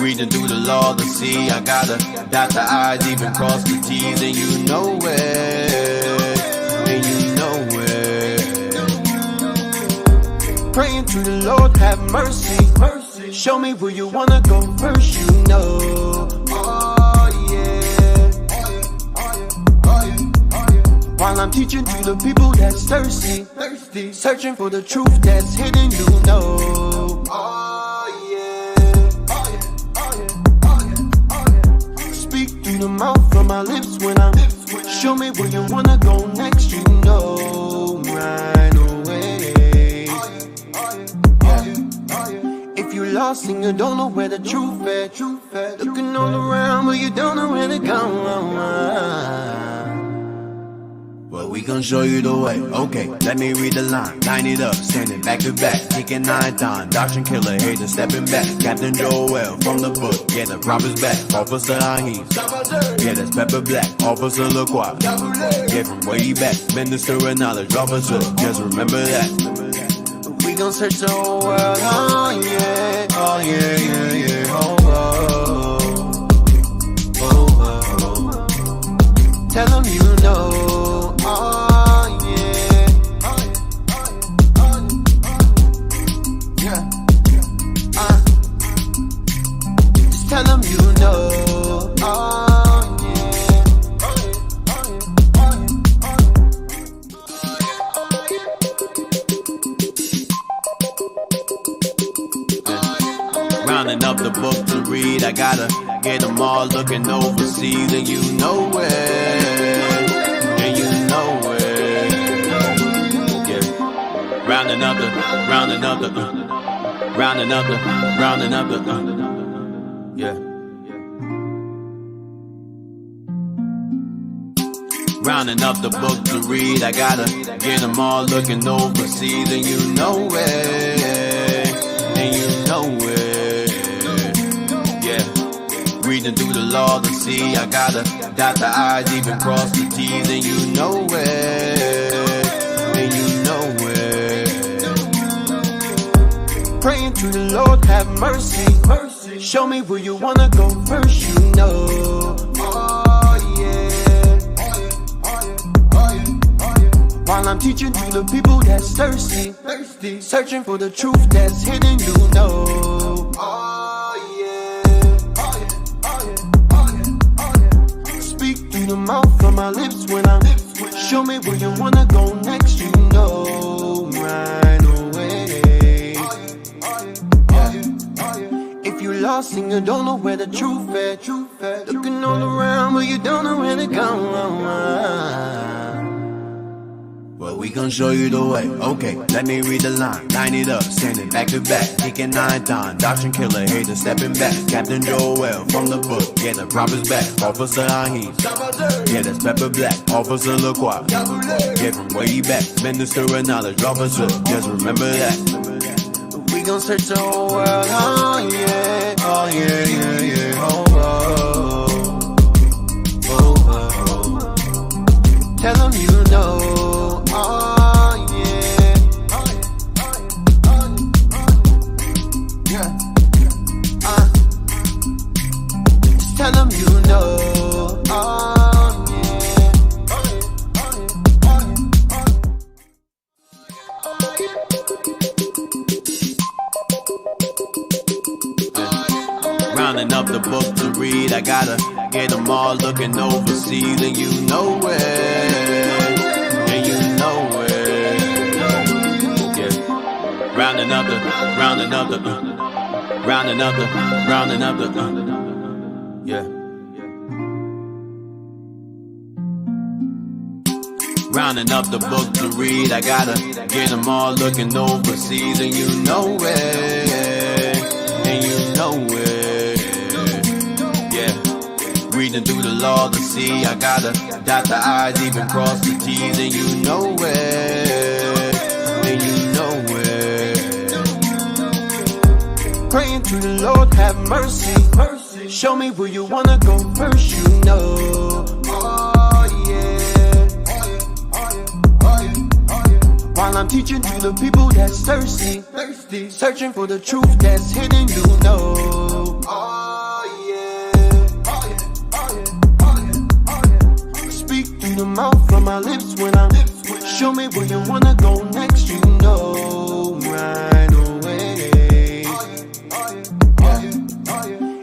Reading through the law to see, I gotta dot the I's, even cross the T's, and you know it, and you know it. Praying to the Lord, have mercy. Show me where you wanna go first, you know. Oh yeah. While I'm teaching to the people that's thirsty, searching for the truth that's hidden, you know. Oh yeah. Speak through the mouth from my lips when I'm. Show me where you wanna go next, you know. Right away. If you lost and you don't know where the truth at, looking all around but you don't know where to go. Well, we gon' show you the way. Okay, let me read the line. Line it up, standing back to back, taking 9 times. Doctrine killer, hater stepping back. Captain Joel from the book, yeah, the prophet's back. Officer Ahim, yeah, that's Pepper Black. Officer LaCroix, yeah, from way back. Minister of knowledge, officer, just remember that. We gon' search the whole world, oh yeah, oh yeah, yeah, yeah, oh, oh, oh, oh. Tell them you know, oh yeah, yeah, just tell them you know, oh up the book to read, I gotta get them all looking overseas, and you know it, and you know it, yeah. Rounding up the, yeah. Rounding up the book to read, I gotta get them all looking overseas, and you know it, and you know it. Reading through the law to see, I gotta dot the I's, even cross the T's, and you know it, and you know it. Praying to the Lord, have mercy. Show me where you wanna go first, you know. Oh yeah. While I'm teaching to the people that's thirsty, searching for the truth that's hidden, you know. Oh yeah. The mouth from my lips when I'm. Show me where you wanna go next, you know. Right away. If you lost and you don't know where the truth at, looking all around but you don't know where to go. Well, we gon' show you the way. Okay, let me read the line. Line it up, standing back to back, taking 9 times. Doctrine killer, hater stepping back. Captain Joel from the book, yeah, the prophet's back. Officer Ahim, yeah, that's Pepper Black. Officer LaCroix, yeah, from way back. Minister of knowledge, officer, just remember that. We gon' search the whole world, oh yeah, oh yeah, yeah, yeah, oh, oh, oh, oh. Tell them you know. Oh yeah, yeah, just tell them you know. Oh yeah, rounding up the book to read, I gotta get them all looking overseas, and you know it. Rounding up the, yeah. Rounding up the book to read, I gotta get them all looking overseas, and you know it, and you know it, yeah. Reading through the law to see, I gotta dot the I's, even cross the T's, and you know it, and you know it. Praying to the Lord, have mercy. Show me where you wanna go first, you know. Oh yeah. While I'm teaching to the people that's thirsty, searching for the truth that's hidden, you know. Oh Show me where you wanna go next, you know right away.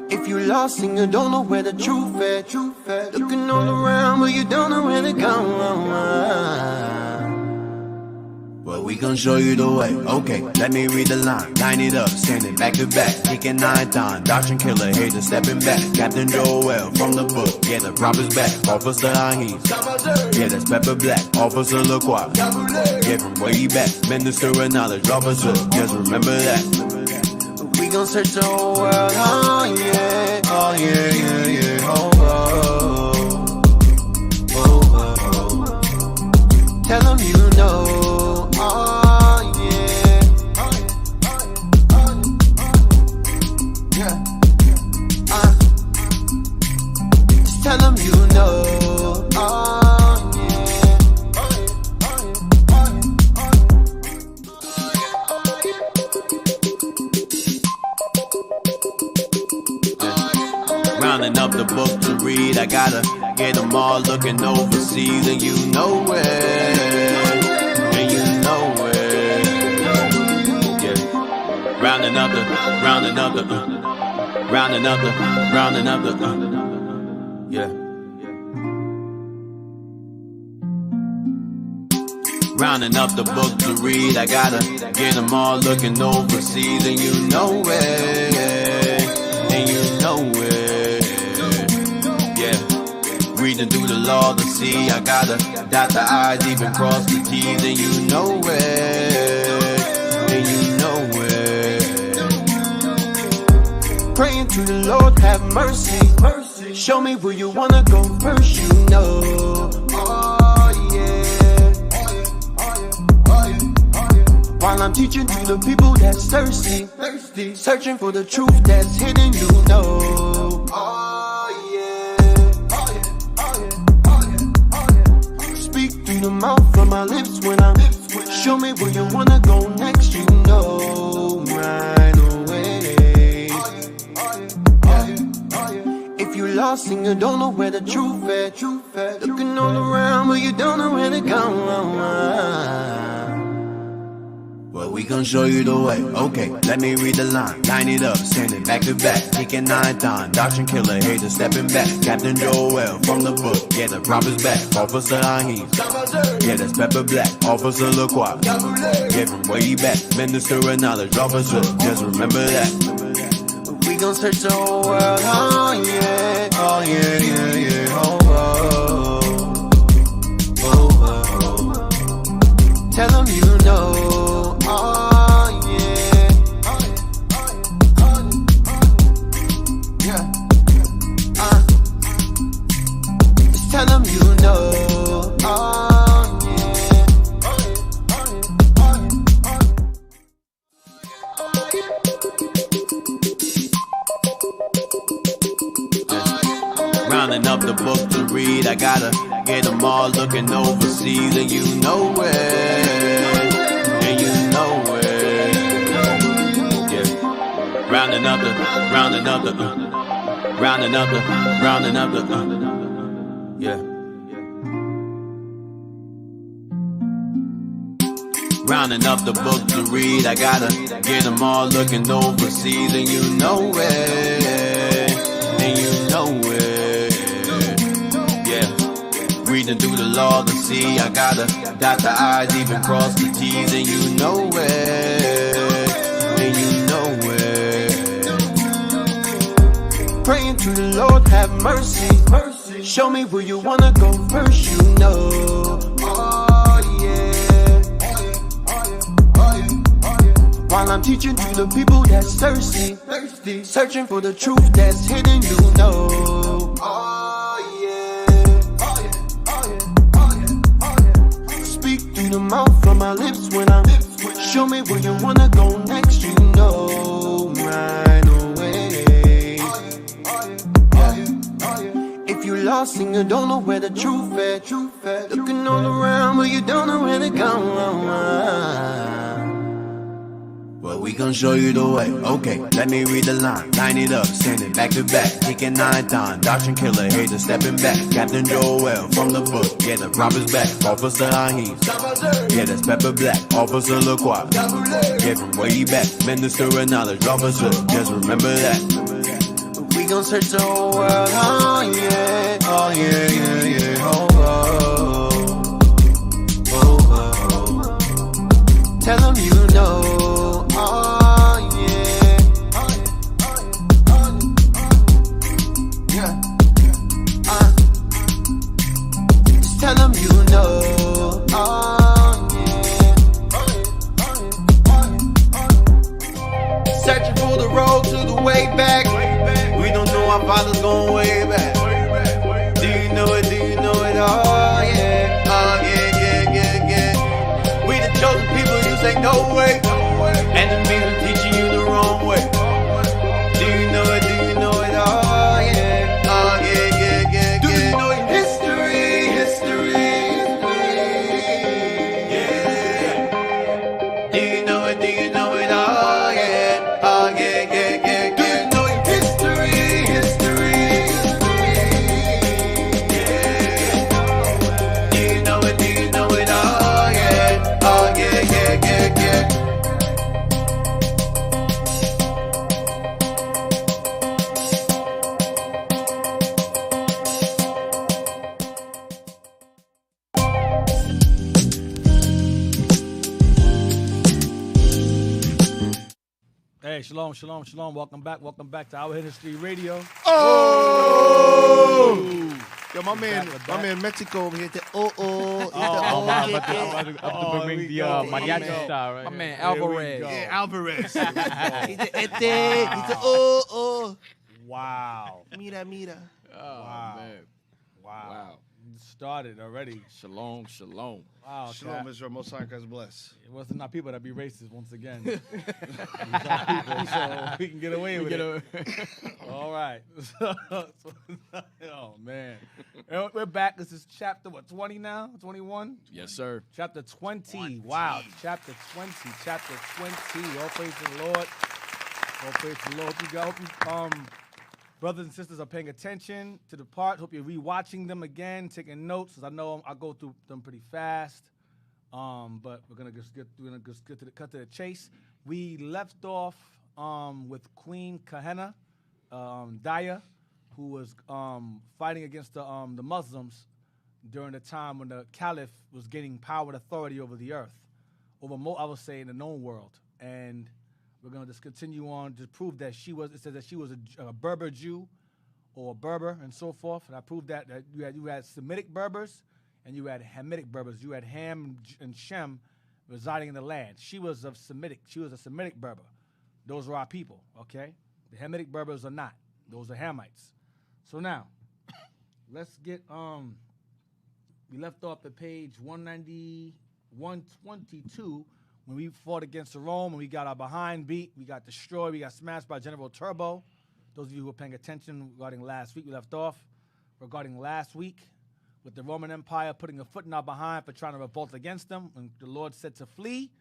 If you lost and you don't know where the truth is, looking all around but you don't know where to go. Well, we gon' show you the way. Okay, let me read the line. Line it up, standing back to back, kicking 9 times. Doctrine killer, hater stepping back. Captain Joel from the book, yeah, the prophet's back. Officer Ahis, yeah, that's Pepper Black. Officer LaCroix, yeah, from way back. Minister of knowledge, officer, just remember that. We gon' search the whole world, oh yeah, oh yeah, yeah, yeah, oh, oh, oh, oh, oh. Tell them you know. Oh yeah, yeah. Just tell them you know. Oh yeah. Rounding up the book to read, I gotta get them all looking overseas, and you know it. Rounding up the, yeah. Rounding up the book to read, I gotta get them all looking overseas, and you know it, yeah. Reading through the law to see, I gotta dot the I's, even cross the T's, and you know it, Praying to the Lord, have mercy. Show me where you wanna go first, you know. Oh yeah. While I'm teaching to the people that's thirsty, searching for the truth that's hidden, you know. Oh yeah. Speak through the mouth from my lips when I'm. Show me where you wanna go next, you know right away. If you lost and you don't know where the truth is, looking all around but you don't know where to go. Well, we gon' show you the way. Okay, let me read the line. Line it up, standing back to back, kicking 9 times. Doctrine killer, hater stepping back. Captain Joel from the book, yeah, the prophet's back. Officer Ahis, yeah, that's Pepper Black. Officer LaCroix, yeah, from way back. Minister of knowledge, officer, just remember that. We gon' search the whole world, oh yeah, oh yeah, yeah, yeah, oh, oh, oh, oh. Tell them you know. Oh yeah, yeah. Just tell them you know. Oh yeah. Rounding up the book to read, I gotta get them all looking overseas, and you know it. Rounding up the, yeah. Rounding up the book to read, I gotta get them all looking overseas, and you know it, yeah. Reading through the law to see, I gotta dot the I's, even cross the T's, and you know it. Praying to the Lord, have mercy. Show me where you wanna go first, you know. Oh yeah. While I'm teaching to the people that's thirsty, searching for the truth that's hidden, you know. Oh yeah. Speak through the mouth from my lips when I'm. Show me where you wanna go next, you know right away. If you lost and you don't know where the truth is, looking all around but you don't know where to go. Well, But we gon' show you the way. Okay, let me read the line. Line it up, send it back to back. Deacon 9 times, doctrine killer, hater stepping back. Captain Joel from the book, yeah, the prophet's back. Officer Ahim, yeah, that's Pepper Black. Officer LaCroix, yeah, from way back. Minister of knowledge, officer, just remember that. We gon' search the whole world, oh yeah, oh yeah, yeah, yeah, oh, oh, oh, oh. Tell them you know, oh yeah, yeah, just tell them you know, oh yeah. Searching for the road to the way back. We don't know our fathers going way back. Do you know it? Do you know it? Oh yeah, yeah, yeah, yeah, yeah. We the chosen people, you say no way. Enemies are teaching you the wrong way. Do you know it? Do you know it? Oh yeah, yeah, yeah, yeah. Do you know it? History, history, yeah. Do you know it? Do you know it? Oh yeah, yeah, yeah, yeah. Do you know it? History, history, yeah. Do you know it? Do you know it? Oh yeah, yeah, yeah, yeah. Hey, shalom, shalom, shalom. Welcome back to Our History Radio. Oh! Yo, my man Mexico over here. I'm about to bring the mariachi style, right? My man Alvarez. Yeah, Alvarez. Wow. Mira. Wow. Man. Wow. Started already. Shalom, shalom. Wow. Shalom, Israel. Most High God bless. It wasn't not people that be racist once again. These are people, so we can get away with it. All right. Oh, man. And we're back. This is chapter, 20 now? 21? Yes, sir. Chapter 20. Wow. Chapter 20. Chapter 20. All praise to the Lord. All praise to the Lord. Hope you brothers and sisters are paying attention to the part. Hope you're rewatching them again, taking notes, because I know I go through them pretty fast. But we're gonna just get to the cut to the chase. We left off with Queen Kahena, Daya, who was fighting against the Muslims during the time when the Caliph was gaining power and authority over the earth, I would say in the known world. And we're going to just continue on to prove that it says that she was a Berber Jew or a Berber and so forth. And I proved that you had Semitic Berbers and you had Hamitic Berbers. You had Ham and Shem residing in the land. She was a Semitic Berber. Those are our people, okay? The Hamitic Berbers are not. Those are Hamites. So now, let's get, we left off at page 122, when we fought against Rome and we got our behind beat, we got destroyed, we got smashed by General Turbo. Those of you who were paying attention regarding last week, we left off regarding last week with the Roman Empire putting a foot in our behind for trying to revolt against them. When the Lord said to flee,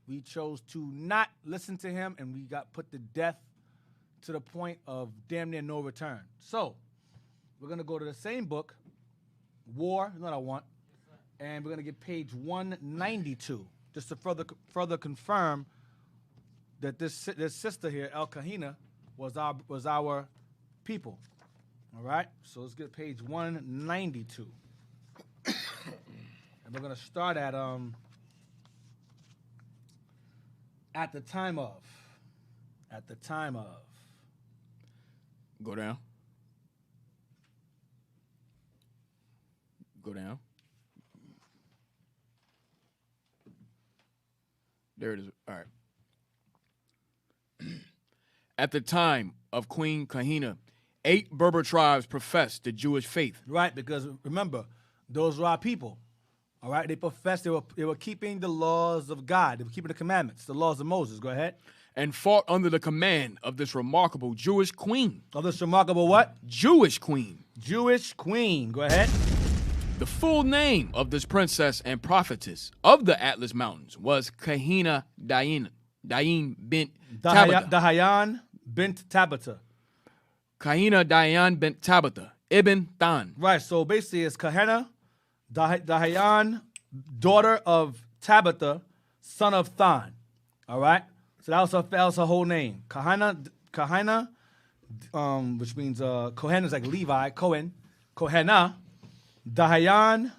we chose to not listen to him, and we got put to death to the point of damn near no return. So we're going to go to the same book, War, is what I want, and we're going to get page 192. Just to further confirm that this sister here, El Kahina, was our people. All right? So let's get page 192. And we're going to start at the time of. Go down. Go down. There it is. All right. At the time of Queen Kahina, 8 Berber tribes professed the Jewish faith. Right, because remember, those were our people. All right, they professed, they were keeping the laws of God. They were keeping the commandments, the laws of Moses. Go ahead. And fought under the command of this remarkable Jewish queen. Of this remarkable what? Jewish queen. Jewish queen. Go ahead. The full name of this princess and prophetess of the Atlas Mountains was Kahina Dayan. Dayan bint Tabitha. Dahayan bint Tabitha. Kahina Dayan bint Tabitha. Ibn Than. Right, so basically it's Kahena, Dahayan, daughter of Tabitha, son of Than. All right? So that was her whole name. Kahina, which means Kohen is like Levi, Kohen. Kohena, Dahayan,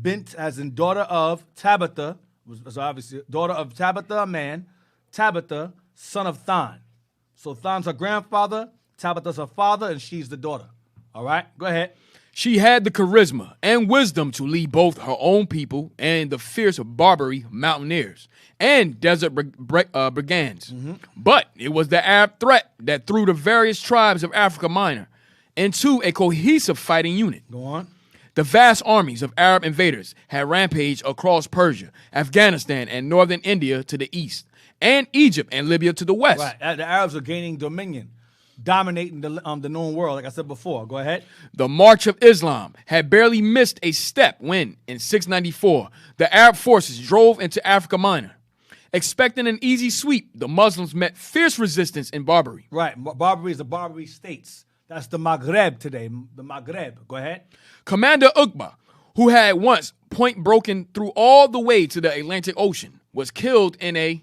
bint, as in daughter of Tabitha, was obviously daughter of Tabitha, a man, Tabitha, son of Than. So Than's her grandfather, Tabitha's her father, and she's the daughter. All right, go ahead. She had the charisma and wisdom to lead both her own people and the fierce Barbary mountaineers and desert brigands. But it was the Arab threat that threw the various tribes of Africa Minor into a cohesive fighting unit. Go on. The vast armies of Arab invaders had rampaged across Persia, Afghanistan, and northern India to the east, and Egypt and Libya to the west. Right, the Arabs are gaining dominion, dominating the known world, like I said before. Go ahead. The march of Islam had barely missed a step when, in 694, the Arab forces drove into Africa Minor. Expecting an easy sweep, the Muslims met fierce resistance in Barbary. Right, Barbary is the Barbary states. That's the Maghreb today, the Maghreb. Go ahead. Commander Uqba, who had once point broken through all the way to the Atlantic Ocean, was killed in a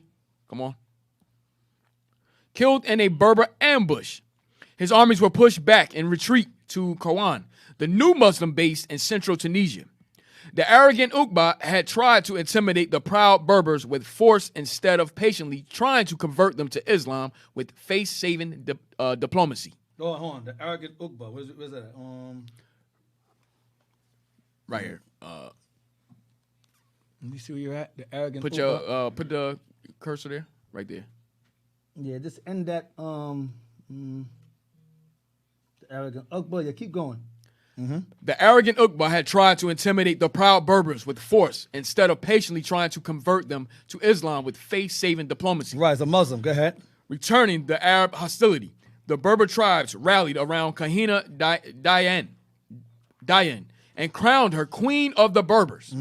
Berber ambush. His armies were pushed back in retreat to Kawan, the new Muslim base in central Tunisia. The arrogant Uqba had tried to intimidate the proud Berbers with force instead of patiently trying to convert them to Islam with face-saving diplomacy. Oh, hold on. The arrogant Uqba. Where's that? Right here. Let me see where you're at. The arrogant Put Uqba. put the cursor there, right there. Yeah, just end that. The arrogant Uqba. Yeah, keep going. The arrogant Uqba had tried to intimidate the proud Berbers with force instead of patiently trying to convert them to Islam with face-saving diplomacy. Right, as a Muslim. Go ahead. Returning the Arab hostility, the Berber tribes rallied around Kahina Dayan and crowned her queen of the Berbers.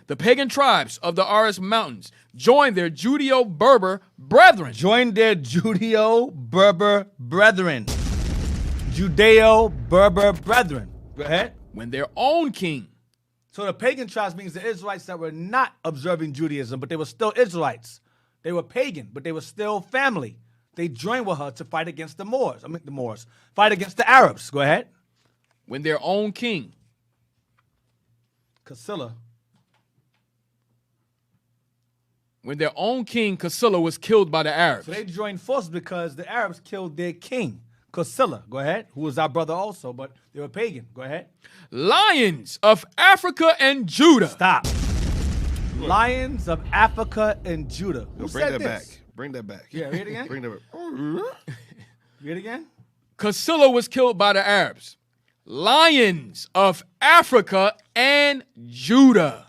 The pagan tribes of the Aras Mountains joined their Judeo-Berber brethren. Judeo-Berber brethren. Go ahead. When their own king. So the pagan tribes means the Israelites that were not observing Judaism, but they were still Israelites. They were pagan, but they were still family. They joined with her to fight against the Moors. Fight against the Arabs. Go ahead. When their own king. Casilla. When their own king, Casilla, was killed by the Arabs. So they joined forces because the Arabs killed their king, Casilla. Go ahead. Who was our brother also, but they were pagan. Go ahead. Lions of Africa and Judah. Stop. Lions of Africa and Judah. Who Bring said that this? back. Bring that back. Yeah, read it again. Bring that back. Read it again. Casilla was killed by the Arabs. Lions of Africa and Judah.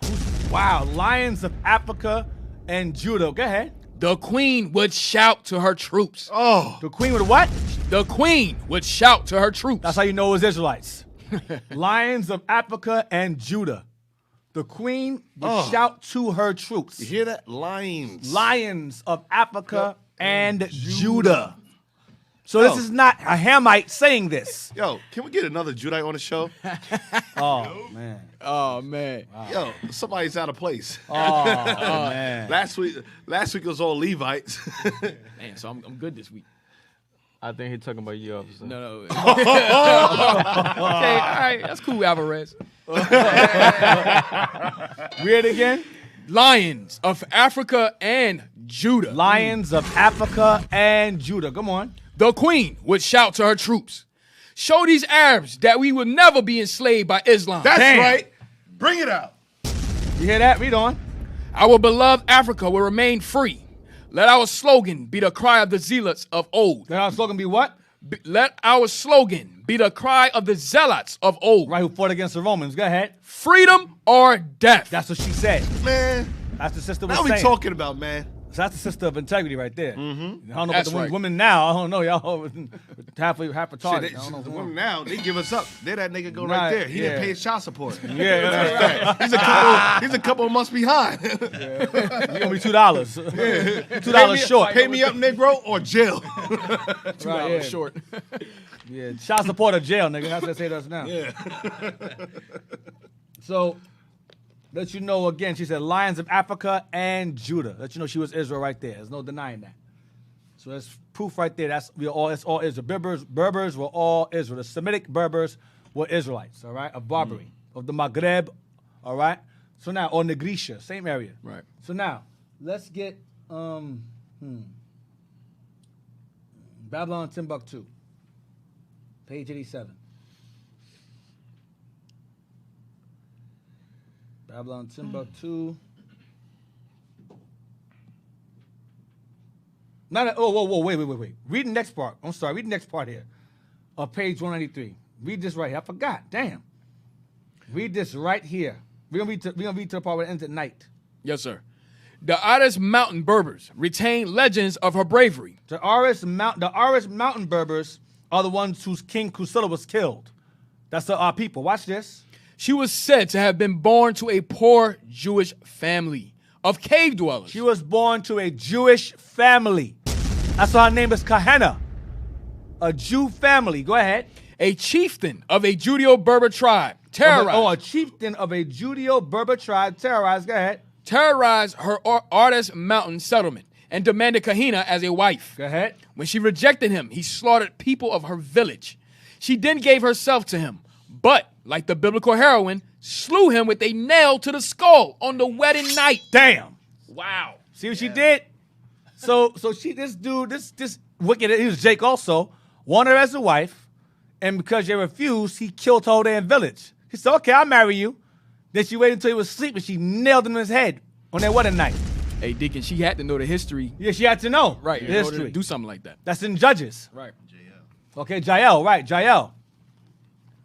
Wow, Lions of Africa and Judah. Go ahead. The queen would shout to her troops. Oh. The queen with what? The queen would shout to her troops. That's how you know it was Israelites. Lions of Africa and Judah. The queen would shout to her troops. You hear that? Lions. Lions of Africa and Judah. So this is not a Hamite saying this. Yo, can we get another Judite on the show? Oh, man. Oh, man. Wow. Yo, somebody's out of place. Oh, man. Last week it was all Levites. Man, so I'm good this week. I think he's talking about you, officer. No. Okay, all right. That's cool, Alvarez. Read it again. Lions of Africa and Judah. Lions of Africa and Judah. Come on. The queen would shout to her troops, show these Arabs that we will never be enslaved by Islam. That's Damn. right. Bring it out. You hear that? Read on. Our beloved Africa will remain free. Let our slogan be the cry of the zealots of old. Then our slogan be what? Let our slogan be the cry of the zealots of old. Right, who fought against the Romans. Go ahead. Freedom or death. That's what she said. Man, That's the sister was what are saying. we talking about, man? So that's the sister of integrity right there. Mm-hmm. I don't know That's about the right. women now. I don't know. Y'all half a target. Shit, I don't know. the women now, they give us up. There that nigga go Nah, right there. He didn't yeah. pay his child support. Yeah, that's right. He's a couple of months behind. You owe me $2. $2 short. Pay me up, Negro, or jail. Right, yeah. Short. Yeah, child support or jail, nigga. That's what they say to us now. Yeah. So, let you know again, she said lions of Africa and Judah. Let you know she was Israel right there. There's no denying that. So that's proof right there. It's all Israel. Berbers were all Israel. The Semitic Berbers were Israelites, all right, of Barbary, of the Maghreb, all right? So now, or Nigritia, same area. Right. So now, let's get Babylon Timbuktu. Page 87. Babylon Timbuktu. Wait. Read the next part. I'm sorry. Read the next part here. Page 193. Read this right here. I forgot. Damn. Read this right here. We're gonna read to the part where it ends at night. Yes, sir. The Aras Mountain Berbers retain legends of her bravery. The Aras Mountain Berbers are the ones whose king Kusila was killed. That's our people. Watch this. She was said to have been born to a poor Jewish family of cave dwellers. She was born to a Jewish family. That's why her name is Kahana. A Jew family. Go ahead. A chieftain of a Judeo-Berber tribe. A chieftain of a Judeo-Berber tribe. Terrorized. Go ahead. Terrorized her Aras Mountain settlement and demanded Kahina as a wife. Go ahead. When she rejected him, he slaughtered people of her village. She then gave herself to him, but, like the biblical heroine, slew him with a nail to the skull on the wedding night. Damn. Wow. See what she did? So this wicked, he was Jake also, wanted her as a wife, and because they refused, he killed her whole damn village. He said, okay, I'll marry you. Then she waited until he was asleep and she nailed him in his head on that wedding night. Hey, Deacon, she had to know the history. Yeah, she had to know. Right, The in order to history. do something like that. That's in Judges. Right. Okay, Jael, right, Jael.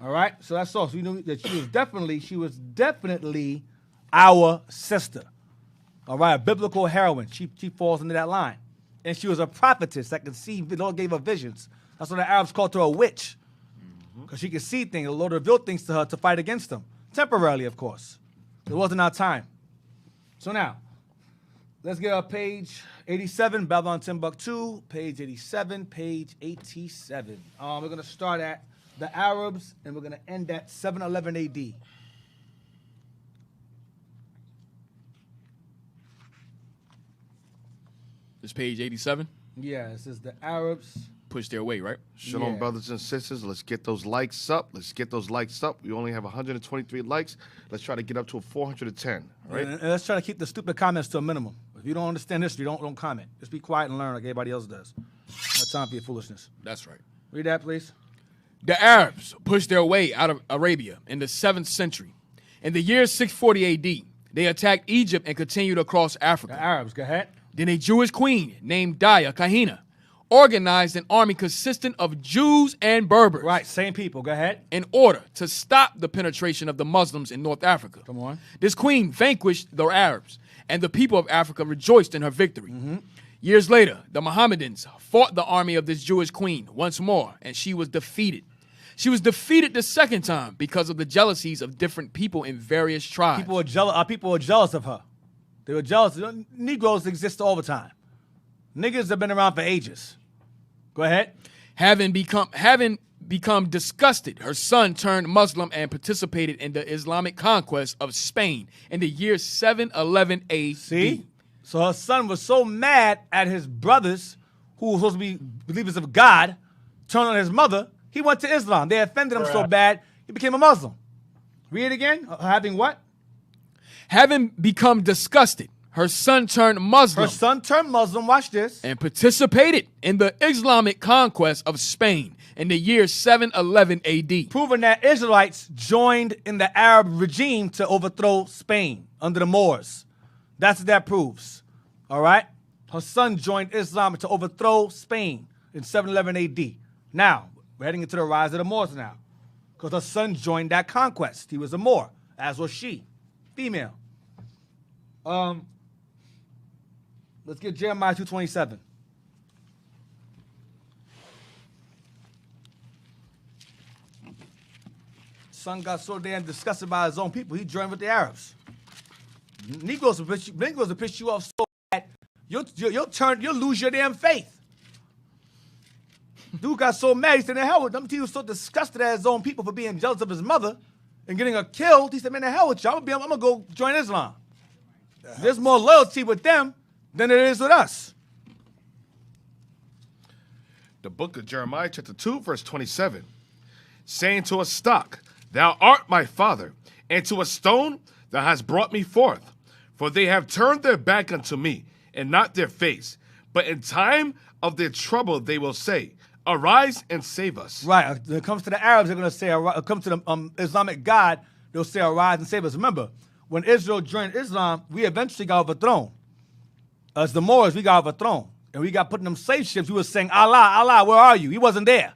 All right, so that's all. So you know that she was definitely our sister. All right, a biblical heroine. She falls into that line. And she was a prophetess that could see. The Lord gave her visions. That's why the Arabs called her a witch. Because she could see things. The Lord revealed things to her to fight against them. Temporarily, of course. It wasn't our time. So now, let's get our page 87, Babylon Timbuktu, page 87, page 87. We're going to start at the Arabs, and we're going to end at 711 AD. This page 87. Yeah, this is the Arabs. Pushed their way, right? Shalom, Yeah. brothers and sisters. Let's get those likes up. We only have 123 likes. Let's try to get up to a 410. All right? And let's try to keep the stupid comments to a minimum. If you don't understand history, don't comment. Just be quiet and learn like everybody else does. No time for your foolishness. That's right. Read that, please. The Arabs pushed their way out of Arabia in the 7th century. In the year 640 AD, they attacked Egypt and continued across The Africa. Arabs, go ahead. Then a Jewish queen named Daya Kahina organized an army consisting of Jews and Berbers. Right, same people. Go ahead. In order to stop the penetration of the Muslims in North Africa. Come on. This queen vanquished the Arabs, and the people of Africa rejoiced in her victory. Years later, the Mohammedans fought the army of this Jewish queen once more, and she was defeated. She was defeated the second time because of the jealousies of different people in various tribes. People were jealous of her. They were jealous. Negroes exist all the time. Niggas have been around for ages. Go ahead. Having become disgusted, her son turned Muslim and participated in the Islamic conquest of Spain in the year 711 AD. See? So her son was so mad at his brothers, who were supposed to be believers of God, turned on his mother, he went to Islam. They offended him so bad, he became a Muslim. Read it again. Having what? Having become disgusted, her son turned Muslim. Her son turned Muslim. Watch this. And participated in the Islamic conquest of Spain in the year 711 AD. Proving that Israelites joined in the Arab regime to overthrow Spain under the Moors. That's what that proves. All right? Her son joined Islam to overthrow Spain in 711 AD. Now, we're heading into the rise of the Moors now. Because her son joined that conquest. He was a Moor, as was she. Female. Let's get Jeremiah 2:27. Son got so damn disgusted by his own people, he joined with the Arabs. Negroes will piss you off so bad, you'll lose your damn faith. Dude got so mad, he said, "The hell with them." He was so disgusted at his own people for being jealous of his mother and getting her killed. He said, "Man, the hell with you. I'm gonna go join Islam." There's more loyalty with them than there is with us. The book of Jeremiah, chapter 2, verse 27. Saying to a stock, "Thou art my father," and to a stone, "Thou hast brought me forth. For they have turned their back unto me, and not their face. But in time of their trouble they will say, Arise and save us." Right. When it comes to the Arabs, they're going to say, come to the Islamic God, they'll say, "Arise and save us." Remember, when Israel joined Islam, we eventually got overthrown. As the Moors, we got overthrown. And we got put in them slave ships. We were saying, "Allah, Allah, where are you?" He wasn't there.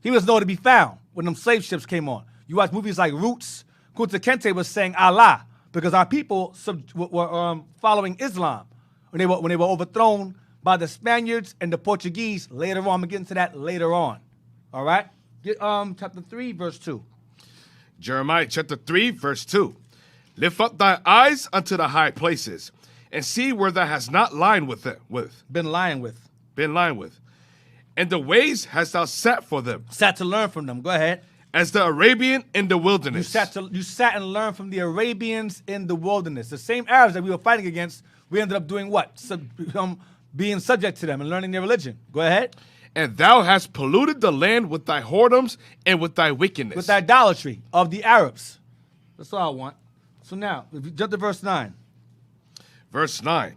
He was nowhere to be found when them slave ships came on. You watch movies like Roots. Kunta Kinte was saying Allah because our people were following Islam when they were overthrown by the Spaniards and the Portuguese. Later on, I'm gonna get into that later on. All right, get chapter 3, verse 2. Jeremiah chapter 3, verse 2. Lift up thy eyes unto the high places, and see where thou hast not lined Been lying with. And the ways hast thou sat for them, Sat to learn from them. Go ahead. as the Arabian in the You wilderness. sat and learned from the Arabians in the wilderness. The same Arabs that we were fighting against, we ended up doing what? Being subject to them and learning their religion. Go ahead. And thou hast polluted the land with thy whoredoms and with thy wickedness. With the idolatry of the Arabs. That's all I want. So now, if you jump to verse 9. Verse 9.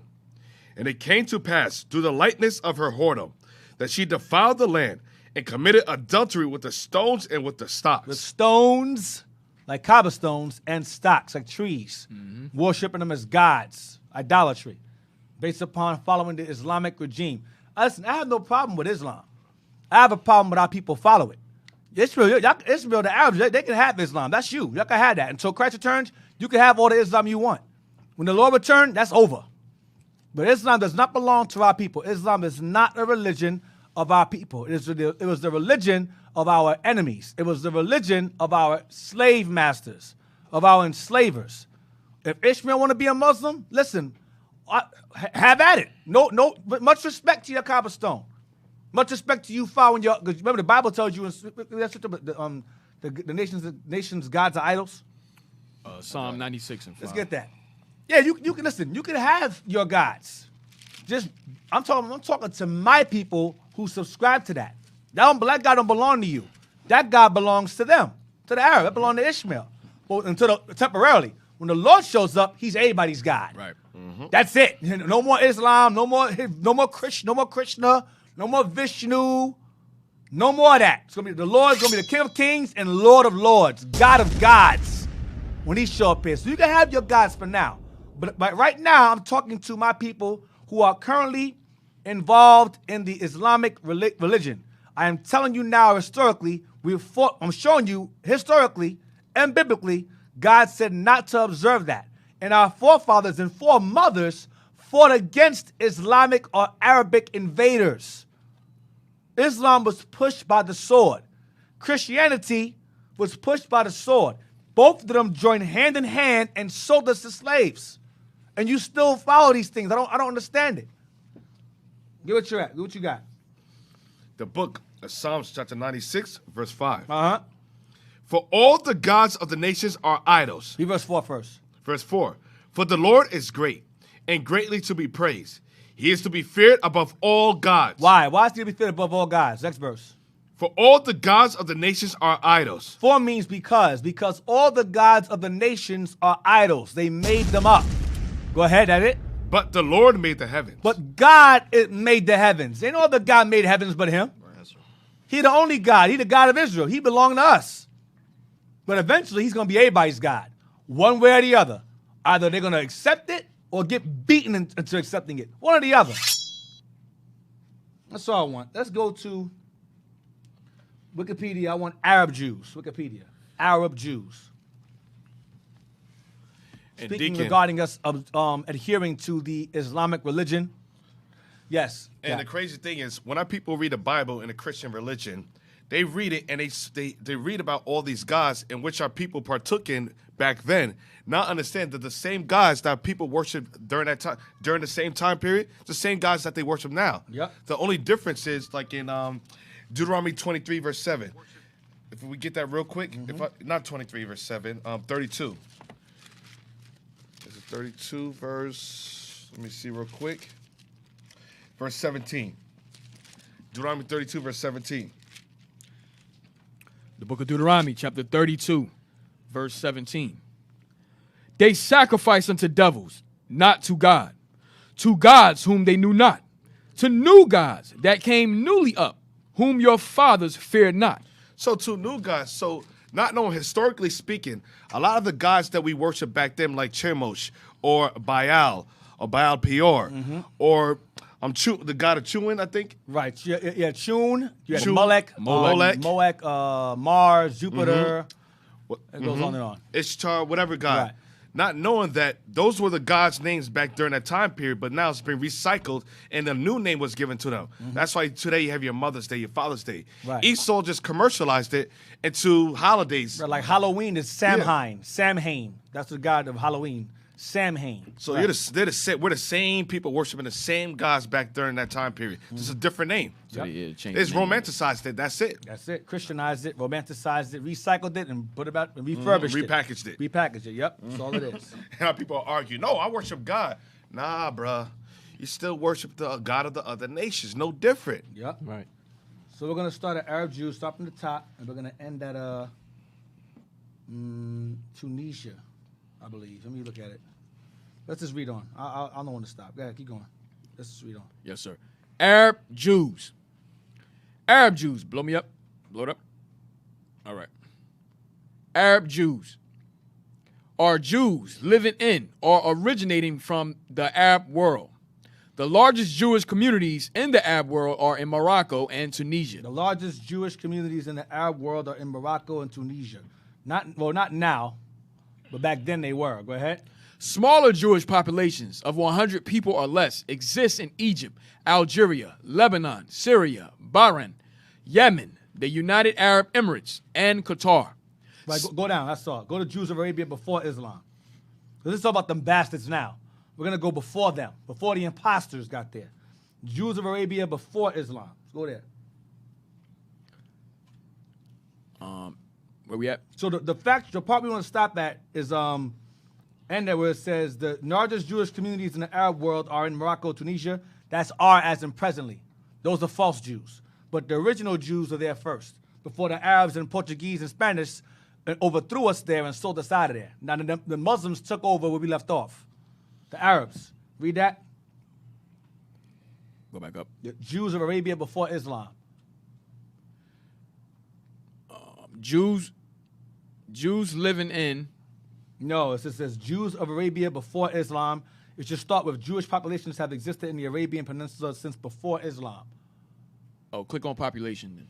And it came to pass through the lightness of her whoredom that she defiled the land and committed adultery with the stones and with the stocks. The stones, like cobblestones, and stocks, like trees. Worshipping them as gods. Idolatry. Based upon following the Islamic regime. Listen, I have no problem with Islam. I have a problem with how people follow it. Israel, the Arabs, they can have Islam. That's you. Y'all can have that. Until Christ returns, you can have all the Islam you want. When the Lord returns, that's over. But Islam does not belong to our people. Islam is not a religion of our people. It was the religion of our enemies. It was the religion of our slave masters, of our enslavers. If Ishmael want to be a Muslim, listen, have at it. No, much respect to your cobblestone. Much respect to you following your. Because remember, the Bible tells you the nation's gods are idols. Psalm 96 and 5. Let's get that. Yeah, you can listen. You can have your gods. I'm talking to my people who subscribe to that. That God don't belong to you. That God belongs to them, to the Arab. That belongs to Ishmael. Well, temporarily. When the Lord shows up, He's everybody's God. Right. That's it. No more Islam. No more Krishna. No more Vishnu. No more of that. The Lord's gonna be the King of Kings and Lord of Lords, God of gods, when He show up here. So you can have your gods for now. But right now, I'm talking to my people who are currently involved in the Islamic religion. I am telling you now, historically, I'm showing you historically and biblically, God said not to observe that. And our forefathers and foremothers fought against Islamic or Arabic invaders. Islam was pushed by the sword. Christianity was pushed by the sword. Both of them joined hand in hand and sold us to slaves. And you still follow these things. I don't understand it. Get what you're at. Get what you got. The book of Psalms chapter 96, verse 5. Uh-huh. For all the gods of the nations are idols. Read verse 4 first. Verse 4. For the Lord is great and greatly to be praised. He is to be feared above all gods. Why? Why is he to be feared above all gods? Next verse. For all the gods of the nations are idols. For means because all the gods of the nations are idols. They made them up. Go ahead, that's it. But the Lord made the heavens. But God made the heavens. Ain't no other God made heavens but Him. He the only God. He the God of Israel. He belonged to us. But eventually, He's going to be everybody's God. One way or the other. Either they're going to accept it or get beaten into accepting it. One or the other. That's all I want. Let's go to Wikipedia. I want Arab Jews. Wikipedia. Arab Jews. And Speaking Deacon, regarding us adhering to the Islamic religion, Yes. And the crazy thing is, when our people read the Bible in a Christian religion, they read it and they read about all these gods in which our people partook in back then. Now understand that the same gods that people worshiped during that time, during the same time period, the same gods that they worship now. Yep. The only difference is like in Deuteronomy 23 verse 7. If we get that real quick, not 23 verse 7, 32. This is 32 verse. Let me see real quick. Verse 17. Deuteronomy 32 verse 17. The book of Deuteronomy, chapter 32, verse 17. They sacrifice unto devils, not to God, to gods whom they knew not, to new gods that came newly up, whom your fathers feared not. So to new gods, so not knowing historically speaking, a lot of the gods that we worship back then, like Chemosh or Baal Peor, or the god of chewing, I think. Right. Yeah, Chun. You had Chun, Molech. Molech. Mars, Jupiter. It goes on and on. Ishtar, whatever god. Right. Not knowing that those were the gods' names back during that time period, but now it's been recycled and a new name was given to them. That's why today you have your Mother's Day, your Father's Day. Right. Esau just commercialized it into holidays. Right, like Halloween is Samhain. Samhain. That's the god of Halloween. Samhain. So Right. we're the same people worshiping the same gods back during that time period. Just a different name. So they changed It's the name. romanticized it. That's it. That's it. Christianized it, romanticized it, recycled it, and put it back and refurbished it. Repackaged it. Repackaged it. Yep. That's all it is. And how people argue, no, I worship God. Nah, bruh. You still worship the God of the other nations. No different. Yep. Right. So we're gonna start at Arab Jews, start from the top, and we're gonna end at Tunisia, I believe. Let me look at it. Let's just read on. I know when to stop. Go ahead, keep going. Let's just read on. Yes, sir. Arab Jews. Arab Jews. Blow me up. Blow it up. All right. Arab Jews are Jews living in or originating from the Arab world. The largest Jewish communities in the Arab world are in Morocco and Tunisia. The largest Jewish communities in the Arab world are in Morocco and Tunisia. Not now, but back then they were. Go ahead. Smaller Jewish populations of 100 people or less exist in Egypt, Algeria, Lebanon, Syria, Bahrain, Yemen, the United Arab Emirates, and Qatar. Right, go down. That's all. Go to Jews of Arabia before Islam. This is all about them bastards now. We're going to go before them, before the imposters got there. Jews of Arabia before Islam. Let's go there. Where we at? So the part we want to stop at is and there where it says the largest Jewish communities in the Arab world are in Morocco, Tunisia. That's are as in presently. Those are false Jews. But the original Jews are there first, before the Arabs and Portuguese and Spanish overthrew us there and sold us out of there. Now the Muslims took over where we left off. The Arabs. Read that. Go back up. The Jews of Arabia before Islam. Jews living in. No, it says Jews of Arabia before Islam. It should start with Jewish populations have existed in the Arabian Peninsula since before Islam. Oh, click on population then.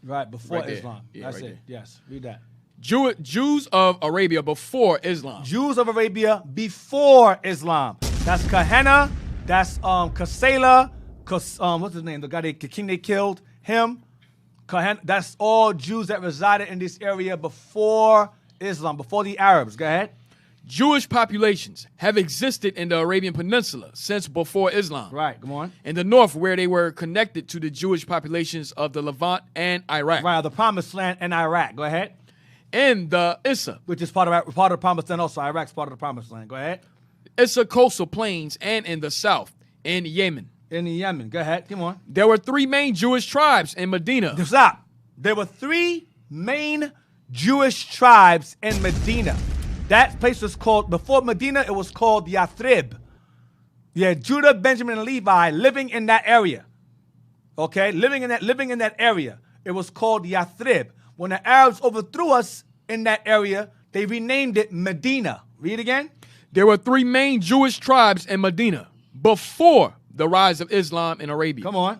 Right, before Right there. Islam. Yeah, That's right it. there. Yes, read that. Jews of Arabia before Islam. Jews of Arabia before Islam. That's Kahena. That's Kasela. What's his name? The king they killed. Him. Kahena. That's all Jews that resided in this area before Islam, before the Arabs. Go ahead. Jewish populations have existed in the Arabian Peninsula since before Islam. Right, come on. In the north, where they were connected to the Jewish populations of the Levant and Iraq. Right, the Promised Land and Iraq. Go ahead. In the Issa, Which is part of the Promised Land also. Iraq's part of the Promised Land. Go ahead. Issa coastal plains, and in the south, in Yemen. In the Yemen. Go ahead. Come on. There were three main Jewish tribes in Medina. Stop. There were three main Jewish tribes in Medina. That place was called, before Medina, it was called Yathrib. You had Judah, Benjamin, and Levi living in that area. Okay? Living in that area. It was called Yathrib. When the Arabs overthrew us in that area, they renamed it Medina. Read again. There were three main Jewish tribes in Medina before the rise of Islam in Arabia. Come on.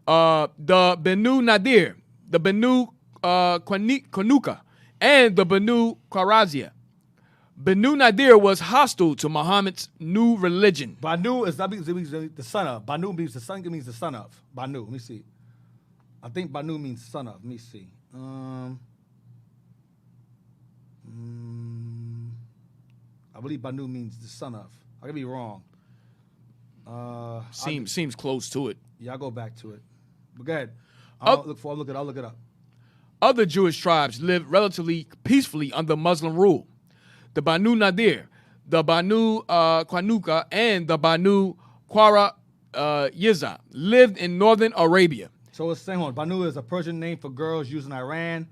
The Benu Nadir, the Benu Qanuqa, and the Benu Qarazia. Banu Nadir was hostile to Muhammad's new religion. Banu is that means the son of. Banu means the son. It means the son of. Banu. Let me see. I think Banu means son of. Let me see. I believe Banu means the son of. I could be wrong. Seems close to it. Yeah, I'll go back to it. But go ahead. I'll look it up. Other Jewish tribes lived relatively peacefully under Muslim rule. The Banu Nadir, the Banu Qanuqa, and the Banu Qara Yiza lived in northern Arabia. So it's saying, Banu is a Persian name for girls used in Iran,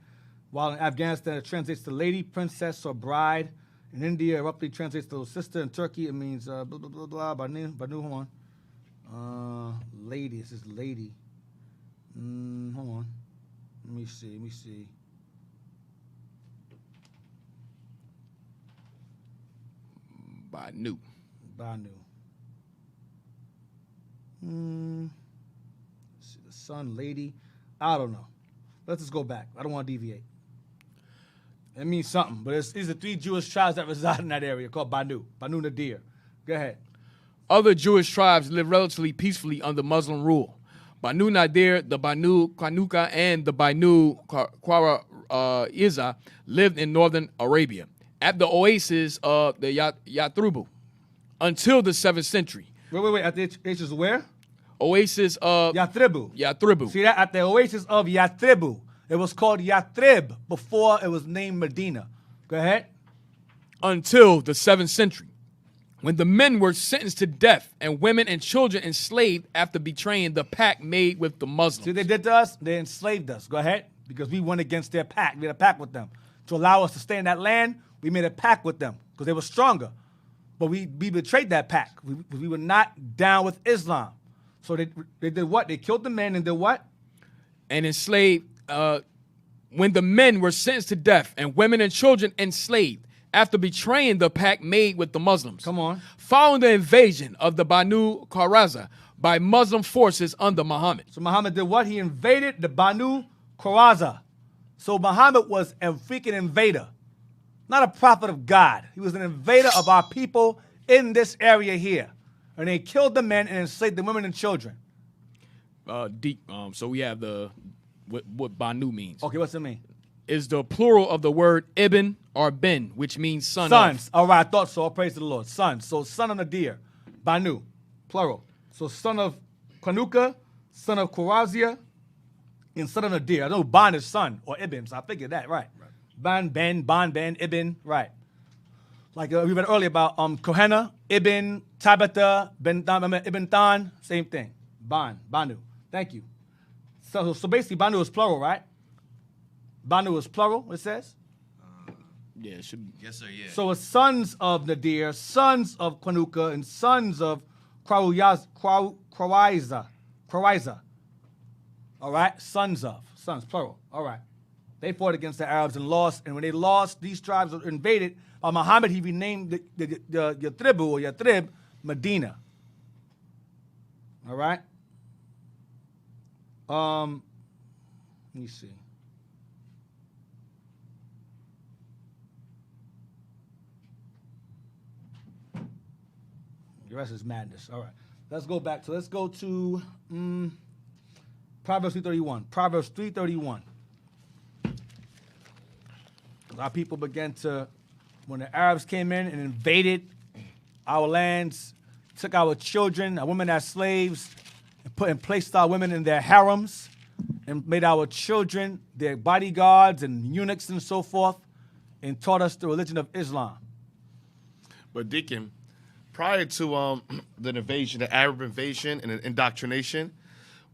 while in Afghanistan it translates to lady, princess, or bride. In India, it roughly translates to sister. In Turkey, it means blah, blah, blah, blah, Banu, hold on. Lady, this is lady. Hold on. Let me see. Banu. See the son, lady. I don't know. Let's just go back. I don't want to deviate. It means something, but these are 3 Jewish tribes that reside in that area called Banu. Banu Nadir. Go ahead. Other Jewish tribes lived relatively peacefully under Muslim rule. Banu Nadir, the Banu Qanuqa, and the Banu Qara Yiza lived in northern Arabia at the oasis of the Yathribu until the 7th century. Wait. At the oasis where? Oasis of Yathribu. See that? At the oasis of Yathribu. It was called Yathrib before it was named Medina. Go ahead. Until the 7th century, when the men were sentenced to death and women and children enslaved after betraying the pact made with the Muslims. See what they did to us? They enslaved us. Go ahead. Because we went against their pact. We made a pact with them. To allow us to stay in that land, we made a pact with them because they were stronger. But we betrayed that pact. We were not down with Islam. So they did what? They killed the men and did what? And enslaved, when the men were sentenced to death and women and children enslaved after betraying the pact made with the Muslims. Come on. Following the invasion of the Banu Qurayza by Muslim forces under Muhammad. So Muhammad did what? He invaded the Banu Qurayza. So Muhammad was a freaking invader. Not a prophet of God. He was an invader of our people in this area here. And they killed the men and enslaved the women and children. So we have what Banu means. Okay, what's it mean? Is the plural of the word ibn or ben, which means son Sons. of. All right, I thought so. All praise to the Lord. Sons. So son of Nadir. Banu. Plural. So son of Qanuqa, son of Qurayza, and son of Nadir. I know Ban is son or ibn, so I figured that, right. Ban, Ben, Ibn, right. Like we read earlier about Kohena, Ibn, Tabitha, Ibn Than, same thing. Banu. Thank you. So basically, Banu is plural, right? Banu is plural, it says? Yeah, it should be. Yes, sir, yeah. So it's sons of Nadir, sons of Qanuqa, and sons of Qurayza. All right? Sons, plural. All right. They fought against the Arabs and lost. And when they lost, these tribes were invaded. Muhammad, he renamed the Yathribu or Yathrib Medina. All right? Let me see. The rest is madness. All right. Let's go back. So let's go to Proverbs 3:31. Proverbs 3:31. Our people began to, when the Arabs came in and invaded our lands, took our children, our women as slaves, and placed our women in their harems, and made our children their bodyguards and eunuchs and so forth, and taught us the religion of Islam. But Deacon, prior to the invasion, the Arab invasion and the indoctrination,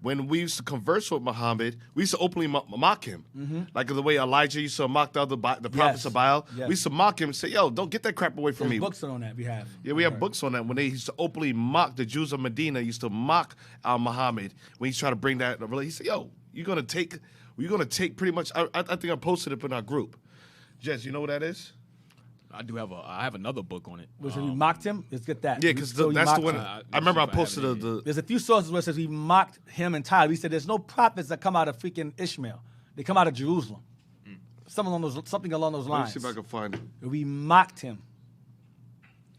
when we used to converse with Muhammad, we used to openly mock him. Mm-hmm. Like the way Elijah used to mock the prophets of Baal. Yes. We used to mock him and say, yo, don't get that crap away from me. Books on that we have. Yeah, we have books on that. When they used to openly mock the Jews of Medina, used to mock Muhammad. When he's trying to bring that, he said, yo, you're going to take pretty much, I think I posted it in our group. Jess, you know what that is? I have another book on it. Was we mocked him? Let's get that. Yeah, because that's the one. I remember I posted There's a few sources where it says we mocked him entirely. We said there's no prophets that come out of freaking Ishmael. They come out of Jerusalem. Something along those lines. Let me see if I can find it. We mocked him.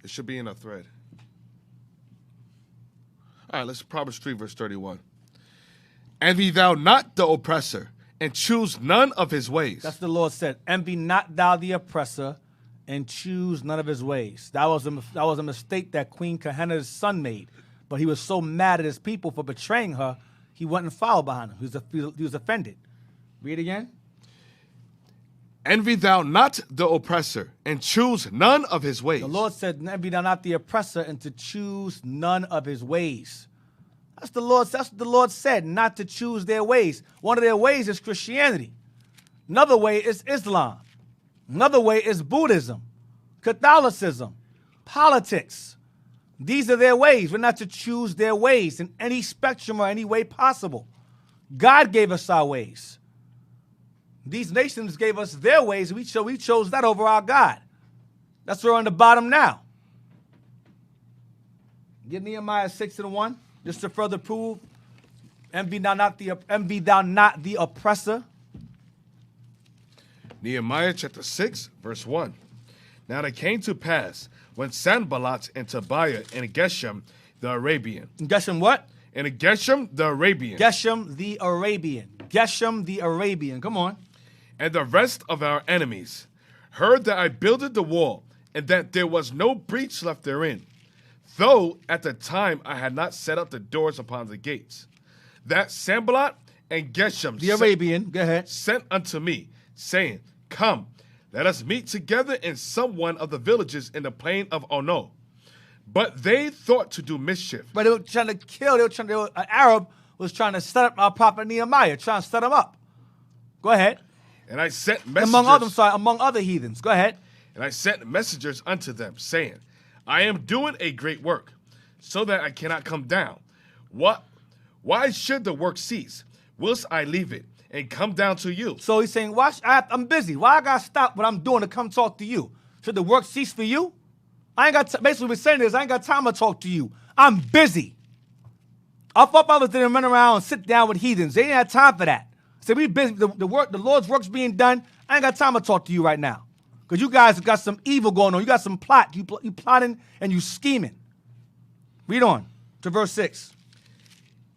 It should be in a thread. All right, let's Proverbs 3, verse 31. Envy thou not the oppressor, and choose none of his ways. That's the Lord said. Envy not thou the oppressor, and choose none of his ways. That was a mistake that Queen Gehenna's son made. But he was so mad at his people for betraying her, he went and followed behind him. He was offended. Read again. Envy thou not the oppressor, and choose none of his ways. The Lord said, envy thou not the oppressor, and to choose none of his ways. That's what the Lord said, not to choose their ways. One of their ways is Christianity. Another way is Islam. Another way is Buddhism, Catholicism, politics. These are their ways. We're not to choose their ways in any spectrum or any way possible. God gave us our ways. These nations gave us their ways, and we chose that over our God. That's where we're on the bottom now. Get Nehemiah 6:1, just to further prove, envy thou not the oppressor. Nehemiah chapter 6, verse 1. Now it came to pass, when Sanballat and Tobiah and Geshem the Arabian. Geshem what? And Geshem the Arabian. Geshem the Arabian. Geshem the Arabian. Come on. And the rest of our enemies heard that I builded the wall, and that there was no breach left therein, though at the time I had not set up the doors upon the gates. That Sanballat and Geshem The Arabian. Go ahead. sent unto me, saying, Come, let us meet together in some one of the villages in the plain of Ono. But they thought to do mischief. But they were trying to kill. An Arab was trying to set up our prophet Nehemiah, trying to set him up. Go ahead. And I sent messengers. Among other heathens. Go ahead. And I sent messengers unto them, saying, I am doing a great work, so that I cannot come down. Why should the work cease, whilst I leave it, and come down to you? So he's saying, I'm busy. Why I got to stop what I'm doing to come talk to you? Should the work cease for you? Basically what we're saying is, I ain't got time to talk to you. I'm busy. Our forefathers didn't run around and sit down with heathens. They didn't have time for that. So we busy. The Lord's work's being done. I ain't got time to talk to you right now. Because you guys have got some evil going on. You got some plot. You plotting and you scheming. Read on to verse 6.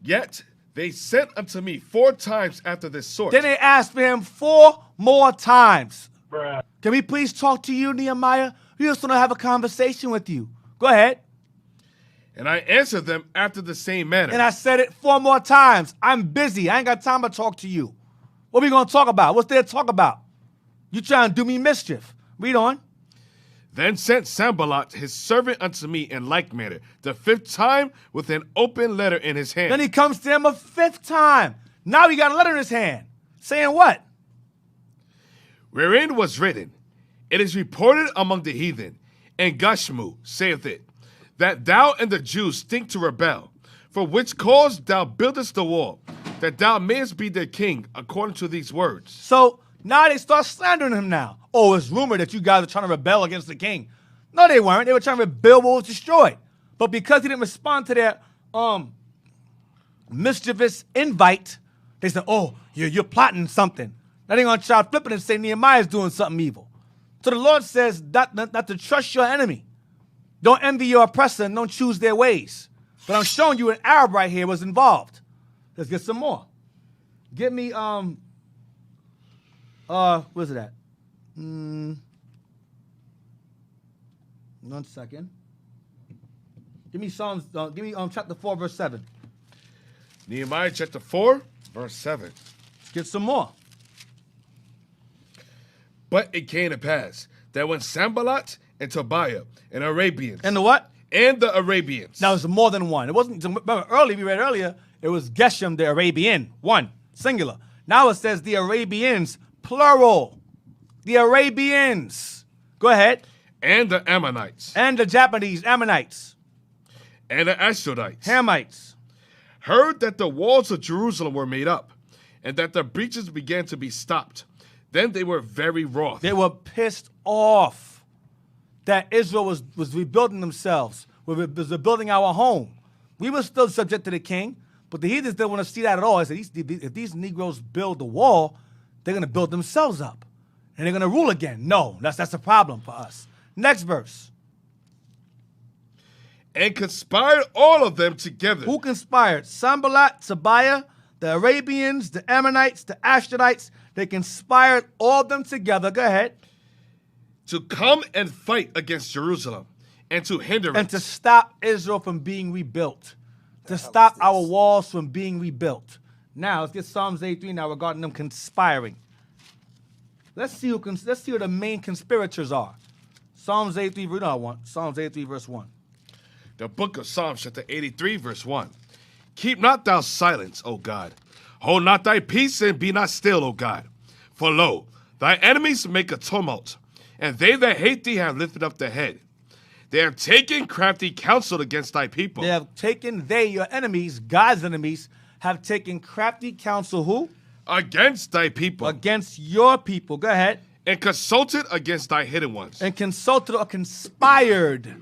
Yet they sent unto me 4 times after this sort. Then they asked for him 4 more times. Bruh. Can we please talk to you, Nehemiah? We just want to have a conversation with you. Go ahead. And I answered them after the same manner. And I said it 4 more times. I'm busy. I ain't got time to talk to you. What we going to talk about? What's there to talk about? You trying to do me mischief. Read on. Then sent Sanballat his servant unto me in like manner, the 5th time with an open letter in his hand. Then he comes to him a 5th time. Now he got a letter in his hand. Saying what? Wherein was written, It is reported among the heathen, and Gashmu saith it, that thou and the Jews think to rebel, for which cause thou buildest the wall, that thou mayest be their king, according to these words. So now they start slandering him now. Oh, it's rumored that you guys are trying to rebel against the king. No, they weren't. They were trying to rebuild what was destroyed. But because he didn't respond to their mischievous invite, they said, oh, you're plotting something. Now they're going to try flipping and say Nehemiah's doing something evil. So the Lord says not to trust your enemy. Don't envy your oppressor and don't choose their ways. But I'm showing you an Arab right here was involved. Let's get some more. Give me, where's it at? 1 second. Give me Psalms, chapter 4, verse 7. Nehemiah chapter 4, verse 7. Let's get some more. But it came to pass that when Sanballat and Tobiah and Arabians. And the what? And the Arabians. Now, it's more than one. It wasn't, remember, we read earlier, it was Geshem, the Arabian, one, singular. Now it says the Arabians, plural. The Arabians. Go ahead. And the Ammonites. And the Japanese, Ammonites. And the Ashdodites. Hamites. Heard that the walls of Jerusalem were made up, and that the breaches began to be stopped. Then they were very wroth. They were pissed off that Israel was rebuilding themselves, was rebuilding our home. We were still subject to the king, but the heathens didn't want to see that at all. I said, if these Negroes build the wall, they're going to build themselves up, and they're going to rule again. No, that's a problem for us. Next verse. and conspired all of them together. Who conspired? Sanballat, Tobiah, the Arabians, the Ammonites, the Ashdodites. They conspired all of them together. Go ahead. To come and fight against Jerusalem and to hinder And it. to stop Israel from being rebuilt. To stop our walls from being rebuilt. Now, let's get Psalms 83 now regarding them conspiring. Let's see who the main conspirators are. Psalms 83, read on one. Psalms 83, verse 1. The book of Psalms, chapter 83, verse 1. Keep not thou silence, O God. Hold not thy peace and be not still, O God. For lo, thy enemies make a tumult, and they that hate thee have lifted up their head. They have taken crafty counsel against thy people. They have taken, your enemies, God's enemies, have taken crafty counsel, who? Against thy people. Against your people. Go ahead. And consulted against thy hidden ones. And consulted or conspired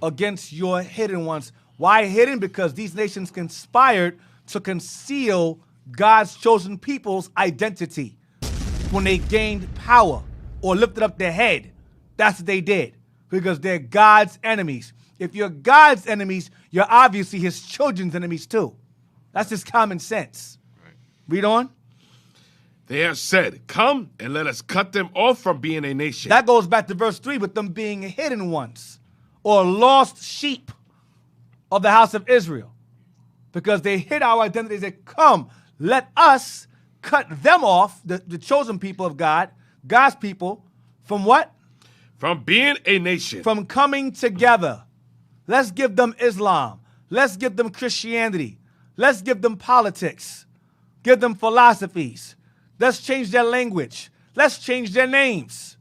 against your hidden ones. Why hidden? Because these nations conspired to conceal God's chosen people's identity when they gained power or lifted up their head. That's what they did, because they're God's enemies. If you're God's enemies, you're obviously his children's enemies too. That's just common sense. Right. Read on. They have said, come and let us cut them off from being a nation. That goes back to verse 3 with them being hidden ones or lost sheep of the house of Israel, because they hid our identity. They said, come, let us cut them off, the chosen people of God, God's people, from what? From being a nation. From coming together. Let's give them Islam. Let's give them Christianity. Let's give them politics. Give them philosophies. Let's change their language. Let's change their names.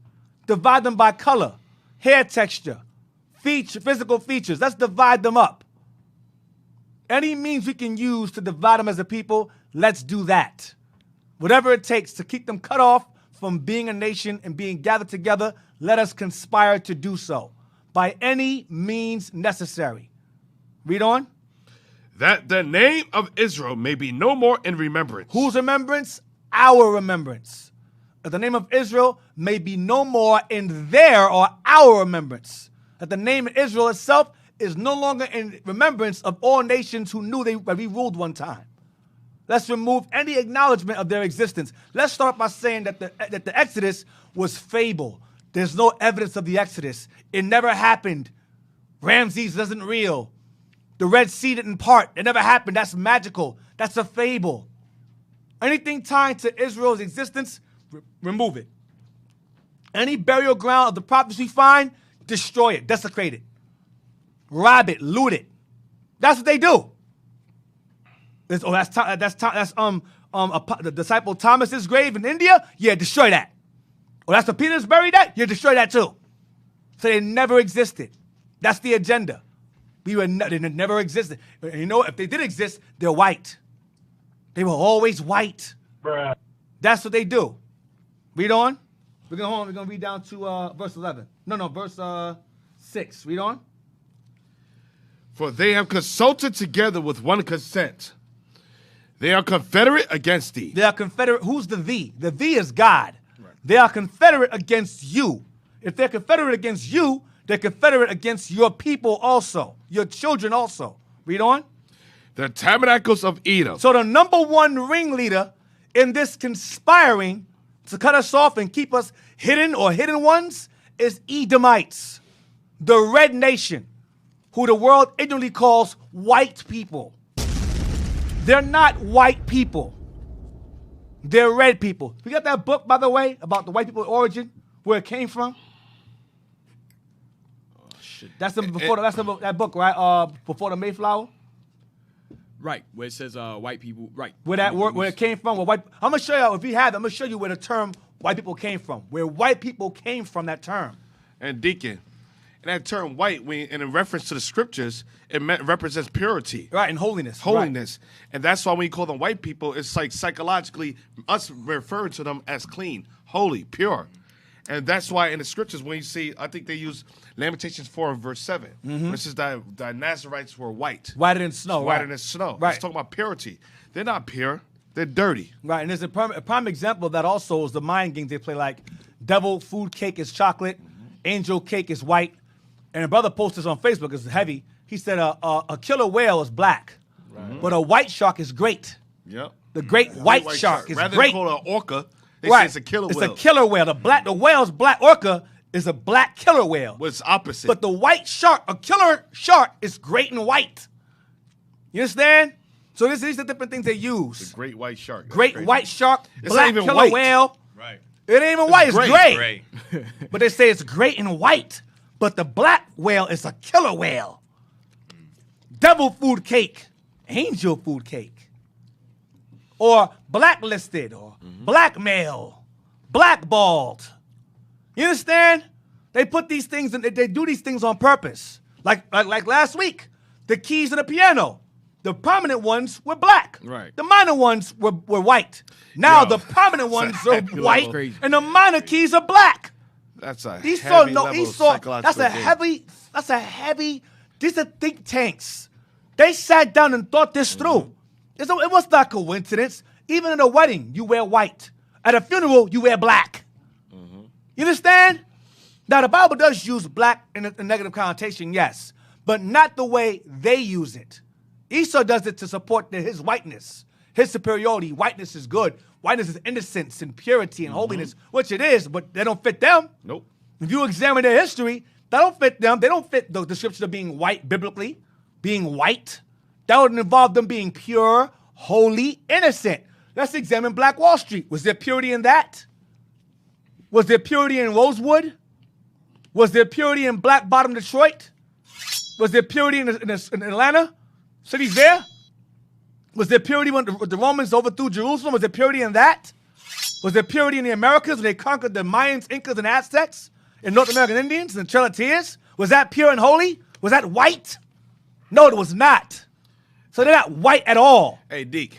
Divide them by color, hair texture, physical features. Let's divide them up. Any means we can use to divide them as a people, let's do that. Whatever it takes to keep them cut off from being a nation and being gathered together, let us conspire to do so by any means necessary. Read on. That the name of Israel may be no more in remembrance. Whose remembrance? Our remembrance. That the name of Israel may be no more in their or our remembrance. That the name of Israel itself is no longer in remembrance of all nations who knew that we ruled one time. Let's remove any acknowledgement of their existence. Let's start by saying that the Exodus was fable. There's no evidence of the Exodus. It never happened. Ramses isn't real. The Red Sea didn't part. It never happened. That's magical. That's a fable. Anything tied to Israel's existence, remove it. Any burial ground of the prophets we find, destroy it, desecrate it, rob it, loot it. That's what they do. That's the disciple Thomas's grave in India. Yeah, destroy that. Oh, that's where Peter's buried at. Yeah, destroy that too. So they never existed. That's the agenda. They never existed. You know, if they did exist, they're white. They were always white. Bruh. That's what they do. Read on. We're gonna read down to verse 11. Verse 6. Read on. For they have consulted together with one consent. They are confederate against thee. They are confederate. Who's the thee? The thee is God. Right. They are confederate against you. If they're confederate against you, they're confederate against your people also, your children also. Read on. The tabernacles of Edom. So the number one ringleader in this conspiring to cut us off and keep us hidden or hidden ones is Edomites, the red nation, who the world ignorantly calls white people. They're not white people. They're red people. We got that book, by the way, about the white people's origin, where it came from. Oh, shit. That's that book, right? Before the Mayflower. Right, where it says white people, right. Where it came from. I'm going to show you, if we have it, I'm going to show you where the term white people came from. Where white people came from, that term. And Deacon, and that term white, and in reference to the scriptures, it represents purity. Right, and holiness. Holiness. Right. And that's why when you call them white people, it's like psychologically us referring to them as clean, holy, pure. And that's why in the scriptures, when you see, I think they use Lamentations 4 and verse 7. Mm-hmm. Which is that the Nazarites were white. Whiter than snow. Whiter than snow. Right. It's talking about purity. They're not pure. They're dirty. Right, and there's a prime example of that also is the mind games they play, like devil food cake is chocolate, angel cake is white. And a brother posted this on Facebook, it's heavy. he said a killer whale is black, but a white shark is great. Yep. The great white shark is Rather great. than call it an orca, they say it's a killer whale. It's a killer whale. The whale's black orca is a black killer whale. Well, it's opposite. But the white shark, a killer shark, is great and white. You understand? So these are the different things they use. the great white shark. That's Great crazy. white shark, It's black not even killer white. whale. Right. It ain't even white. It's gray. gray. But they say it's great and white. But the black whale is a killer whale. Devil food cake, angel food cake, or blacklisted, or blackmail, blackballed. You understand? They put these things and they do these things on purpose. Like last week, the keys to the piano. The prominent ones were black. Right. The minor ones were white. Now Yo, the prominent ones are heavy white, level. Crazy. and the minor keys are black. That's a Esau, heavy level Esau. psychological That's a game. heavy. These are think tanks. They sat down and thought this through. It was not coincidence. Even at a wedding, you wear white. At a funeral, you wear black. You understand? Now the Bible does use black in a negative connotation, yes, but not the way they use it. Esau does it to support his whiteness, his superiority. Whiteness is good. Whiteness is innocence and purity and holiness, which it is, but they don't fit them. Nope. If you examine their history, that don't fit them. They don't fit the description of being white biblically, being white. That would involve them being pure, holy, innocent. Let's examine Black Wall Street. Was there purity in that? Was there purity in Rosewood? Was there purity in Black Bottom, Detroit? Was there purity in Atlanta? Cities there? Was there purity when the Romans overthrew Jerusalem? Was there purity in that? Was there purity in the Americas when they conquered the Mayans, Incas, and Aztecs? And North American Indians and Cheroktees? Was that pure and holy? Was that white? No, it was not. So they're not white at all. Hey, Deke,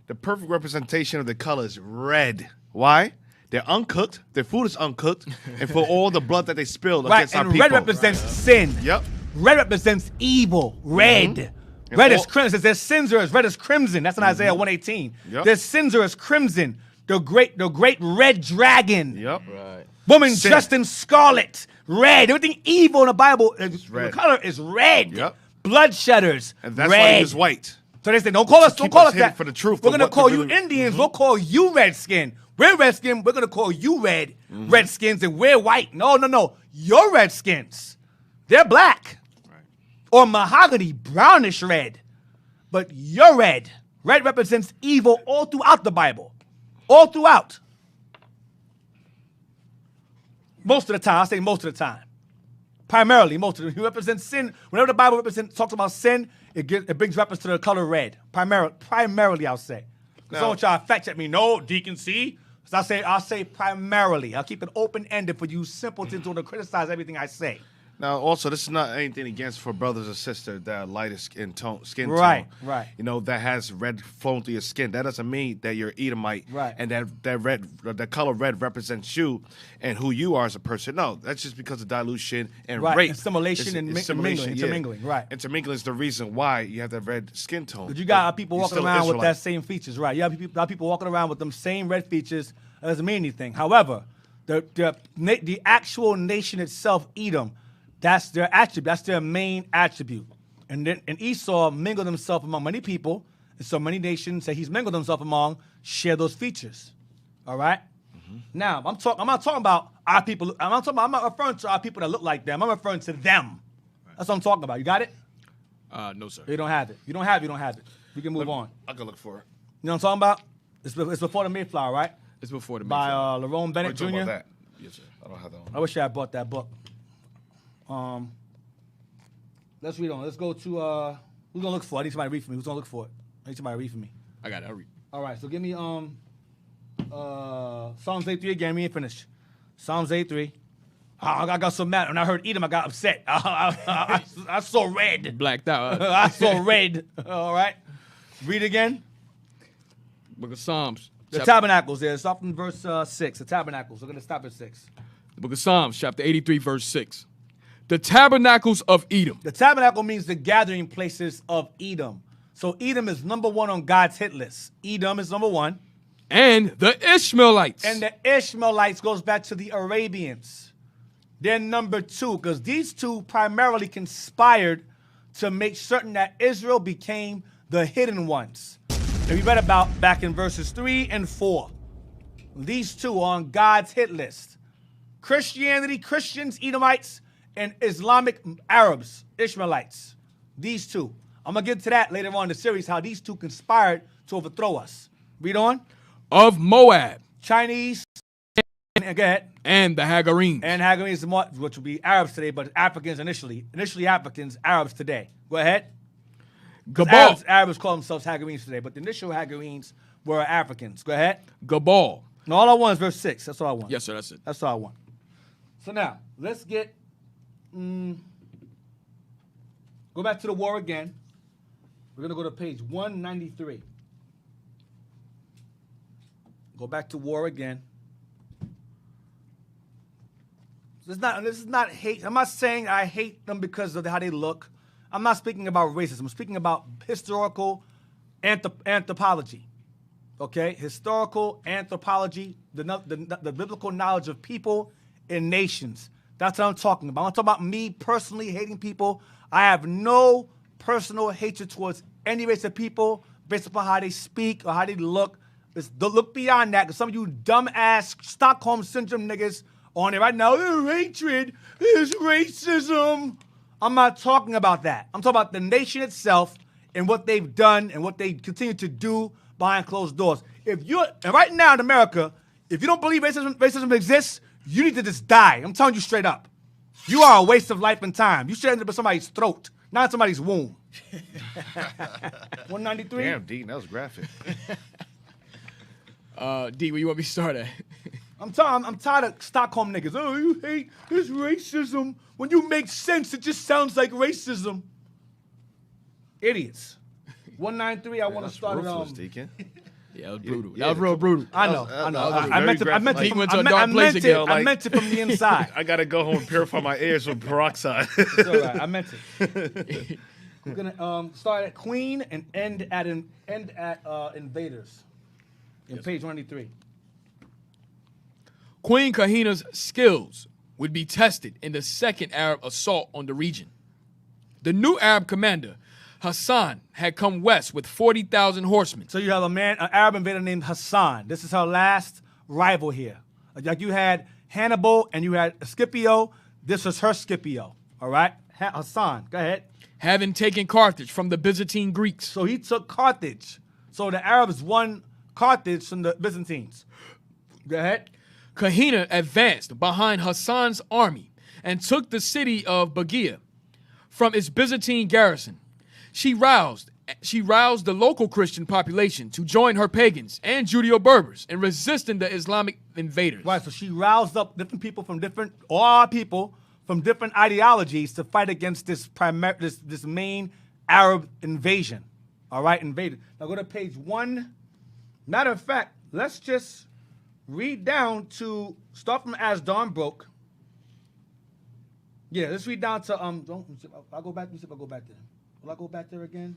the perfect representation of the color is red. Why? They're uncooked. Their food is uncooked. And for all the blood that they spilled Right, against our and people. red represents sin. Yep. Red represents evil. Red. And Red all- is crimson. It says their sins are as red as crimson. That's in Isaiah 118. Yep. Their sins are as crimson. The great red dragon. Yep. Right. Woman Sin. dressed in scarlet. Red. Everything evil in the Bible, the red. color is red. Yep. Bloodshedders. And that's red. why he was white. So they say, don't call us keep us hidden that. for the truth We're of gonna what call the you really- Indians. We'll call you redskin. We're redskin. We're gonna call you redskins, and we're white. No. You're redskins. They're black. Or mahogany, brownish red. But you're red. Red represents evil all throughout the Bible. All throughout. Most of the time. I say most of the time. Primarily, most of it. It represents sin. Whenever the Bible talks about sin, it brings reference to the color red. Primarily, I'll say. Now- Someone try to fact check me. No, Deacon, see? So I'll say primarily. I'll keep it open-ended for you simpletons who want to criticize everything I say. Now, also, this is not anything against for brothers or sisters that are lighter skin tone. Right, right. You know, that has red flowing through your skin. That doesn't mean that you're Edomite. Right. And that color red represents you and who you are as a person. No, that's just because of dilution and Right, rape. assimilation and intermingling, right. Intermingling is the reason why you have that red skin tone. But you got people You're walking still around with Israelite. that same features, right? You have people walking around with them same red features. That doesn't mean anything. However, the actual nation itself, Edom, that's their attribute. That's their main attribute. And Esau mingled himself among many people, and so many nations that he's mingled himself among share those features. All right. Now I'm not talking about our people. I'm not referring to our people that look like them. I'm referring to them. That's what I'm talking about. You got it? No, sir. You don't have it. You don't have it. We can move on. I can look for it. You know what I'm talking about? It's before the Mayflower, right? It's before the By Mayflower. Lerone Are Bennett you talking Jr. about that? Yes, sir. I don't have that one. I wish I had bought that book. Let's read on. Let's go to who's gonna look for it? I need somebody to read for me. Who's gonna look for it? I need somebody to read for me. I got it. I'll read. All right, so give me Psalms 8:3 again. We ain't finished. Psalms 8:3. I got so mad when I heard Edom. I got upset. I saw red. Blacked out. I saw red. All right. Read again. Book of Psalms. The Tabernacles. There. Stop from verse 6. The Tabernacles. We're gonna stop at 6. The book of Psalms, chapter 83, verse 6. The tabernacles of Edom. The tabernacle means the gathering places of Edom. So Edom is number 1 on God's hit list. Edom is number 1. And the Ishmaelites. And the Ishmaelites goes back to the Arabians. They're number 2 because these two primarily conspired to make certain that Israel became the hidden ones. And we read about back in verses 3 and 4. These two are on God's hit list. Christianity, Christians, Edomites, and Islamic Arabs, Ishmaelites. These two. I'm going to get to that later on in the series, how these two conspired to overthrow us. Read on. Of Moab. Chinese, and go ahead. And the Hagarenes. And Hagarenes, which would be Arabs today, but Africans initially. Initially Africans, Arabs today. Go ahead. Gabal. Arabs call themselves Hagarenes today, but the initial Hagarenes were Africans. Go ahead. Gabal. No, all I want is verse 6. That's all I want. Yes, sir, that's it. That's all I want. So now, let's get... go back to the war again. We're going to go to page 193. Go back to war again. This is not hate. I'm not saying I hate them because of how they look. I'm not speaking about racism. I'm speaking about historical anthropology. Okay? Historical anthropology, the biblical knowledge of people and nations. That's what I'm talking about. I'm talking about me personally hating people. I have no personal hatred towards any race of people based upon how they speak or how they look. Look beyond that, because some of you dumb-ass Stockholm Syndrome niggas on it right now, hatred is racism. I'm not talking about that. I'm talking about the nation itself and what they've done and what they continue to do behind closed doors. And right now in America, if you don't believe racism exists, you need to just die. I'm telling you straight up. You are a waste of life and time. You should end up in somebody's throat, not in somebody's womb. 193? Damn, Deacon, that was graphic. D, where you want me to start at? I'm tired of Stockholm niggas. Oh, you hate this racism. When you make sense, it just sounds like racism. Idiots. 193, I want to start it. Deacon. Yeah, that was brutal. That was real brutal. I know. I meant it. I meant it from the inside. I gotta go home and purify my ears with peroxide. It's all right. I meant it. We're gonna start at Queen and end at Invaders. In page 193. Queen Kahina's skills would be tested in the second Arab assault on the region. The new Arab commander, Hassan, had come west with 40,000 horsemen. So you have an Arab invader named Hassan. This is her last rival here. Like you had Hannibal and you had Scipio. This was her Scipio. All right? Hassan, go ahead. Having taken Carthage from the Byzantine Greeks. So he took Carthage. So the Arabs won Carthage from the Byzantines. Go ahead. Kahina advanced behind Hassan's army and took the city of Bagia from its Byzantine garrison. She roused the local Christian population to join her pagans and Judeo-Berbers in resisting the Islamic invaders. Right, so she roused up people from different ideologies to fight against this main Arab invasion. All right, invaded. Now go to page 1. Matter of fact, let's just read down to, start from As Dawn Broke. Yeah, let's read down to, I'll go back, let me see if I go back there. Will I go back there again?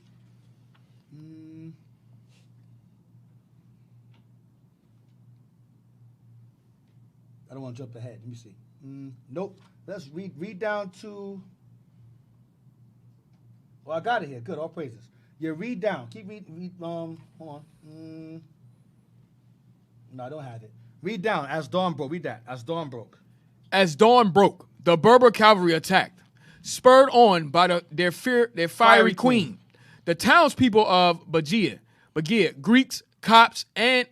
I don't want to jump ahead, let me see. Nope, let's read down to, well, I got it here, good, all praises. Yeah, read down, keep reading, hold on. No, I don't have it. Read down, As Dawn Broke, read that, As Dawn Broke. As dawn broke, the Berber cavalry attacked, spurred on by their fiery queen. The townspeople of Bagia, Greeks, Copts, and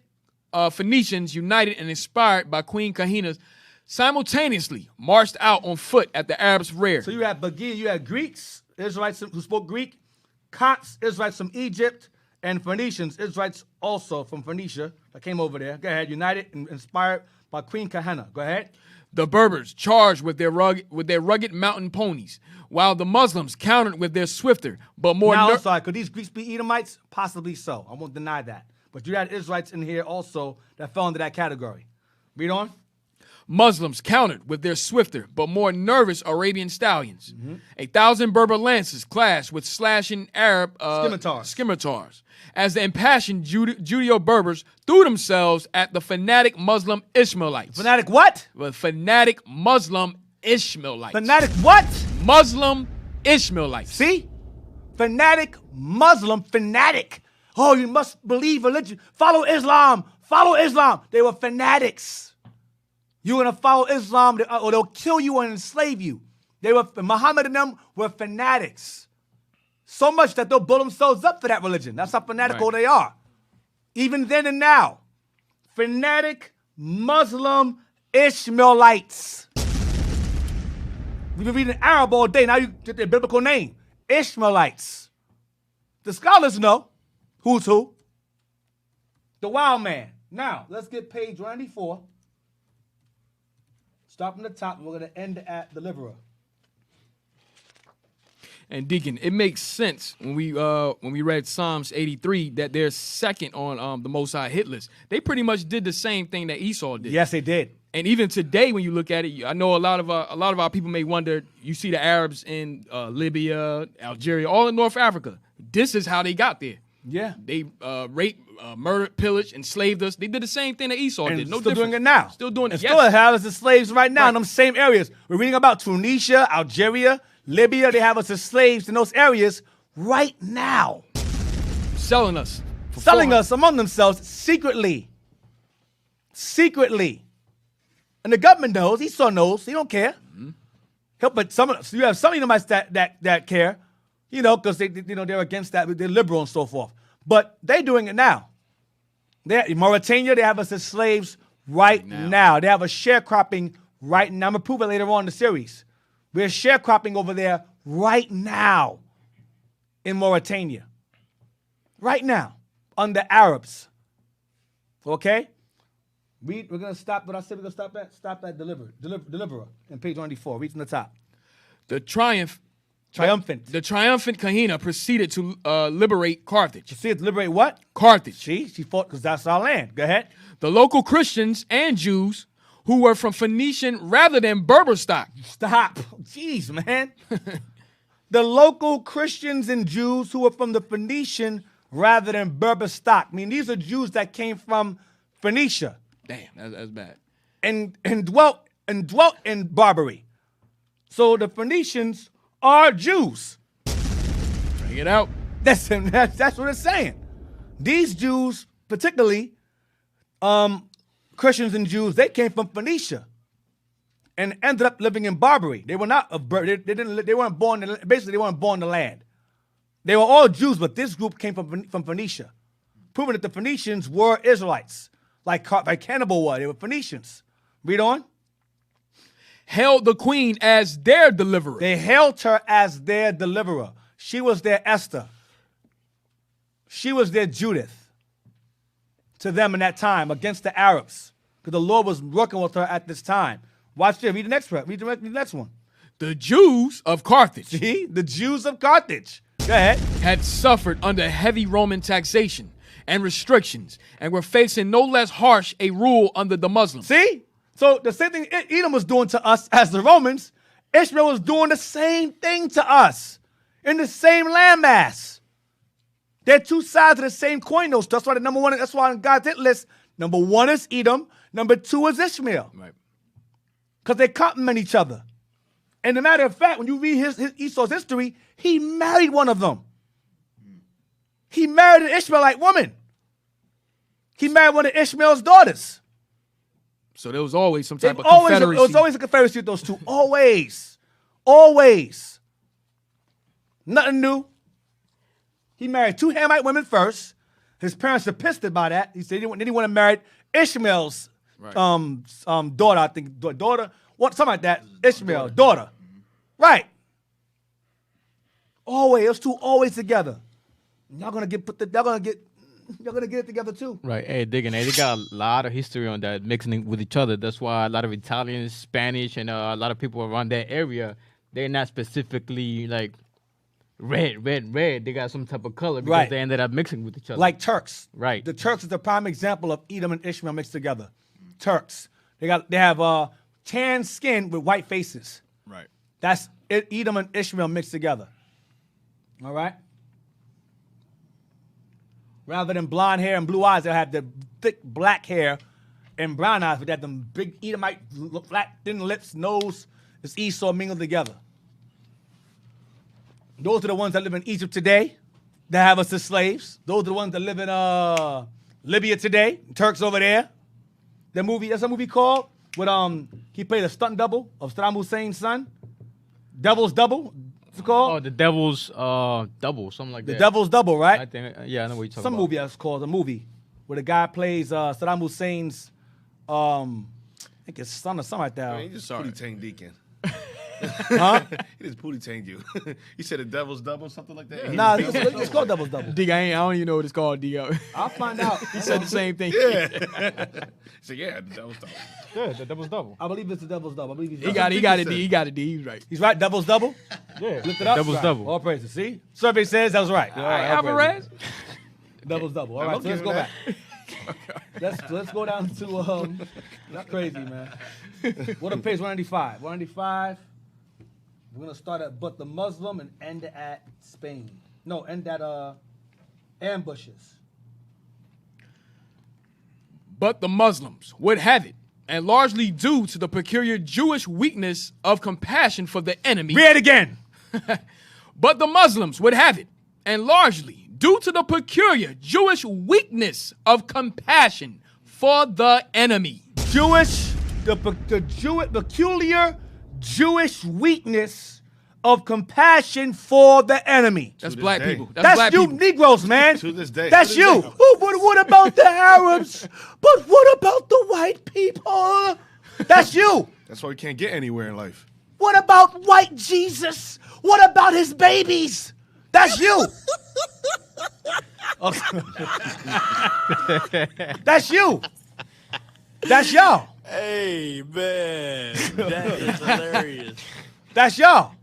Phoenicians, united and inspired by Queen Kahina, simultaneously marched out on foot at the Arabs' rear. So you had Bagia, you had Greeks, Israelites who spoke Greek, Copts, Israelites from Egypt, and Phoenicians, Israelites also from Phoenicia that came over there. Go ahead, united and inspired by Queen Kahina. Go ahead. The Berbers charged with their rugged mountain ponies, while the Muslims countered with their swifter but more. Now, I'm sorry, could these Greeks be Edomites? Possibly so. I won't deny that. But you had Israelites in here also that fell into that category. Read on. Muslims countered with their swifter but more nervous Arabian stallions. 1,000 Berber lances clashed with slashing Arab scimitars as the impassioned Judeo-Berbers threw themselves at the fanatic Muslim Ishmaelites. Fanatic what? The fanatic Muslim Ishmaelites. Fanatic what? Muslim Ishmaelites. See? Fanatic Muslim, fanatic. Oh, you must believe religion. Follow Islam. Follow Islam. They were fanatics. You're going to follow Islam or they'll kill you and enslave you. Muhammad and them were fanatics. So much that they'll build themselves up for that religion. That's how fanatical they are. Even then and now. Fanatic Muslim Ishmaelites. We've been reading Arab all day. Now you get their biblical name. Ishmaelites. The scholars know who's who. The wild man. Now, let's get page 94. Start from the top. We're going to end at deliverer. And Deacon, it makes sense when we read Psalms 83 that they're second on the Most High hit list. They pretty much did the same thing that Esau did. Yes, they did. And even today, when you look at it, I know a lot of our people may wonder. You see the Arabs in Libya, Algeria, all in North Africa. This is how they got there. Yeah. They raped, murdered, pillaged, enslaved us. They did the same thing that Esau And did. No still difference. doing it now. Still doing it. And still have us as slaves right now in them same areas. We're reading about Tunisia, Algeria, Libya. They have us as slaves in those areas right now. Selling us. Selling us among themselves secretly. Secretly. And the government knows. Esau knows. He don't care. But you have some Edomites that care, because they're against that. They're liberal and so forth. But they're doing it now. In Mauritania, they have us as slaves right now. They have us sharecropping right now. I'm going to prove it later on in the series. We're sharecropping over there right now in Mauritania. Right now, under Arabs. Okay? We're going to stop what I said we're going to stop at deliverer in page 94. Read from the top. The triumphant Kahina proceeded to liberate Carthage. Proceeded to liberate what? Carthage. She fought because that's our land. Go ahead. The local Christians and Jews who were from Phoenician rather than Berber stock. Stop. Jeez, man. The local Christians and Jews who were from the Phoenician rather than Berber stock. I mean, these are Jews that came from Phoenicia. Damn, that's bad. And dwelt in Barbary. So the Phoenicians are Jews. Bring it out. That's what it's saying. These Jews, particularly Christians and Jews, they came from Phoenicia and ended up living in Barbary. They were not they weren't born in the land. They were all Jews, but this group came from Phoenicia, proving that the Phoenicians were Israelites, like Hannibal was. They were Phoenicians. Read on. Hailed the queen as their deliverer. They hailed her as their deliverer. She was their Esther. She was their Judith to them in that time against the Arabs, because the Lord was working with her at this time. Watch this. Read the next one. Read the next one. The Jews of Carthage. See? The Jews of Carthage. Go ahead. Had suffered under heavy Roman taxation and restrictions and were facing no less harsh a rule under the Muslims. See? So the same thing Edom was doing to us as the Romans, Ishmael was doing the same thing to us in the same landmass. They're two sides of the same coin, though. That's why that's why on God's hit list, number one is Edom, number two is Ishmael. Right. Because they complement each other. And as a matter of fact, when you read Esau's history, he married one of them. He married an Ishmaelite woman. He married one of Ishmael's daughters. So there was always some type of confederacy. There was always a confederacy with those two. Always. Always. Nothing new. He married two Hamite women first. His parents are pissed about that. He said he didn't want to marry Ishmael's daughter, I think. Daughter? Something like that. Ishmael, daughter. Right. Always. Those two always together. Y'all gonna get it together too. Right. Hey, Deacon, they got a lot of history on that, mixing with each other. That's why a lot of Italians, Spanish, and a lot of people around that area, they're not specifically like red. They got some type of color because they ended up mixing with each other. Like Turks. Right. The Turks is the prime example of Edom and Ishmael mixed together. Turks. They have tan skin with white faces. Right. That's Edom and Ishmael mixed together. All right? Rather than blonde hair and blue eyes, they'll have the thick black hair and brown eyes, but they have them big Edomite, flat, thin lips, nose. It's Esau mingled together. Those are the ones that live in Egypt today that have us as slaves. Those are the ones that live in Libya today. Turks over there. That's a movie called with he played a stunt double of Saddam Hussein's son. Devil's Double. What's it called? Oh, the Devil's Double, something like that. The Devil's Double, right? I think, yeah, I know what you're talking Some about. movie that's called a movie where the guy plays Saddam Hussein's I think his son or something like that. He just pooty tanged Deacon. Huh? He just pooty tanged you. He said the devil's double, something like that. Nah, it's called Devil's Double. Dig, I don't even know what it's called, Dig. I'll find out. He said the same thing. Yeah. So yeah, the devil's double. Yeah, the Devil's Double. I believe it's the Devil's Double. I believe He got it, D. He got it, D. He's right. He's right. Devil's Double. Yeah, Look it up. Devil's Right. Double. All praises. See, survey says that was right. All right, Alvarez. Devil's Double. All right, so let's go back. Let's go down to that's crazy, man. What on page 195? 195. We're gonna start at but the Muslim and end at Spain. No, end at ambushes. But the Muslims would have it, and largely due to the peculiar Jewish weakness of compassion for the enemy. Read it again. But the Muslims would have it, and largely due to the peculiar Jewish weakness of compassion for the enemy. Peculiar Jewish weakness of compassion for the enemy. That's this black day. people. That's black you people. Negroes, man. To this day. That's you. Oh, but what about the Arabs? But what about the white people? That's you. That's why we can't get anywhere in life. What about white Jesus? What about his babies? That's you. Okay. That's you. That's y'all. Hey, man. That is hilarious. That's y'all.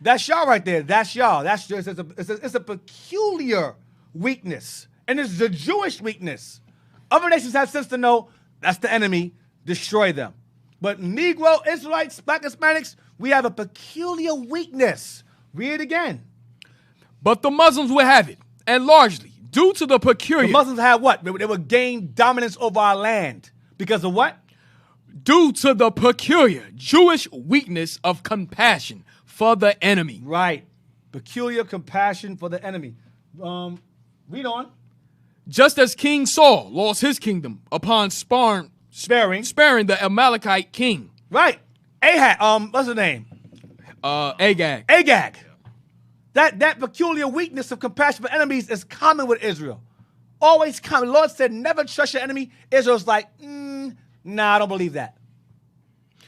That's y'all right there. That's y'all. That's just it's a peculiar weakness, and it's the Jewish weakness. Other nations have sense to know that's the enemy. Destroy them. But Negro, Israelites, Black Hispanics, we have a peculiar weakness. Read it again. But the Muslims would have it, and largely due to the peculiar. The Muslims have what? They would gain dominance over our land because of what? Due to the peculiar Jewish weakness of compassion for the enemy. Right. Peculiar compassion for the enemy. Read on. Just as King Saul lost his kingdom upon sparing the Amalekite king. Right. Ahab. What's his name? Agag. Agag. That peculiar weakness of compassion for enemies is common with Israel. Always common. The Lord said, never trust your enemy. Israel's like, nah, I don't believe that.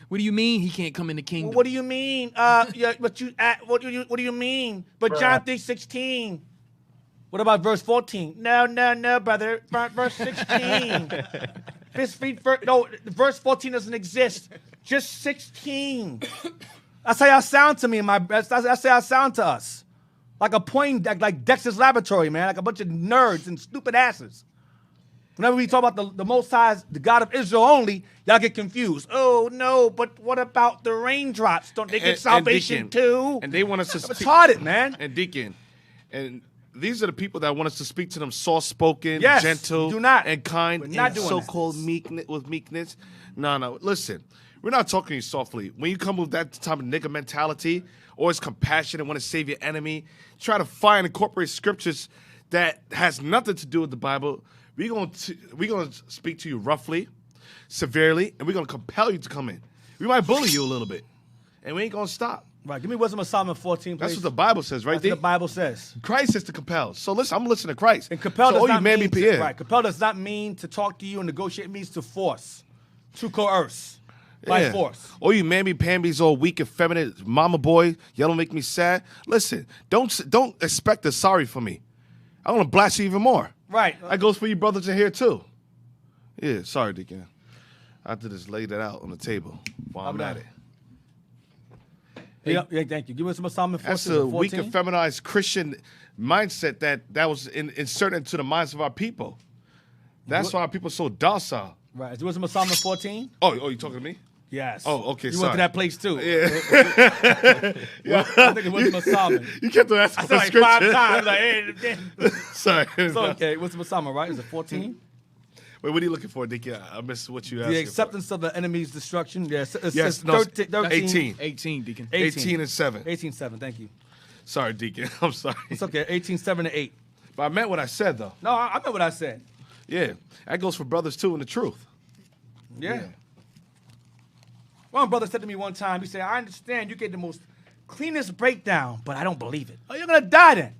What do you mean he can't come in the kingdom? What do you mean? What do you mean? But John 3:16. What about verse 14? No, brother. Verse 16. Verse 14 doesn't exist. Just 16. That's how y'all sound to me. That's how y'all sound to us. Like a point, like Dexter's Laboratory, man. Like a bunch of nerds and stupid asses. Whenever we talk about the Most High, the God of Israel only, y'all get confused. Oh, no, but what about the raindrops? Don't they get salvation too? And they want us to It's retarded, man. And Deacon, and these are the people that want us to speak to them soft-spoken, Yes, gentle, do not. and kind, We're not and doing so-called meekness. No. Listen, we're not talking to you softly. When you come with that type of nigga mentality, always compassionate, want to save your enemy, try to find and incorporate scriptures that has nothing to do with the Bible. We're gonna speak to you roughly, severely, and we're gonna compel you to come in. We might bully you a little bit, and we ain't gonna stop. Right, give me Wisdom of Solomon 14, please. That's what the Bible says, right That's there. what the Bible says. Christ is to compel. So listen, I'm listening to Christ. And compel so does all not you man mean be to, yeah. right. Compel does not mean to talk to you and negotiate. It means to force, to coerce, by force. All you mammy-pambies all weak, effeminate, mama boy, y'all don't make me sad. Listen, don't expect a sorry for me. I want to blast you even more. Right. That goes for you brothers in here too. Yeah, sorry, Deacon. I have to just lay that out on the table while I'm at it. Yeah, thank you. Give me Wisdom of Solomon 14. That's a 14. weak, effeminized Christian mindset that was inserted into the minds of our people. That's why our people are so docile. Right. Is it Wisdom of Solomon 14? Oh, you talking to me? Yes. Oh, okay, You sorry. went to that place too. Yeah. I think it was Wisdom of Solomon. You kept on asking I for said like 5 scripture. times. Like, hey, Sorry. it's okay. Wisdom of Solomon, right? Is it 14? Wait, what are you looking for, Deacon? I missed what you asked. The acceptance of the enemy's destruction. Yes. It's Yes, no, 13, 18. 18, Deacon. 18 and 7. 18:7. Thank you. Sorry, Deacon. I'm sorry. It's okay. 18:7-8. But I meant what I said, though. No, I meant what I said. Yeah. That goes for brothers, too, in the truth. Yeah. One brother said to me one time, he said, I understand you get the most cleanest breakdown, but I don't believe it. Oh, you're going to die then.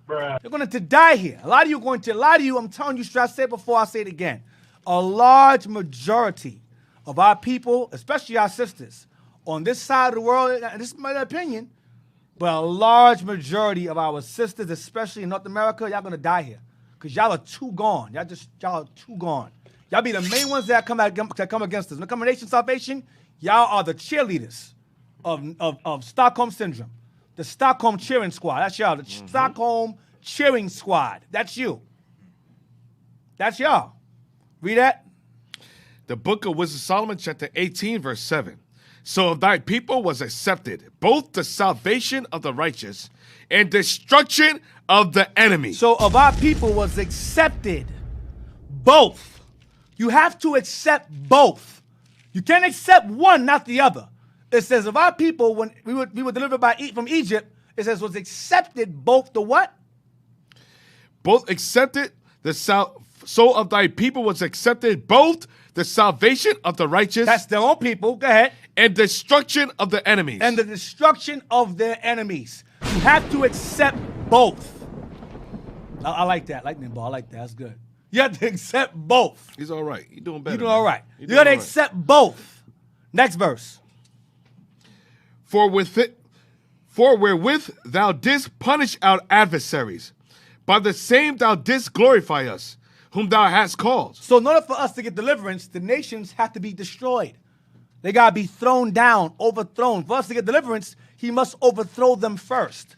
Bruh. You're going to die here. A lot of you are going to lie to you. I'm telling you straight, I said it before, I say it again. A large majority of our people, especially our sisters, on this side of the world, and this is my opinion, but a large majority of our sisters, especially in North America, y'all going to die here. Because y'all are too gone. Y'all are too gone. Y'all be the main ones that come against us. When it comes to nation salvation, y'all are the cheerleaders of Stockholm Syndrome. The Stockholm cheering squad. That's y'all. The Stockholm cheering squad. That's you. That's y'all. Read that. The book of Wisdom of Solomon, chapter 18, verse 7. So of thy people was accepted both the salvation of the righteous and destruction of the enemy. So of our people was accepted both. You have to accept both. You can't accept one, not the other. It says of our people, when we were delivered from Egypt, it says was accepted both the what? Both accepted so of thy people was accepted both the salvation of the righteous. That's their own people. Go ahead. And destruction of the enemies. And the destruction of their enemies. You have to accept both. I like that. Lightning ball. I like that. That's good. You have to accept both. He's all right. You're doing better. You're doing all right. You got to accept both. Next verse. For wherewith thou didst punish our adversaries, by the same thou didst glorify us, whom thou hast called. So in order for us to get deliverance, the nations have to be destroyed. They got to be thrown down, overthrown. For us to get deliverance, he must overthrow them first.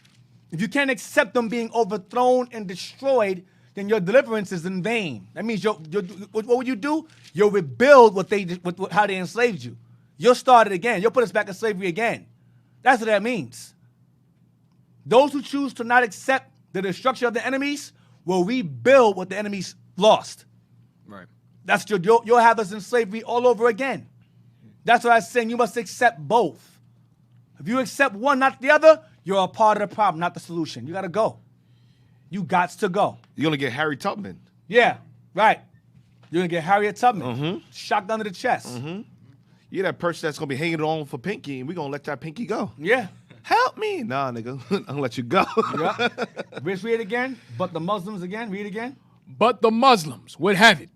If you can't accept them being overthrown and destroyed, then your deliverance is in vain. That means what would you do? You'll rebuild how they enslaved you. You'll start it again. You'll put us back in slavery again. That's what that means. Those who choose to not accept the destruction of the enemies will rebuild what the enemies lost. Right. That's you'll have us in slavery all over again. That's what I'm saying. You must accept both. If you accept one, not the other, you're a part of the problem, not the solution. You got to go. You got to go. You're going to get Harry Tubman. Yeah, right. You're going to get Harriet Tubman. Shocked under the chest. You're that person that's going to be hanging on for Pinky, and we're going to let that Pinky go. Yeah. Help me. Nah, nigga. I'm going to let you go. Read it again. But the Muslims again. Read again. But the Muslims would have it,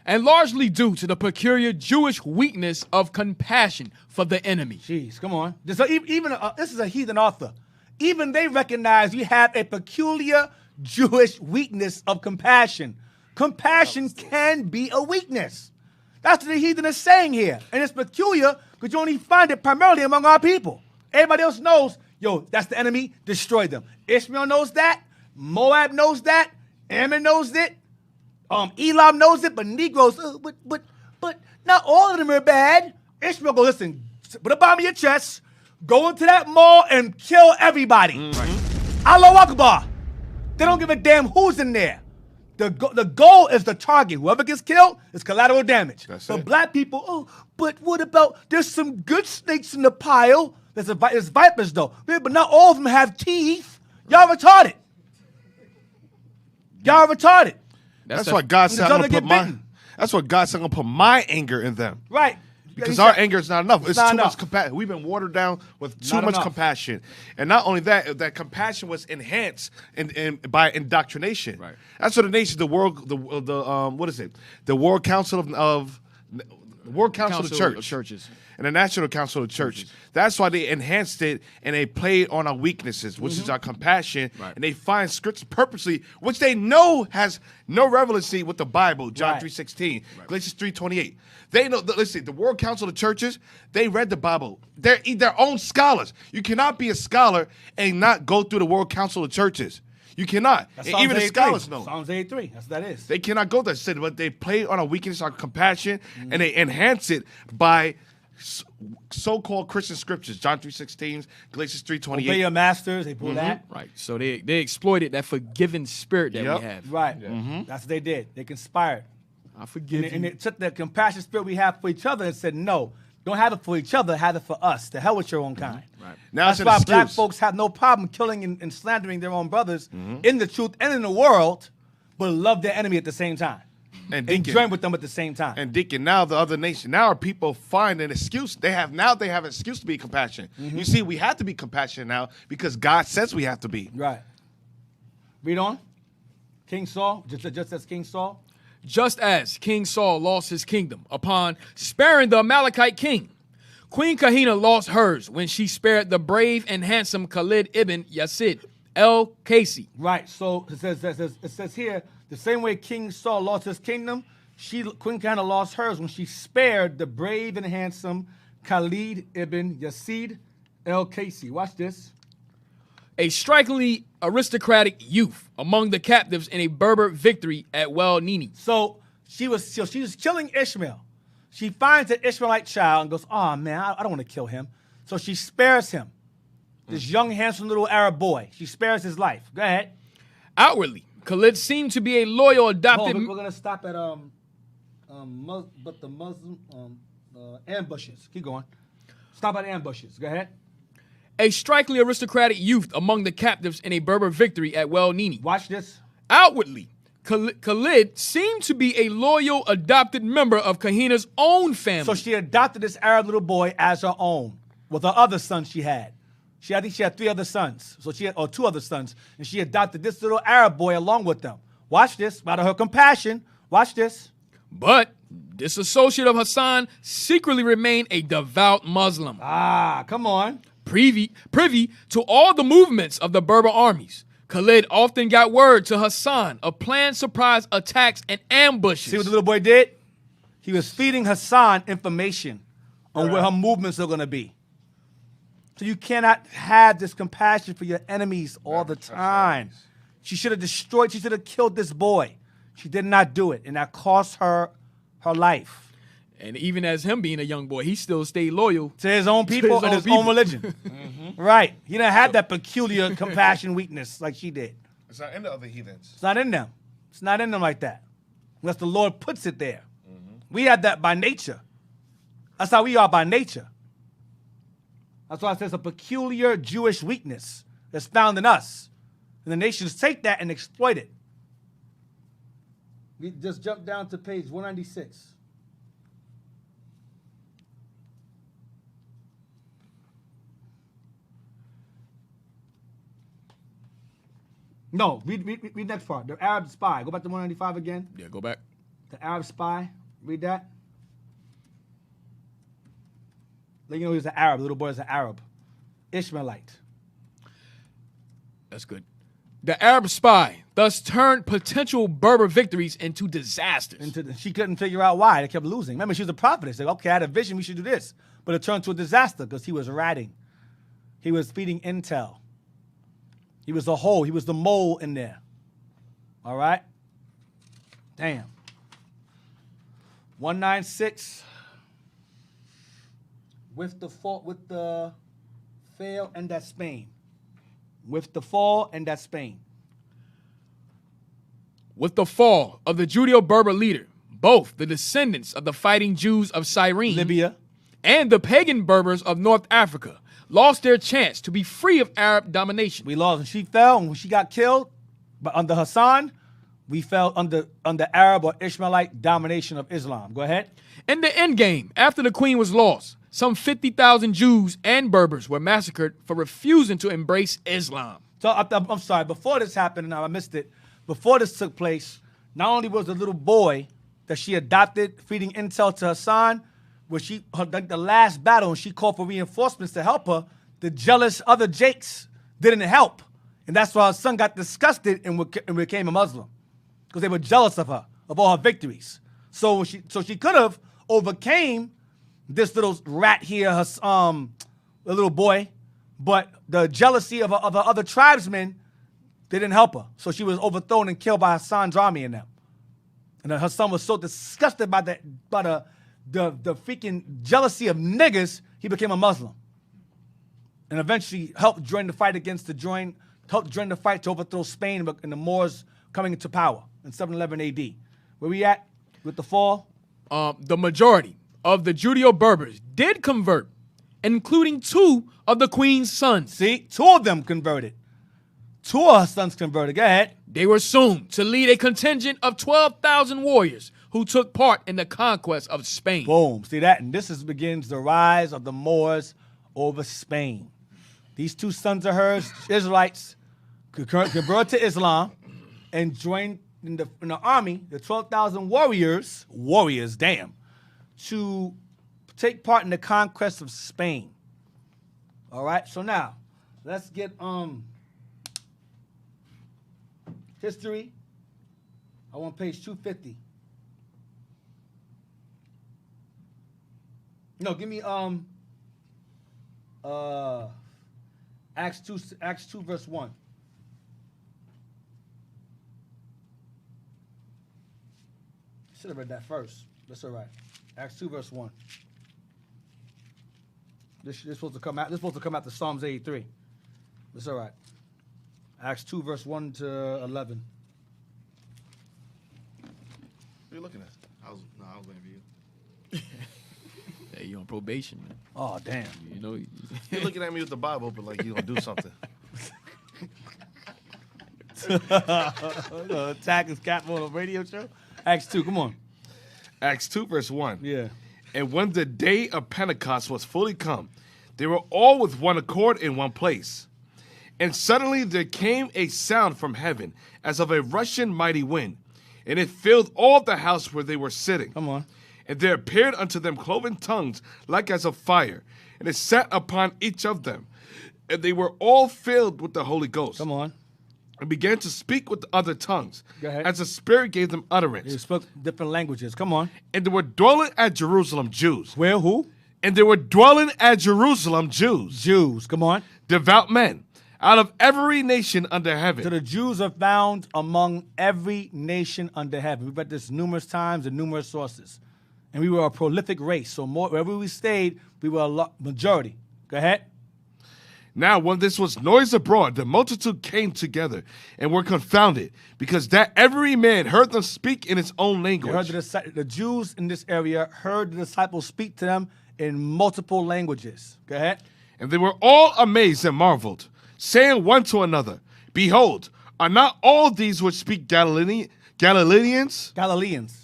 and largely due to the peculiar Jewish weakness of compassion for the enemy. Jeez, come on. This is a heathen author. Even they recognize we have a peculiar Jewish weakness of compassion. Compassion can be a weakness. That's what the heathen is saying here. And it's peculiar because you only find it primarily among our people. Everybody else knows, that's the enemy, destroy them. Ishmael knows that. Moab knows that. Ammon knows it. Elam knows it, but Negroes, but not all of them are bad. Ishmael goes, listen, put a bomb in your chest, go into that mall and kill everybody. Allahu Akbar. They don't give a damn who's in there. The goal is the target. Whoever gets killed is collateral damage. But black people, but what about, there's some good snakes in the pile. There's vipers though. But not all of them have teeth. Y'all retarded. Y'all retarded. That's why God said I'm gonna put my anger in them. Right. Because our anger is not enough. It's too much compassion. We've been watered down with too much compassion. And not only that, that compassion was enhanced by indoctrination. Right. That's what the nation, the world, what is it? The World Council of the Churches. And the National Council of the Church. That's why they enhanced it and they played on our weaknesses, which is our compassion. Right. And they find scriptures purposely, which they know has no relevancy with the Bible, John 3:16, Galatians 3:28. They know, listen, the World Council of the Churches, they read the Bible. They're their own scholars. You cannot be a scholar and not go through the World Council of Churches. You cannot. Even the scholars know. Psalms 83. That's what that is. They cannot go there, but they play on our weakness, our compassion, and they enhance it by so-called Christian scriptures, John 3:16, Galatians 3:28. Obey your masters, they pull that. Right. So they exploited that forgiving spirit that we have. Right. Yeah. That's what they did. They conspired. I forgive you. And they took the compassion spirit we have for each other and said, no, don't have it for each other, have it for us. To hell with your own kind. Now That's it's an why excuse. black folks have no problem killing and slandering their own brothers in the truth and in the world, but love their enemy at the same time. And And Deacon, join with them at the same time. And Deacon, now the other nation, now our people find an excuse. They have an excuse to be compassionate. You see, we have to be compassionate now because God says we have to be. Right. Read on. King Saul, just as King Saul. Just as King Saul lost his kingdom upon sparing the Amalekite king, Queen Kahina lost hers when she spared the brave and handsome Khalid ibn Yasid el-Kasi. Right. So it says here, the same way King Saul lost his kingdom, Queen Kahina lost hers when she spared the brave and handsome Khalid ibn Yasid el-Kasi. Watch this. A strikingly aristocratic youth among the captives in a Berber victory at Wel Nini. So she was killing Ishmael. She finds an Ishmaelite child and goes, oh, man, I don't want to kill him. So she spares him. This young, handsome little Arab boy. She spares his life. Go ahead. Outwardly, Khalid seemed to be a loyal adopted... We're going to stop at the Muslim ambushes. Keep going. Stop at ambushes. Go ahead. A strikingly aristocratic youth among the captives in a Berber victory at Wel Nini. Watch this. Outwardly, Khalid seemed to be a loyal adopted member of Kahina's own family. So she adopted this Arab little boy as her own with her other son she had. I think she had 3 other sons. Or 2 other sons. And she adopted this little Arab boy along with them. Watch this. Out of her compassion. Watch this. But this associate of Hassan secretly remained a devout Muslim. Ah, come on. Privy to all the movements of the Berber armies, Khalid often got word to Hassan of planned surprise attacks and ambushes. See what the little boy did? He was feeding Hassan information on where her movements are going to be. So you cannot have this compassion for your enemies all the time. She should have killed this boy. She did not do it, and that cost her her life. And even as him being a young boy, he still stayed loyal To his own people and his own religion. Right. He didn't have that peculiar compassion weakness like she did. It's not in the other heathens. It's not in them. It's not in them like that. Unless the Lord puts it there. We have that by nature. That's how we are by nature. That's why it says a peculiar Jewish weakness that's found in us. And the nations take that and exploit it. We just jump down to page 196. No, read next part. The Arab spy. Go back to 195 again. Yeah, go back. The Arab spy. Read that. Let you know he was an Arab. The little boy is an Arab. Ishmaelite. That's good. The Arab spy thus turned potential Berber victories into disasters. She couldn't figure out why. They kept losing. Remember, she was a prophetess. Like, okay, I had a vision. We should do this. But it turned to a disaster because he was ratting. He was feeding intel. He was the hole. He was the mole in there. All right? Damn. 196. With the fail and that Spain. With the fall and that Spain. With the fall of the Judeo-Berber leader, both the descendants of the fighting Jews of Cyrene, Libya, and the pagan Berbers of North Africa lost their chance to be free of Arab domination. we lost. And she fell, and when she got killed, but under Hassan, we fell under Arab or Ishmaelite domination of Islam. Go ahead. In the endgame, after the queen was lost, some 50,000 Jews and Berbers were massacred for refusing to embrace Islam. So I'm sorry. Before this happened, and I missed it. Before this took place, not only was the little boy that she adopted feeding intel to Hassan, where the last battle, and she called for reinforcements to help her, the jealous other Jakes didn't help, and that's why her son got disgusted and became a Muslim, because they were jealous of her, of all her victories. So she could have overcame this little rat here, the little boy, but the jealousy of her other tribesmen didn't help her. So she was overthrown and killed by Hassan's army and them. And her son was so disgusted by the freaking jealousy of niggas, he became a Muslim. And eventually helped join the fight to overthrow Spain and the Moors coming into power in 711 AD. Where we at with the fall? The majority of the Judeo-Berbers did convert including 2 of the queen's sons. See, 2 of them converted. 2 of her sons converted. Go ahead. They were soon to lead a contingent of 12,000 warriors who took part in the conquest of Spain. Boom. See that? And this begins the rise of the Moors over Spain. These 2 sons of hers, Israelites, converted to Islam and joined in the army, the 12,000 warriors, damn, to take part in the conquest of Spain. All right, so now let's get history. I want page 250. No, give me Acts 2 verse 1. Should have read that first. That's all right. Acts 2 verse 1. This is supposed to come out. This is supposed to come out to Psalms 83. That's all right. Acts 2 verse 1 to 11. What are you looking at? I was waiting for you. Hey, you on probation, man. Oh damn. You know, You're looking at me with the Bible, but like you gonna do something. Attack is capital on a radio show. Acts 2, come on. Acts 2 verse 1. Yeah. And when the day of Pentecost was fully come, they were all with one accord in one place. And suddenly there came a sound from heaven as of a rushing mighty wind, and it filled all the house where they were sitting. Come on. And there appeared unto them cloven tongues like as of fire, and it sat upon each of them. And they were all filled with the Holy Ghost. Come on. And began to speak with other tongues, Go ahead. as the Spirit gave them utterance. They spoke different languages. Come on. And they were dwelling at Jerusalem Jews. Where, who? And they were dwelling at Jerusalem Jews, Jews. Come on. devout men, out of every nation under So heaven. the Jews are found among every nation under heaven. We've read this numerous times in numerous sources. And we were a prolific race. So wherever we stayed, we were a majority. Go ahead. Now, when this was noised abroad, the multitude came together and were confounded, because that every man heard them speak in his own They heard language. the Jews in this area heard the disciples speak to them in multiple languages. Go ahead. And they were all amazed and marveled, saying one to another, Behold, are not all these which speak Galileans? Galileans.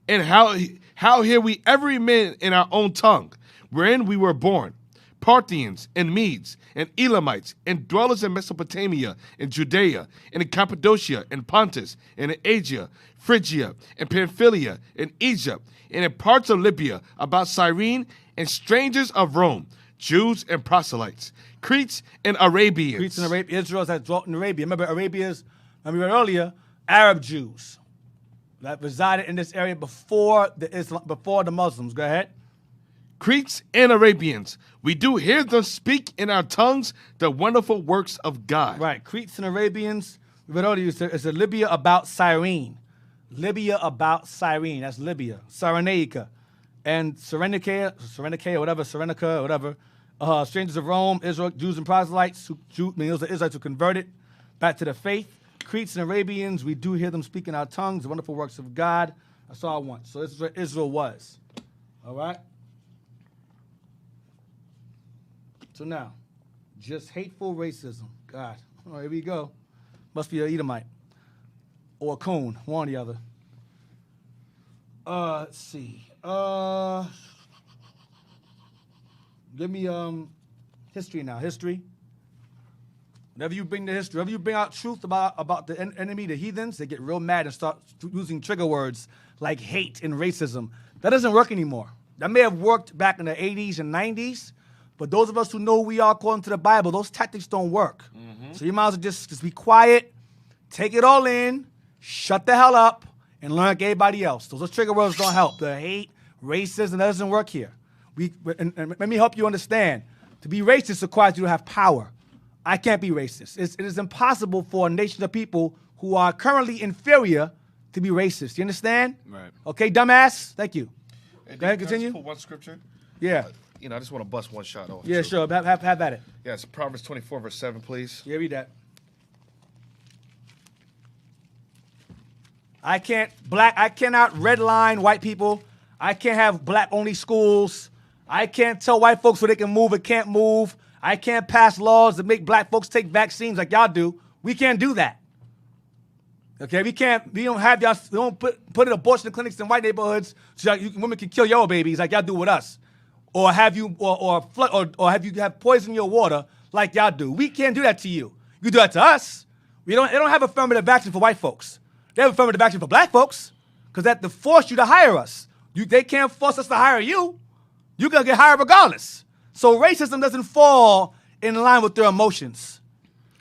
And how hear we every man in our own tongue, wherein we were born? Parthians and Medes and Elamites and dwellers in Mesopotamia and Judea and in Cappadocia and Pontus and in Asia, Phrygia and Pamphylia and Egypt and in parts of Libya about Cyrene, and strangers of Rome, Jews and proselytes, Cretes and Arabians. Greeks and Arabia, Israelites that dwelt in Arabia. Remember, Arabia's, we read earlier, Arab Jews that resided in this area before the Muslims. Go ahead. Cretes and Arabians, we do hear them speak in our tongues the wonderful works of God. Right, Cretes and Arabians. We read earlier, it's a Libya about Cyrene. Libya about Cyrene. That's Libya. Cyrenaica. And Cyrenaica, whatever. Strangers of Rome, Israel, Jews and proselytes. Those are Israelites who converted back to the faith. Cretes and Arabians, we do hear them speak in our tongues, the wonderful works of God. That's all I want. So this is where Israel was. All right? So now, just hateful racism. God. Oh, here we go. Must be an Edomite. Or a coon. One or the other. Let's see. Give me history now. History. Whenever you bring the history, whenever you bring out truth about the enemy, the heathens, they get real mad and start using trigger words like hate and racism. That doesn't work anymore. That may have worked back in the 80s and 90s, but those of us who know who we are according to the Bible, those tactics don't work. So you might as well just be quiet, take it all in, shut the hell up, and learn like everybody else. Those trigger words don't help. The hate, racism, that doesn't work here. And let me help you understand. To be racist requires you to have power. I can't be racist. It is impossible for a nation of people who are currently inferior to be racist. You understand? Right. Okay, dumbass? Thank you. Hey, Go ahead, can I just continue. pull one scripture? Yeah. I just want to bust one shot off. Yeah, sure. Have at it. Yeah, it's Proverbs 24, verse 7, please. Yeah, read that. I cannot redline white people. I can't have black-only schools. I can't tell white folks where they can move or can't move. I can't pass laws that make black folks take vaccines like y'all do. We can't do that. Okay, we don't have y'all, we don't put in abortion clinics in white neighborhoods so women can kill your babies like y'all do with us. Or have you have poison your water like y'all do. We can't do that to you. You do that to us. They don't have affirmative action for white folks. They have affirmative action for black folks because they have to force you to hire us. They can't force us to hire you. You're going to get hired regardless. So racism doesn't fall in line with their emotions.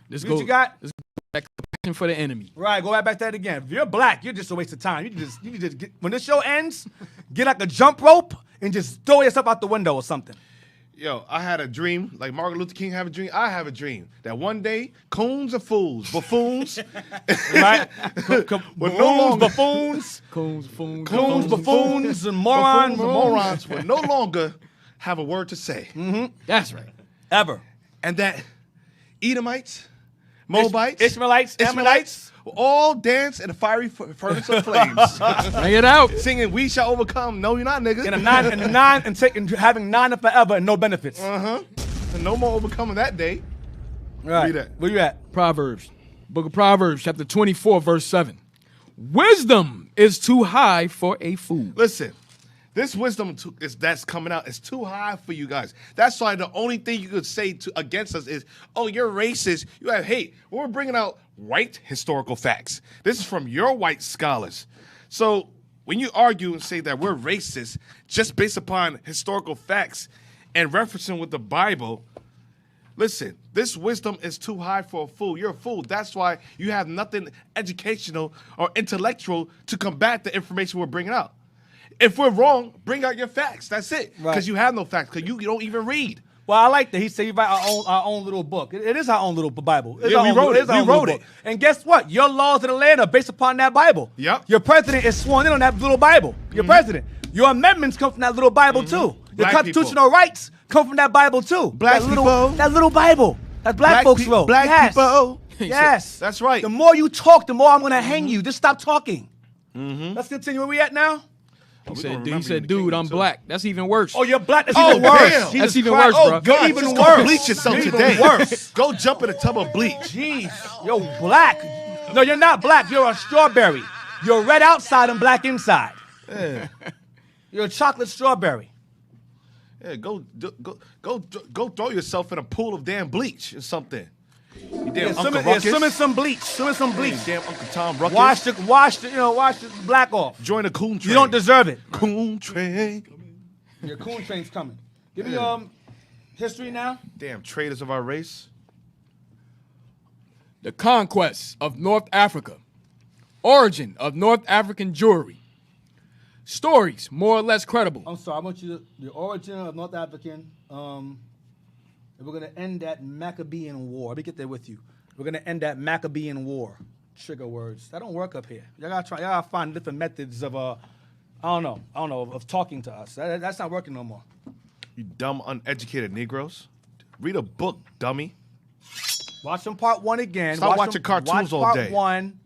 What you got? This goes back to passion for the enemy. Right, go right back to that again. If you're black, you're just a waste of time. You can just get, when this show ends, get like a jump rope and just throw yourself out the window or something. Yo, I had a dream, like Martin Luther King have a dream. I have a dream that one day, coons are fools, buffoons, right? Buffoons, buffoons, and morons will no longer have a word to say. Mm-hmm. That's right. Ever. And that Edomites, Moabites, Ishmaelites, Ammonites will all dance in a fiery furnace of flames. Bring it out. Singing, "We shall overcome." No, you're not, nigga. and having nine and forever and no benefits. And no more overcoming that day. Right. Read that. Where you at? Proverbs. Book of Proverbs, chapter 24, verse 7. Wisdom is too high for a fool. Listen, this wisdom that's coming out is too high for you guys. That's why the only thing you could say against us is, "Oh, you're racist. You have hate." We're bringing out white historical facts. This is from your white scholars. So when you argue and say that we're racist just based upon historical facts and referencing with the Bible, listen, this wisdom is too high for a fool. You're a fool. That's why you have nothing educational or intellectual to combat the information we're bringing out. If we're wrong, bring out your facts. That's it. Because Right. you have no facts, because you don't even read. Well, I like that. He said we write our own little book. It is our own little Bible. Yeah, we wrote it. We wrote it. And guess what? Your laws of the land are based upon that Bible. Yep. Your president is sworn in on that little Bible. Your president. Your amendments come from that little Bible too. Your Black constitutional rights come from that Bible too. Black that people. That little Bible that black folks wrote. Black Yes. people. Yes. That's right. The more you talk, the more I'm going to hang you. Just stop talking. Let's continue. Where we at now? He said, dude, I'm black. That's even worse. Oh, you're black. That's Oh, even worse. damn. Jesus That's even Christ. worse, bro. God, You're even just worse. go bleach yourself You're today. even worse. Go jump in a tub of bleach. Jeez, you're black. No, you're not black. You're a strawberry. You're red outside and black inside. Yeah. You're a chocolate strawberry. Yeah, go throw yourself in a pool of damn bleach or something. You damn Uncle Ruckus. Swim in some bleach. Swim in some bleach. You damn Uncle Tom Ruckus. Wash the black off. Join the coon train. You don't deserve it. Coon train. Your coon train's coming. Give me history now. Damn traitors of our race. The conquest of North Africa. Origin of North African jewelry. Stories more or less credible. I'm sorry. I want you to the origin of North African. And we're gonna end that Maccabean War. Let me get there with you. We're gonna end that Maccabean War. Trigger words. That don't work up here. Y'all gotta try. Y'all gotta find different methods of I don't know, of talking to us. That's not working no more. You dumb, uneducated Negroes. Read a book, dummy. Watch them part one again. Stop watching cartoons all watch day. part one,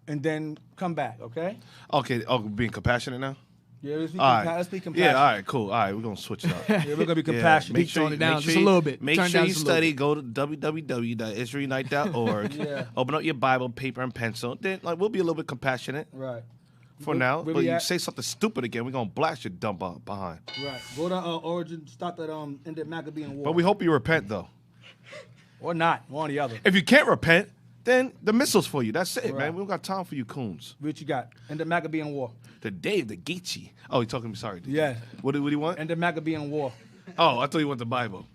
and then come back. Okay? Okay, being compassionate now? Yeah, let's be, All right. let's be compassionate. Yeah, all right, cool. All right, we're going to switch it up. Yeah, we're gonna be compassionate. Make sure Tone it down make just sure a little bit. Make Turn it sure down you just a little study. Go to www.israelunite.org. Yeah. Open up your Bible, paper, and pencil. Then, we'll be a little bit compassionate Right. for now. where But we you at? say something stupid again, we're going to blast your dumb behind. Right. Go to origin. Stop that end that Maccabean War. But we hope you repent, though. or not. One or the other. If you can't repent, then the missile's for you. That's it, Right. man. We don't got time for you coons. What you got? End the Maccabean War. The Dave, the Geechee. Oh, you talking to me? Sorry. Yeah. What do you want? End the Maccabean War. Oh, I thought you want the Bible.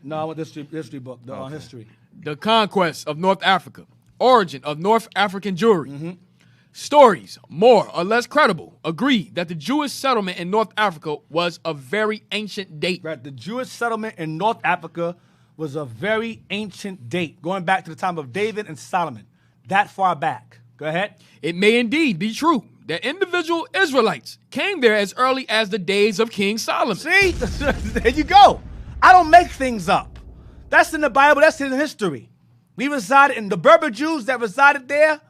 No, I want this history book. The history. The conquest of North Africa. Origin of North African jewelry. Stories, more or less credible, agree that the Jewish settlement in North Africa was of very ancient date. Right. The Jewish settlement in North Africa was a very ancient date, going back to the time of David and Solomon. That far back. Go ahead. It may indeed be true that individual Israelites came there as early as the days of King Solomon. See? There you go. I don't make things up. That's in the Bible. That's in history. We resided in the Berber Jews that resided there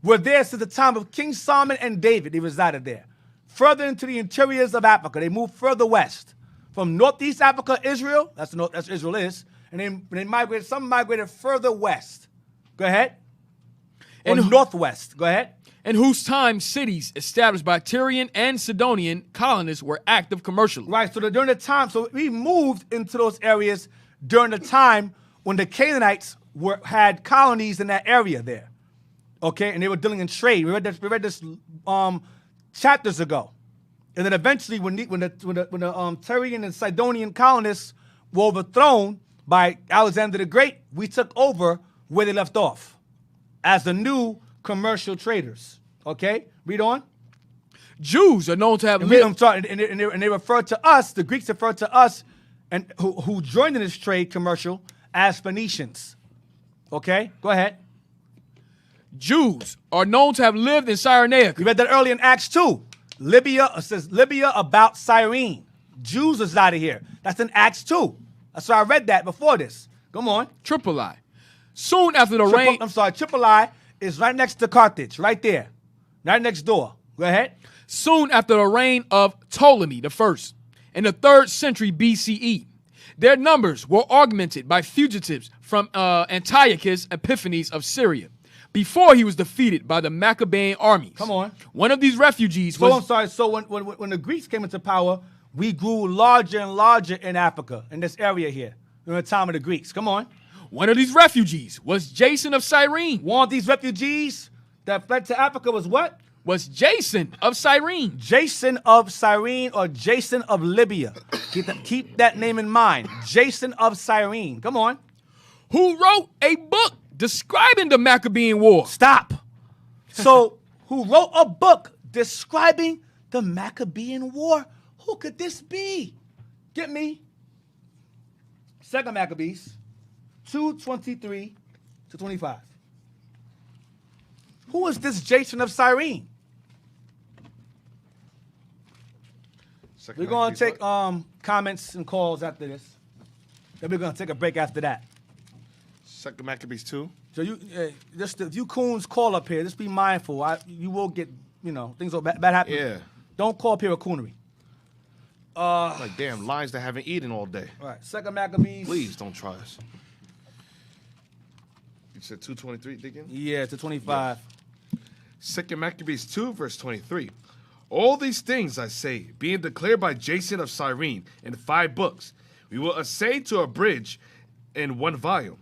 were there since the time of King Solomon and David. They resided there. Further into the interiors of Africa. They moved further west from Northeast Africa, Israel, that's Israel is, and they migrated, some migrated further west. Go ahead. Or northwest. Go ahead. In whose time cities established by Tyrian and Sidonian colonists were active commercially. Right, so during the time, so we moved into those areas during the time when the Canaanites had colonies in that area there. Okay, and they were dealing in trade. We read this chapters ago. And then eventually when the Tyrian and Sidonian colonists were overthrown by Alexander the Great, we took over where they left off as the new commercial traders. Okay, read on. Jews are known to have And lived. they refer to us, the Greeks refer to us, and who joined in this trade commercial as Phoenicians. Okay, go ahead. Jews are known to have lived in Cyrenaica. We read that earlier in Acts 2. Libya, it says Libya about Cyrene. Jews resided here. That's in Acts 2. That's why I read that before this. Come on. Tripoli. Soon after the reign. Tripoli is right next to Carthage, right there. Right next door. Go ahead. Soon after the reign of Ptolemy I in the 3rd century BCE, their numbers were augmented by fugitives from Antiochus Epiphanes of Syria before he was defeated by the Maccabean armies. Come on. One of these refugees was... So when the Greeks came into power, we grew larger and larger in Africa, in this area here, during the time of the Greeks. Come on. One of these refugees was Jason of Cyrene. One of these refugees that fled to Africa was what? Was Jason of Cyrene. Jason of Cyrene or Jason of Libya. Keep that name in mind. Jason of Cyrene. Come on. Who wrote a book describing the Maccabean War. Stop. So, who wrote a book describing the Maccabean War? Who could this be? Get me. 2 Maccabees 2:23 to 25. Who is this Jason of Cyrene? We're going to take comments and calls after this. Then we're going to take a break after that. 2 Maccabees 2. So if you coons call up here, just be mindful. You will get, things will bad happen. Yeah. Don't call up here with coonery. Like damn lions that haven't eaten all day. All right, 2 Maccabees. Please don't try us. You said 2:23, Deacon? Yeah, to 25. 2 Maccabees 2, verse 23. All these things, I say, being declared by Jason of Cyrene in 5 books, we will essay to abridge in 1 volume.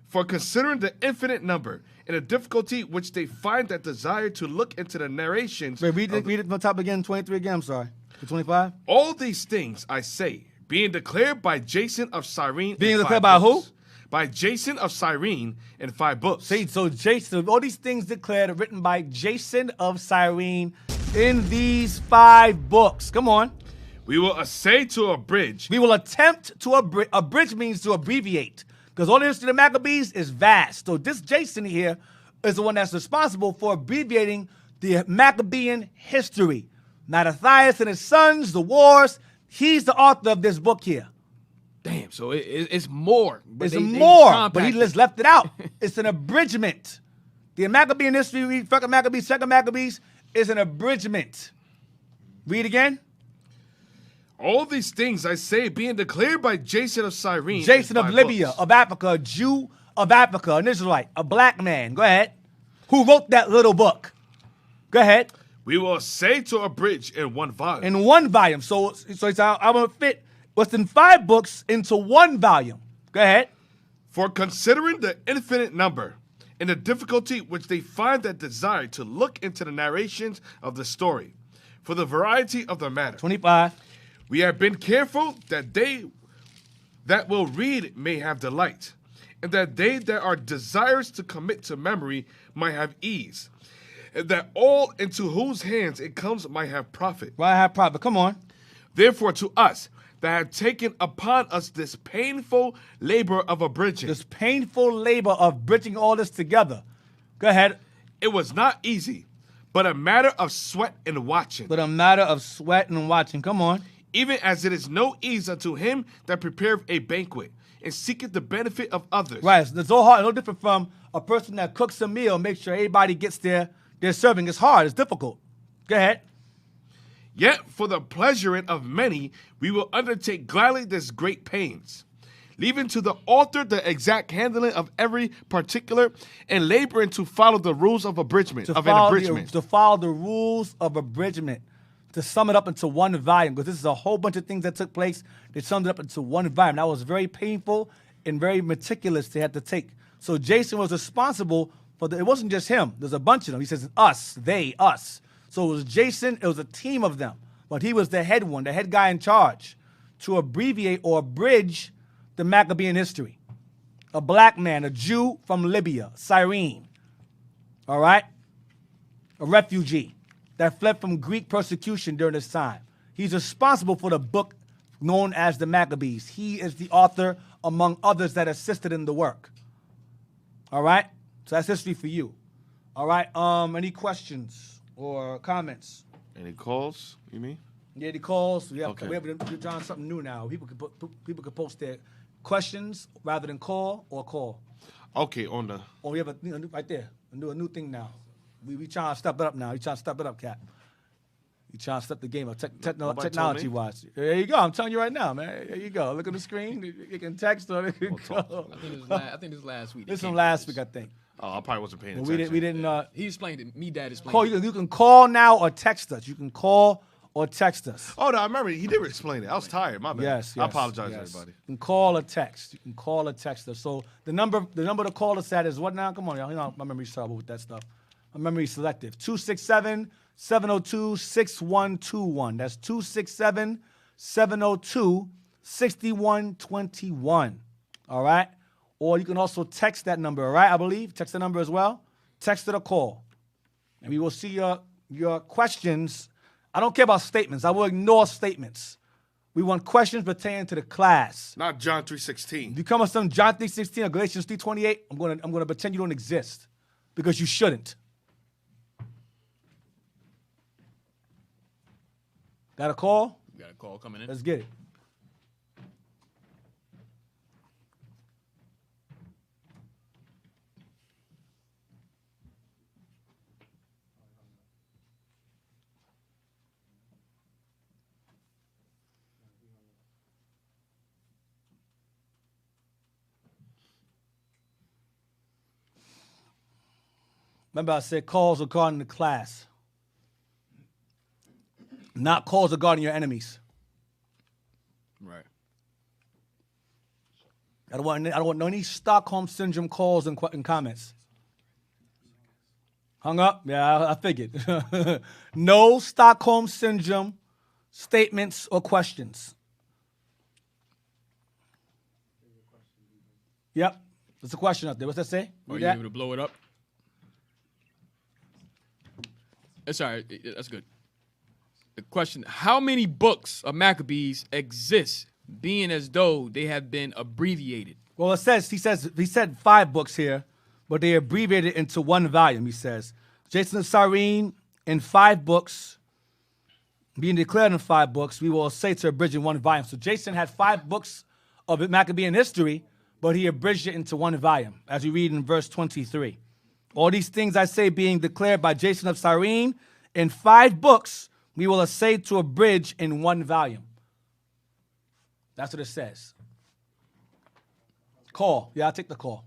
For considering the infinite number and the difficulty which they find that desire to look into the narrations. Wait, read it from the top again, 23 again, I'm sorry. To 25? All these things, I say, being declared by Jason of Cyrene. Being in declared 5 by books, who? By Jason of Cyrene in 5 books. See, so Jason, all these things declared are written by Jason of Cyrene in these 5 books. Come on. We will essay to abridge. We will attempt to abridge means to abbreviate. Because all the history of the Maccabees is vast. So this Jason here is the one that's responsible for abbreviating the Maccabean history. Mattathias and his sons, the wars, he's the author of this book here. Damn, so it's more. It's more, but he just left it out. It's an abridgment. The Maccabean history, 1 Maccabees, 2 Maccabees, is an abridgment. Read again. All these things, I say, being declared by Jason of Cyrene. Jason in of 5 Libya, books. of Africa, a Jew of Africa, an Israelite, a black man. Go ahead. Who wrote that little book? Go ahead. We will essay to abridge in 1 volume. In 1 volume. So it's I'm going to fit what's in 5 books into 1 volume. Go ahead. For considering the infinite number and the difficulty which they find that desire to look into the narrations of the story, for the variety of the matter. 25. We have been careful that they that will read may have delight, and that they that are desirous to commit to memory might have ease, and that all into whose hands it comes might have profit. Well, I have profit. Come on. Therefore, to us that have taken upon us this painful labor of abridging, This painful labor of bridging all this together. Go ahead. it was not easy, but a matter of sweat and watching. But a matter of sweat and watching. Come on. Even as it is no ease unto him that prepareth a banquet, and seeketh the benefit of others. Right. So it's so hard. No different from a person that cooks a meal, make sure everybody gets their serving. It's hard. It's difficult. Go ahead. Yet for the pleasurement of many, we will undertake gladly this great pains, leaving to the author the exact handling of every particular, and laboring to follow the rules of abridgment. To follow the rules of abridgment. To sum it up into one volume, because this is a whole bunch of things that took place. They summed it up into one volume. That was very painful and very meticulous they had to take. So Jason was responsible for it wasn't just him. There's a bunch of them. He says us, they, us. So it was Jason, it was a team of them. But he was the head one, the head guy in charge to abbreviate or abridge the Maccabean history. A black man, a Jew from Libya, Cyrene. All right? A refugee that fled from Greek persecution during this time. He's responsible for the book known as the Maccabees. He is the author among others that assisted in the work. All right? So that's history for you. All right? Any questions or comments? Any calls, you mean? Yeah, the calls. Okay. We're trying something new now. People could post their questions rather than call or call. Okay, on the... Oh, we have right there. A new thing now. We trying to step it up now. You trying to step it up, Cap. You trying to step the game up technology-wise. There you go. I'm telling you right now, man. There you go. Look at the screen. You can text or you can call. I think this last week. This from last week, I think. Oh, I probably wasn't paying Well, attention. we didn't. He explained it. Me, Dad explained Call it. you can call now or text us. You can call or text us. Oh, no, I remember. He did explain it. I was tired. My bad. Yes. I apologize, yes. everybody. You can call or text. You can call or text us. So the number to call us at is what now? Come on, y'all. You know my memory's terrible with that stuff. My memory's selective. 267-702-6121. That's 267-702-6121. All right? Or you can also text that number, all right, I believe? Text the number as well. Text it or call. And we will see your questions. I don't care about statements. I will ignore statements. We want questions pertaining to the class. Not John 3:16. If you come with some John 3:16 or Galatians 3:28, I'm gonna pretend you don't exist because you shouldn't. Got a call? We got a call coming in. Let's get it. Remember I said calls regarding the class. Not calls regarding your enemies. Right. I don't want any Stockholm Syndrome calls and comments. Hung up? Yeah, I figured. No Stockholm Syndrome statements or questions. Yep. There's a question up there. What's that say? Are you able to blow it up? It's all right. That's good. The question, how many books of Maccabees exist, being as though they have been abbreviated? Well, he said 5 books here, but they abbreviated into one volume, he says. Jason of Cyrene in 5 books, being declared in 5 books, we will say to abridge in one volume. So Jason had 5 books of Maccabean history, but he abridged it into one volume, as we read in verse 23. All these things I say being declared by Jason of Cyrene in 5 books, we will essay to abridge in one volume. That's what it says. Call. Yeah, I'll take the call.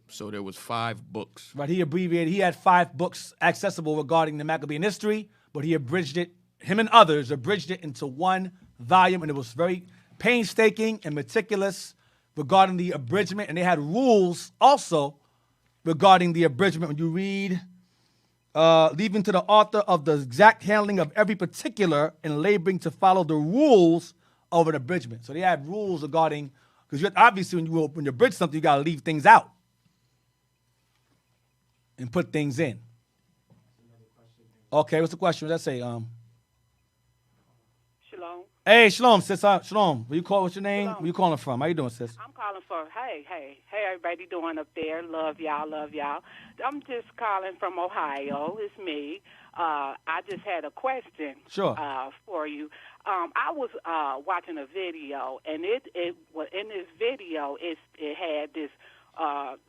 So there was 5 books. Right, he abbreviated. He had 5 books accessible regarding the Maccabean history, but he abridged it, him and others abridged it into one volume, and it was very painstaking and meticulous regarding the abridgment, and they had rules also regarding the abridgment. When you read, leaving to the author of the exact handling of every particular and laboring to follow the rules of an abridgment. So they had rules regarding, because obviously when you abridge something, you got to leave things out and put things in. Okay, what's the question? Let's say, Shalom. Hey, shalom, sis. Shalom. What's your name? Shalom. Where you calling from? How you doing, sis? I'm calling for, hey, everybody doing up there? Love y'all. I'm just calling from Ohio. It's me. I just had a question for you. I was watching a video, and it in this video, it had this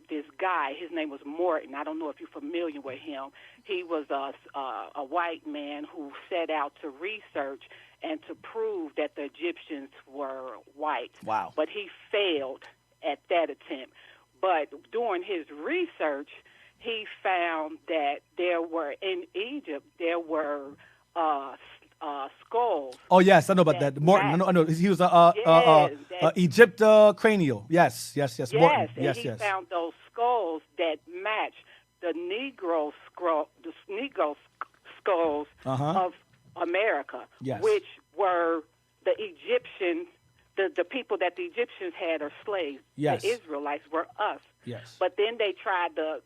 this guy. His name was Morton. I don't know if you're familiar with him. He was a white man who set out to research and to prove that the Egyptians were white. Wow. But he failed at that attempt. But during his research, he found that in Egypt, there were skulls. Oh, yes, I know about that. Morton, I know. He was Egypt cranial. Yes. Yes, Morton. and he found those skulls that matched the Negro skulls of America, which were the Egyptians, the people that the Egyptians had are slaves. Yes. The Israelites were us. Yes. But then they tried to,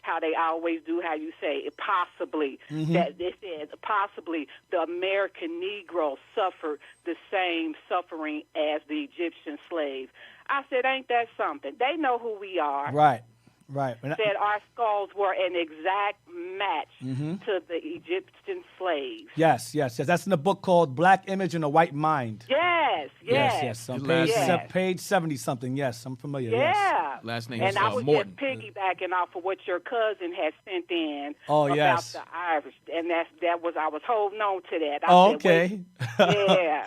how they always do, how you say, it possibly, that they said possibly the American Negro suffered the same suffering as the Egyptian slave. I said, ain't that something? They know who we are. Right. Said our skulls were an exact match to the Egyptian slaves. Yes. That's in the book called Black Image and a White Mind. Yes. On page 70-something. Yes, I'm familiar. Yeah. Yes. Last name and is I was Morton. just piggybacking off of what your cousin had sent in about the Irish, and I was holding on to that. Okay. Yeah.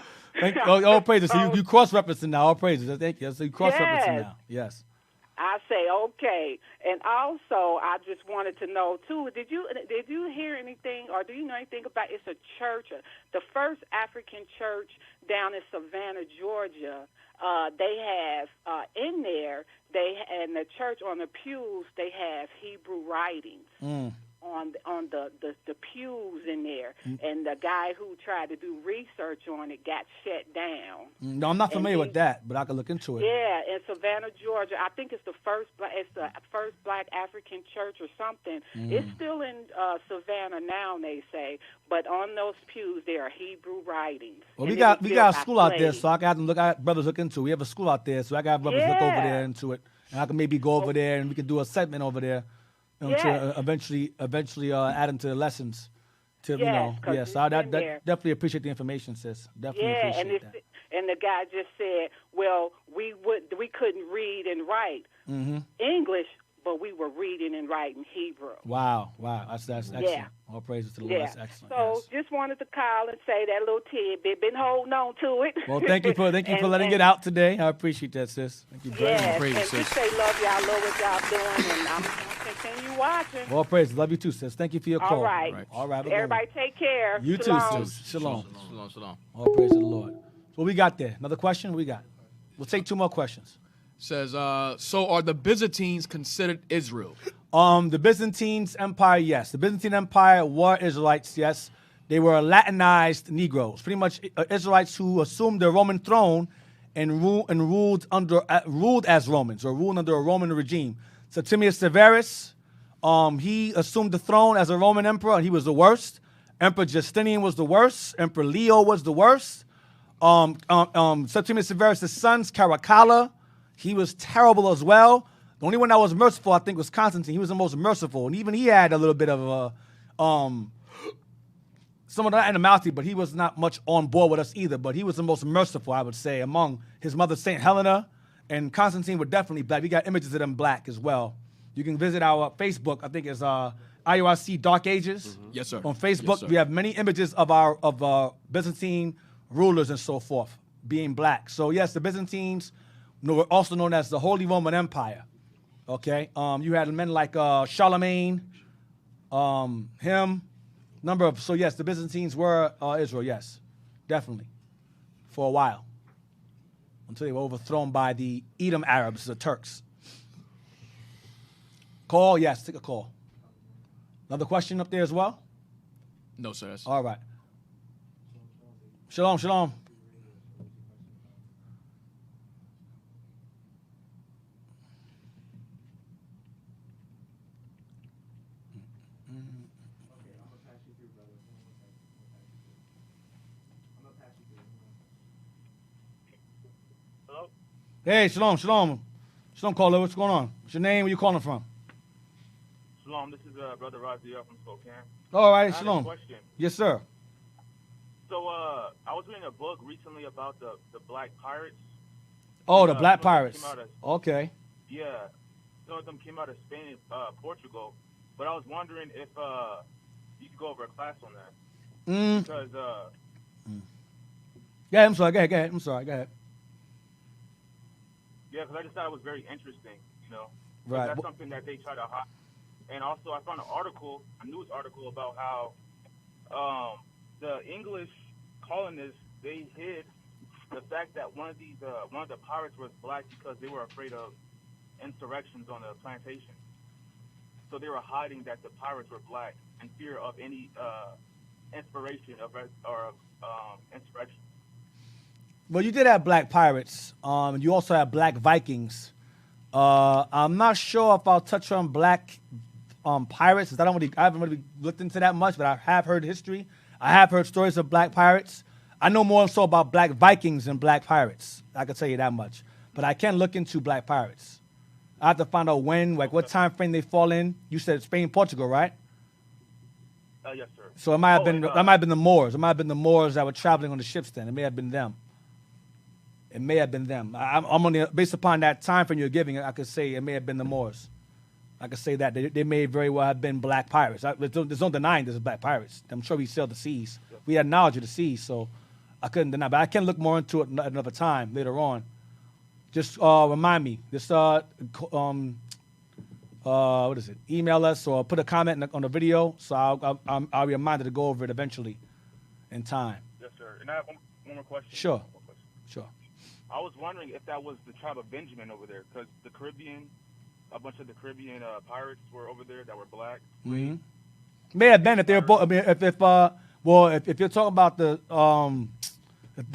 All praises. So you cross-referencing now. All praises. Thank you. So you cross-referencing now. Yes. I say okay, and also I just wanted to know too. Did you hear anything, or do you know anything about? It's a church, the first African church down in Savannah, Georgia. They have in there. And the church on the pews they have Hebrew writings. On the pews in there, and the guy who tried to do research on it got shut down. No, I'm not familiar with that, but I can look into it. Yeah, in Savannah, Georgia, I think it's the first Black African church or something. It's still in Savannah now, they say, but on those pews there are Hebrew writings. Well, we got a school out there, so I got brothers look into it. We have a school out there, so I got brothers look over there into it, and I can maybe go over there and we can do a segment over there. To eventually add them to the lessons. So I definitely appreciate the information, sis. Definitely appreciate that. And the guy just said, well, we couldn't read and write English, but we were reading and writing Hebrew. Wow, that's excellent. Yeah. All praises to the Lord. That's excellent. So just wanted to call and say that little tidbit. Been holding on to it. Well, thank you for letting it out today. I appreciate that, sis. Thank you very much. And just say love y'all, love what y'all doing, and I'm gonna continue watching. All praises. Love you too, sis. Thank you for your call. All right. Everybody take care. You Shalom. too, sis. Shalom. All praise to the Lord. What we got there? Another question? We got. We'll take 2 more questions. Says, so are the Byzantines considered Israel? The Byzantine Empire, yes. The Byzantine Empire were Israelites, yes. They were Latinized Negroes, pretty much Israelites who assumed the Roman throne and ruled as Romans, or ruled under a Roman regime. Septimius Severus, he assumed the throne as a Roman emperor, and he was the worst. Emperor Justinian was the worst. Emperor Leo was the worst. Septimius Severus' sons, Caracalla, he was terrible as well. The only one that was merciful, I think, was Constantine. He was the most merciful, and even he had a little bit of some of that animosity, but he was not much on board with us either. But he was the most merciful, I would say, among his mother, Saint Helena, and Constantine were definitely black. We got images of them black as well. You can visit our Facebook. I think it's IURC Dark Ages. Yes, sir. On Facebook, yes, sir. We have many images of Byzantine rulers and so forth being black. So yes, the Byzantines were also known as the Holy Roman Empire. Okay, you had men like Charlemagne, so yes, the Byzantines were Israel, yes, definitely, for a while, until they were overthrown by the Edom Arabs, the Turks. Call, yes, take a call. Another question up there as well? No, sir. All right. Shalom, shalom. Hey, shalom, shalom. Shalom, caller. What's going on? What's your name? Where you calling from? Shalom, this is Brother Raziel from Spokane. All right, I shalom. have a question. Yes, sir. So, I was reading a book recently about the Black Pirates. Oh, the Black Pirates. Okay. Yeah, some of them came out of Spain, Portugal. But I was wondering if you could go over a class on that. Because yeah, I'm sorry. Go ahead. I'm sorry. Go ahead. yeah, because I just thought it was very interesting. You know, Right. That's something that they try to hide. And also, I found a news article about how the English colonists, they hid the fact that one of the pirates was black because they were afraid of insurrections on the plantation. So they were hiding that the pirates were black in fear of any inspiration or insurrection. Well, you did have black pirates. You also have black Vikings. I'm not sure if I'll touch on black pirates. I haven't really looked into that much, but I have heard history. I have heard stories of black pirates. I know more so about black Vikings than black pirates. I can tell you that much. But I can look into black pirates. I have to find out when, like what time frame they fall in. You said Spain, Portugal, right? Yes, sir. So it might have been the Moors. It might have been the Moors that were traveling on the ships then. It may have been them. It may have been them. I'm only based upon that time frame you're giving. I could say it may have been the Moors. I could say that they may very well have been black pirates. There's no denying there's black pirates. I'm sure we sailed the seas. We had knowledge of the seas, so I couldn't deny. But I can look more into it another time later on. Just remind me. Just what is it? Email us or put a comment on the video, so I'll be reminded to go over it eventually, in time. Yes, sir. And I have one more question. Sure. I was wondering if that was the tribe of Benjamin over there, because the Caribbean, a bunch of the Caribbean pirates were over there that were black. Mm-hmm. May have been if they were both. I mean, if you're talking about the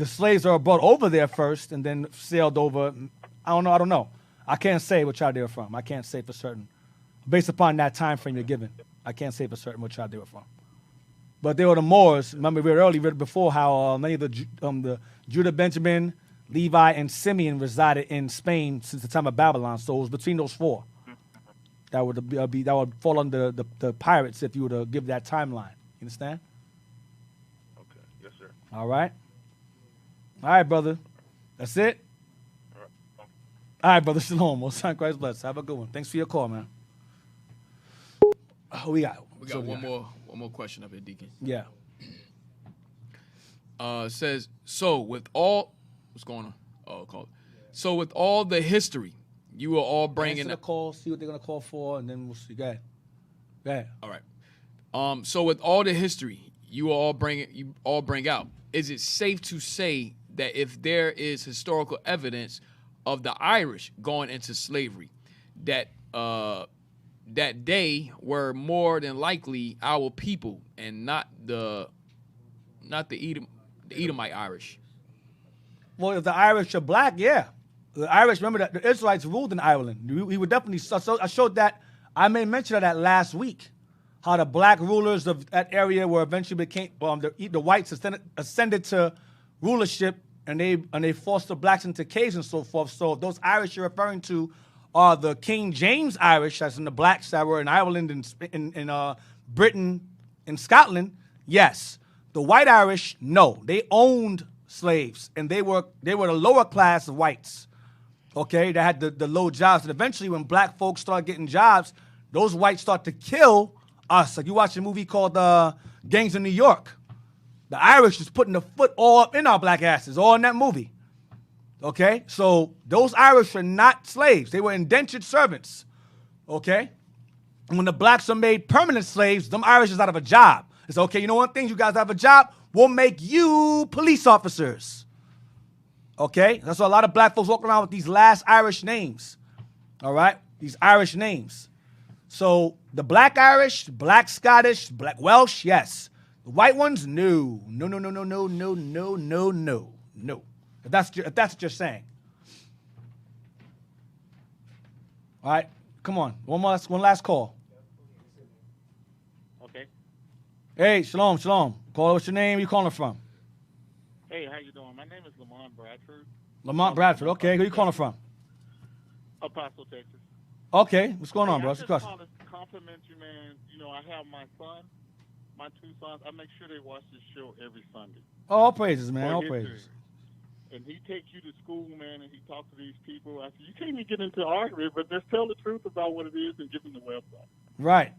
slaves that were brought over there first and then sailed over, I don't know. I can't say what tribe they were from. I can't say for certain, based upon that time frame you're given. I can't say for certain what tribe they were from. But they were the Moors. Remember, we read before how many of the Judah, Benjamin, Levi, and Simeon resided in Spain since the time of Babylon. So it was between those four. That would fall under the pirates if you were to give that timeline. You understand? Okay. Yes, sir. All right, brother. That's it? All right, brother. Shalom. Most time, Christ bless. Have a good one. Thanks for your call, man. We got one more question up here, Deacon. Yeah. Says, so with all... What's going on? Oh, call. So with all the history, you are all bringing... Answer the call, see what they're going to call for, and then we'll see. Go ahead. All right. So with all the history you all bring out, is it safe to say that if there is historical evidence of the Irish going into slavery, that they were more than likely our people and not the Edomite Irish? Well, if the Irish are black, yeah. The Irish, remember that the Israelites ruled in Ireland. We would definitely, so I showed that, I made mention of that last week, how the black rulers of that area were eventually became, the whites ascended to rulership, and they forced the blacks into caves and so forth. So those Irish you're referring to are the King James Irish, as in the blacks that were in Ireland and in Britain and Scotland, yes. The white Irish, no. They owned slaves, and they were the lower class of whites. Okay, they had the low jobs, and eventually, when black folks started getting jobs, those whites start to kill us. Like you watch a movie called Gangs of New York. The Irish is putting the foot all up in our black asses, all in that movie. Okay, so those Irish are not slaves; they were indentured servants. Okay, and when the blacks are made permanent slaves, them Irish is out of a job. It's okay. You know one thing, you guys have a job. We'll make you police officers. Okay? That's why a lot of black folks walk around with these last Irish names. All right? These Irish names. So the black Irish, black Scottish, black Welsh, yes. The white ones, no. No. If that's what you're saying. All right? Come on. One last call. Okay. Hey, shalom. Caller, what's your name? Where you calling from? Hey, how you doing? My name is Lamont Bradford. Lamont Bradford. Okay, who you calling from? Apostle, Texas. Okay, what's going on, bro? I just want to compliment you, man. You know, I have my two sons. I make sure they watch this show every Sunday. Oh, all praises, man. All praises. and he takes you to school, man, and he talks to these people. I said, you can't even get into an argument, but just tell the truth about what it is and give them the website. Right.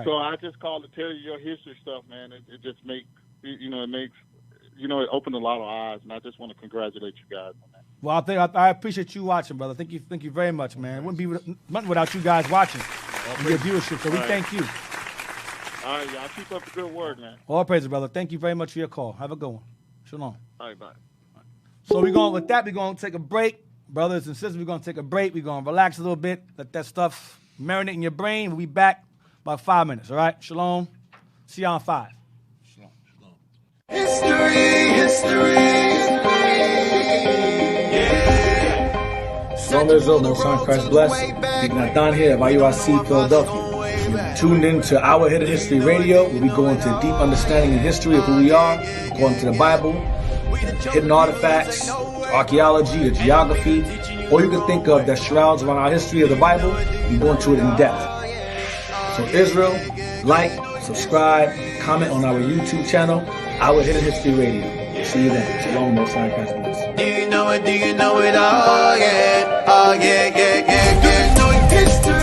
So I just called to tell you your history stuff, man. It just makes, it opened a lot of eyes, and I just want to congratulate you guys on that. Well, I appreciate you watching, brother. Thank you very much, man. It wouldn't be nothing without you guys watching and your viewership, so we thank you. All right, y'all. Keep up the good work, man. All praises, brother. Thank you very much for your call. Have a good one. Shalom. All right, bye. So we're going to take a break. Brothers and sisters, we're going to take a break. We're going to relax a little bit. Let that stuff marinate in your brain. We'll be back about 5 minutes, all right? Shalom. See y'all in 5. Shalom. History. Shalom Israel, no son, Christ bless. Deacon Don here of IUIC Philadelphia. You're tuned in to Our Hidden History Radio, where we go into deep understanding and history of who we are, according to the Bible, the hidden artifacts, archaeology, the geography, all you can think of that shrouds around our history of the Bible. We go into it in depth. So Israel, like, subscribe, comment on our YouTube channel, Our Hidden History Radio. See you then. Shalom, no son, Christ bless. Do you know it? Oh yeah. Do you know it? History.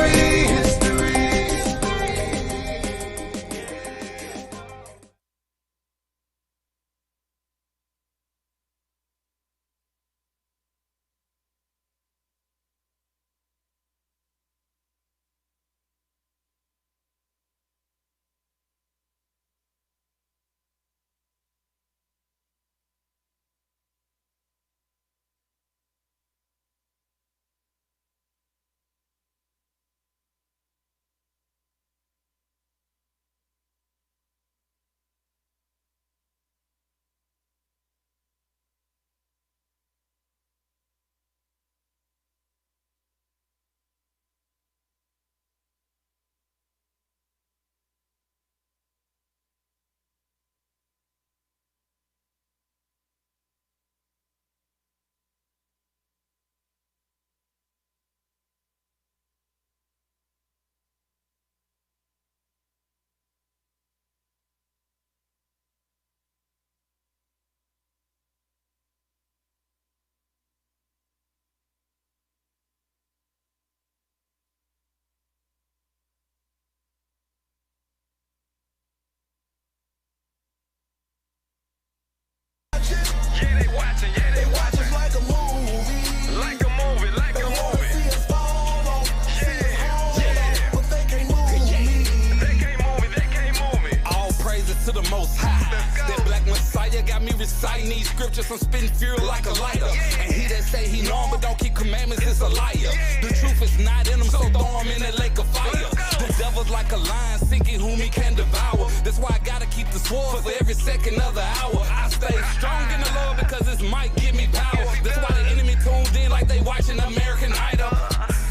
Reciting these scriptures, I'm spitting fury like a lighter. And he that say he know but don't keep commandments is a liar. The truth is not in him, so throw him in that lake of fire. The devil's like a lion seeking whom he can devour. That's why I gotta keep the sword for every second of the hour. I stay strong in the Lord because this might give me power. That's why the enemy tuned in like they watching American Idol.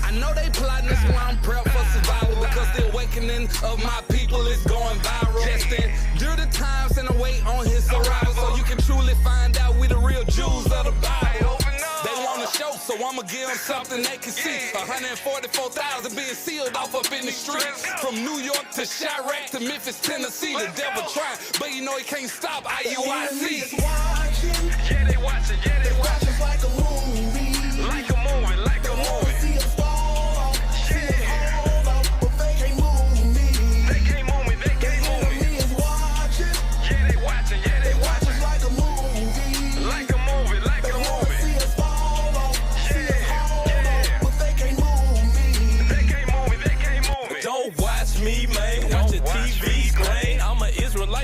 I know they plotting this while I'm prepped for survival, because the awakening of my people is going viral. Just endure the times and await on his arrival, so you can truly find out we the real Jews of the Bible. They want to show, so I'ma give them something they can see. 144,000 being sealed off up in the streets. From New York to Chirac to Memphis, Tennessee. The devil trying, but you know he can't stop IUIC. Yeah, they watching, they watching like a movie. Like a movie, like a movie.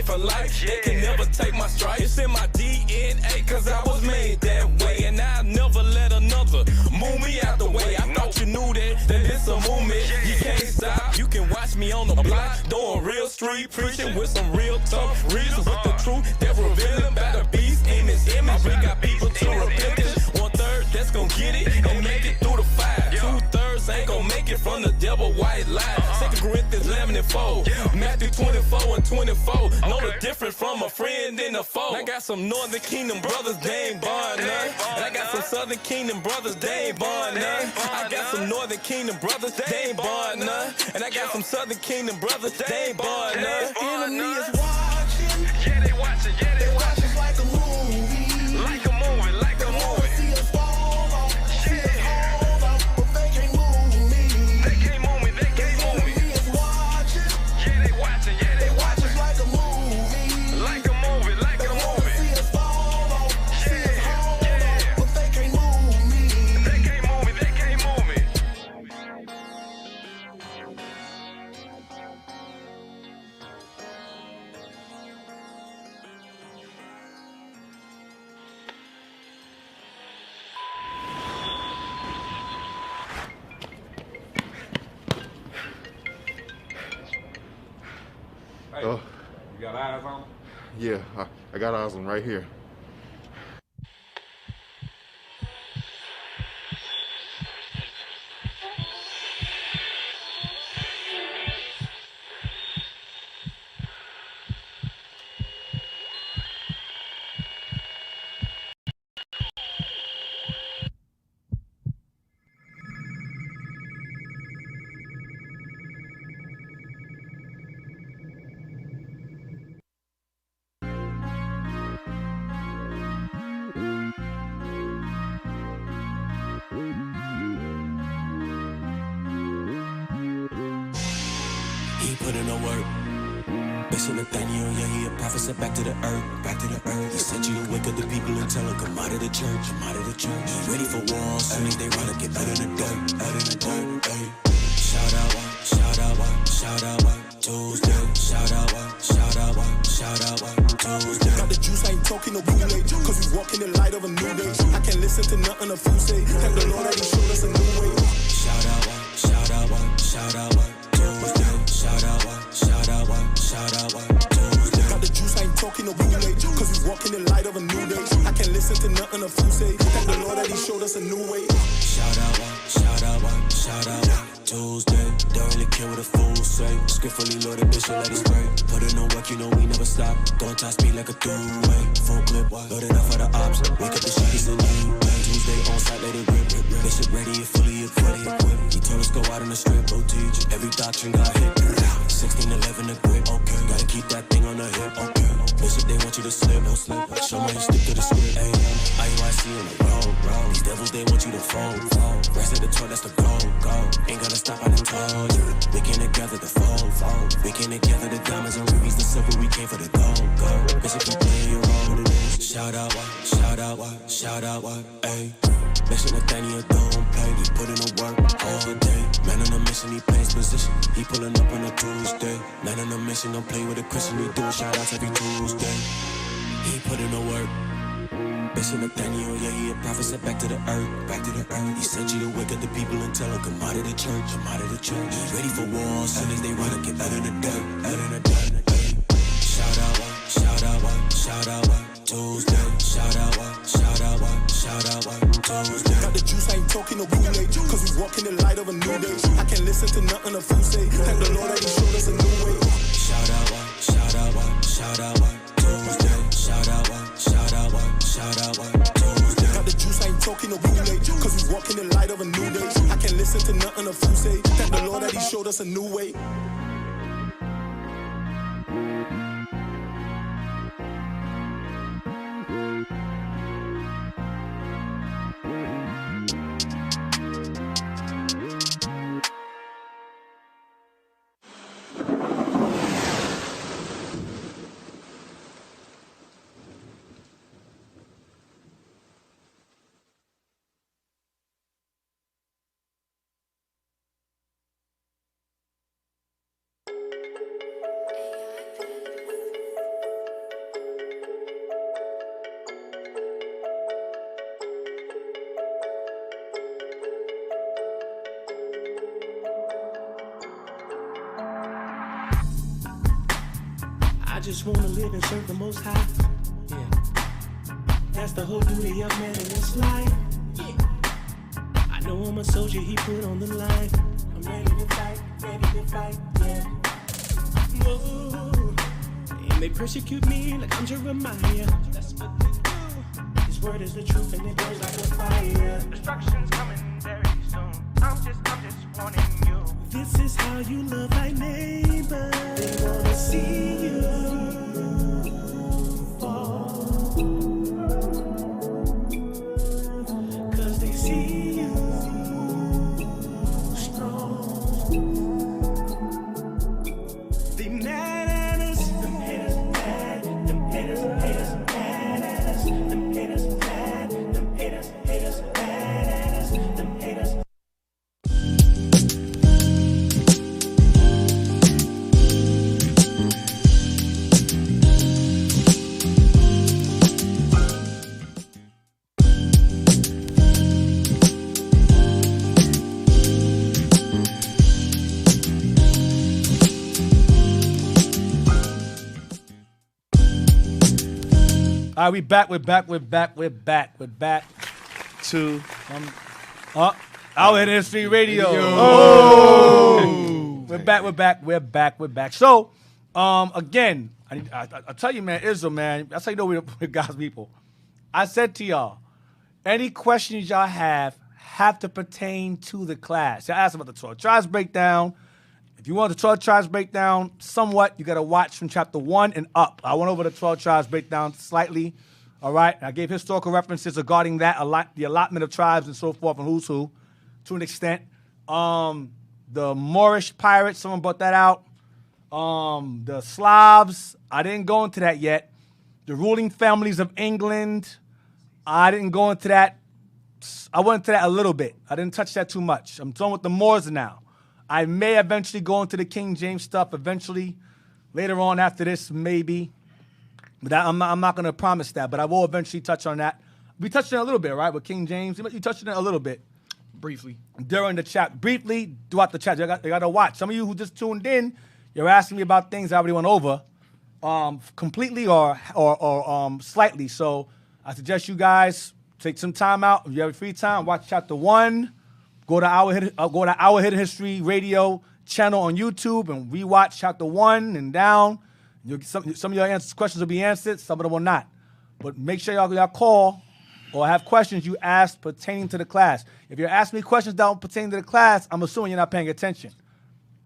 For life, they can never take my stripes. It's in my DNA, cause I was made that way. And I'll never let another move me out the way. I thought you knew that it's a movement. You can't stop. You can watch me on the block, doing real street preaching with some real tough reasons. With the truth that revealing by the beast in his image. We got people to repentance. 1/3 that's gonna get it and make it through the fire. 2/3 ain't gonna make it from the devil white lie. 2 Corinthians 11:4, Matthew 24:24. Know the difference from a friend and a foe. I got some Northern Kingdom brothers, they ain't born none. And I got some Southern Kingdom brothers, they ain't born none. I got some Northern Kingdom brothers, they ain't born none. And I got some Southern Kingdom brothers, they ain't born none. Enemy is watching, yeah they watching, they watching like a movie, like a movie. Yeah, I got Oslin right here. He put in the work. Bishop Nathaniel, yeah, he a prophet sent back to the earth, back to the earth. He sent you to wake up the people and tell them, come out of the church, come out of the church. He ready for war, soon as they run up, get out of the dirt, out of the dirt, ay. Shout out, shout out, shout out, Tuesday. Shout out, shout out, shout out, Tuesday. Got the juice, I ain't talking no bootleg, cause we walk in the light of a new day. I can't listen to nothing a fool say, thank the Lord that he showed us a new way. Shout out, shout out, shout out, Tuesday. Shout out, shout out, shout out, Tuesday. Got the juice, I ain't talking no bootleg, cause we walk in the light of a new day. I can't listen to nothing a fool say, thank the Lord that he showed us a new way. Shout out, shout out, shout out, Tuesday. Don't really care what a fool say. Scriptfully, Lord, the bishop let us pray. Put in no work, you know we never stop. Don't top speed like a two-way. Full clip, loaded up for the ops. Wake up the shit, it's a new day. Tuesday on site, let it rip. Bishop ready and fully equipped. He told us go out on the strip, go teach. Every doctrine got hit. 1611 the grip, okay. Gotta keep that thing on the hip, okay. Bishop, they want you to slip, no slip. Show me how you stick to the script, ayy. IUIC on the road. These devils, they want you to fold. Rest of the tour, that's the goal. Ain't gonna stop, I done told you. We came together to fold. We came together, the diamonds and rubies, the silver, we came for the gold. Bishop, keep playing your role. Shout out, shout out, shout out, ayy. Bishop Nathaniel don't play, he put in the work all day. Man on a mission, he plays position. He pulling up on a Tuesday. Man on a mission, don't play with a Christian. He doing shout outs every Tuesday. He put in the work. Bishop Nathaniel, yeah, he a prophet sent back to the earth, back to the earth. He sent you to wake up the people and tell them, come out of the church, come out of the church. He's ready for war, soon as they run up, get out of the dirt, out of the dirt. Shout out, shout out, shout out, Tuesday. Shout out, shout out, shout out, Tuesday. Got the juice, I ain't talking no bootleg, cause we walk in the light of a new day. I can't listen to nothing a fool say, thank the Lord that he showed us a new way. Shout out, shout out, shout out, Tuesday. Shout out, shout out, shout out, Tuesday. Got the juice, I ain't talking no bootleg, cause we walk in the light of a new day. I can't listen to nothing a fool say, thank the Lord that he showed us a new way. I just wanna live and serve the Most High. Yeah. That's the whole duty of man in this life. Yeah. I know I'm a soldier he put on the line. I'm ready to fight, yeah. Whoa. And they persecute me like I'm Jeremiah. That's what they do. His word is the truth and it burns like a fire. Destruction's coming very soon. I'm just warning you. This is how you love thy neighbor. They wanna see you fall, 'cause they see you strong. They mad at us, them haters mad, them haters mad at us, them haters mad, them haters mad at us, them haters. All right, we're back. To Our Hidden History Radio. Oh! We're back. So, again, I tell you, man, Israel, man, that's how you know we're God's people. I said to y'all, any questions y'all have to pertain to the class. I asked about the 12 tribes breakdown. If you want the 12 tribes breakdown somewhat, you got to watch from chapter 1 and up. I went over the 12 tribes breakdown slightly. All right, I gave historical references regarding that, the allotment of tribes and so forth, and who's who, to an extent. The Moorish pirates, someone brought that out. The Slavs, I didn't go into that yet. The ruling families of England, I didn't go into that. I went into that a little bit. I didn't touch that too much. I'm done with the Moors now. I may eventually go into the King James stuff eventually, later on after this, maybe. But I'm not going to promise that, but I will eventually touch on that. We touched on it a little bit, right, with King James. You touched on it a little bit. Briefly. During the chat. Briefly, throughout the chat. You got to watch. Some of you who just tuned in, you're asking me about things I already went over completely or slightly. So I suggest you guys take some time out. If you have free time, watch chapter 1. Go to our Hidden History Radio channel on YouTube and rewatch chapter 1 and down. Some of your questions will be answered, some of them will not. But make sure y'all call or have questions you ask pertaining to the class. If you're asking me questions that don't pertain to the class, I'm assuming you're not paying attention.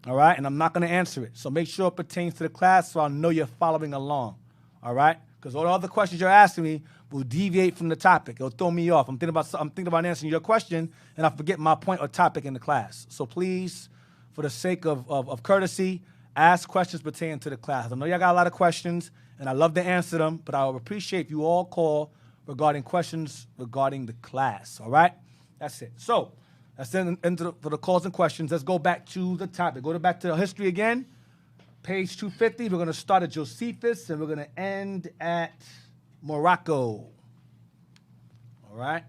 All right? And I'm not going to answer it. So make sure it pertains to the class so I know you're following along. All right? Because all the other questions you're asking me will deviate from the topic. It'll throw me off. I'm thinking about answering your question, and I forget my point or topic in the class. So please, for the sake of courtesy, ask questions pertaining to the class. I know y'all got a lot of questions, and I love to answer them, but I would appreciate if you all call regarding questions regarding the class, all right? That's it. So that's for the calls and questions. Let's go back to the topic. Go back to history again. Page 250. We're going to start at Josephus, and we're going to end at Morocco. All right?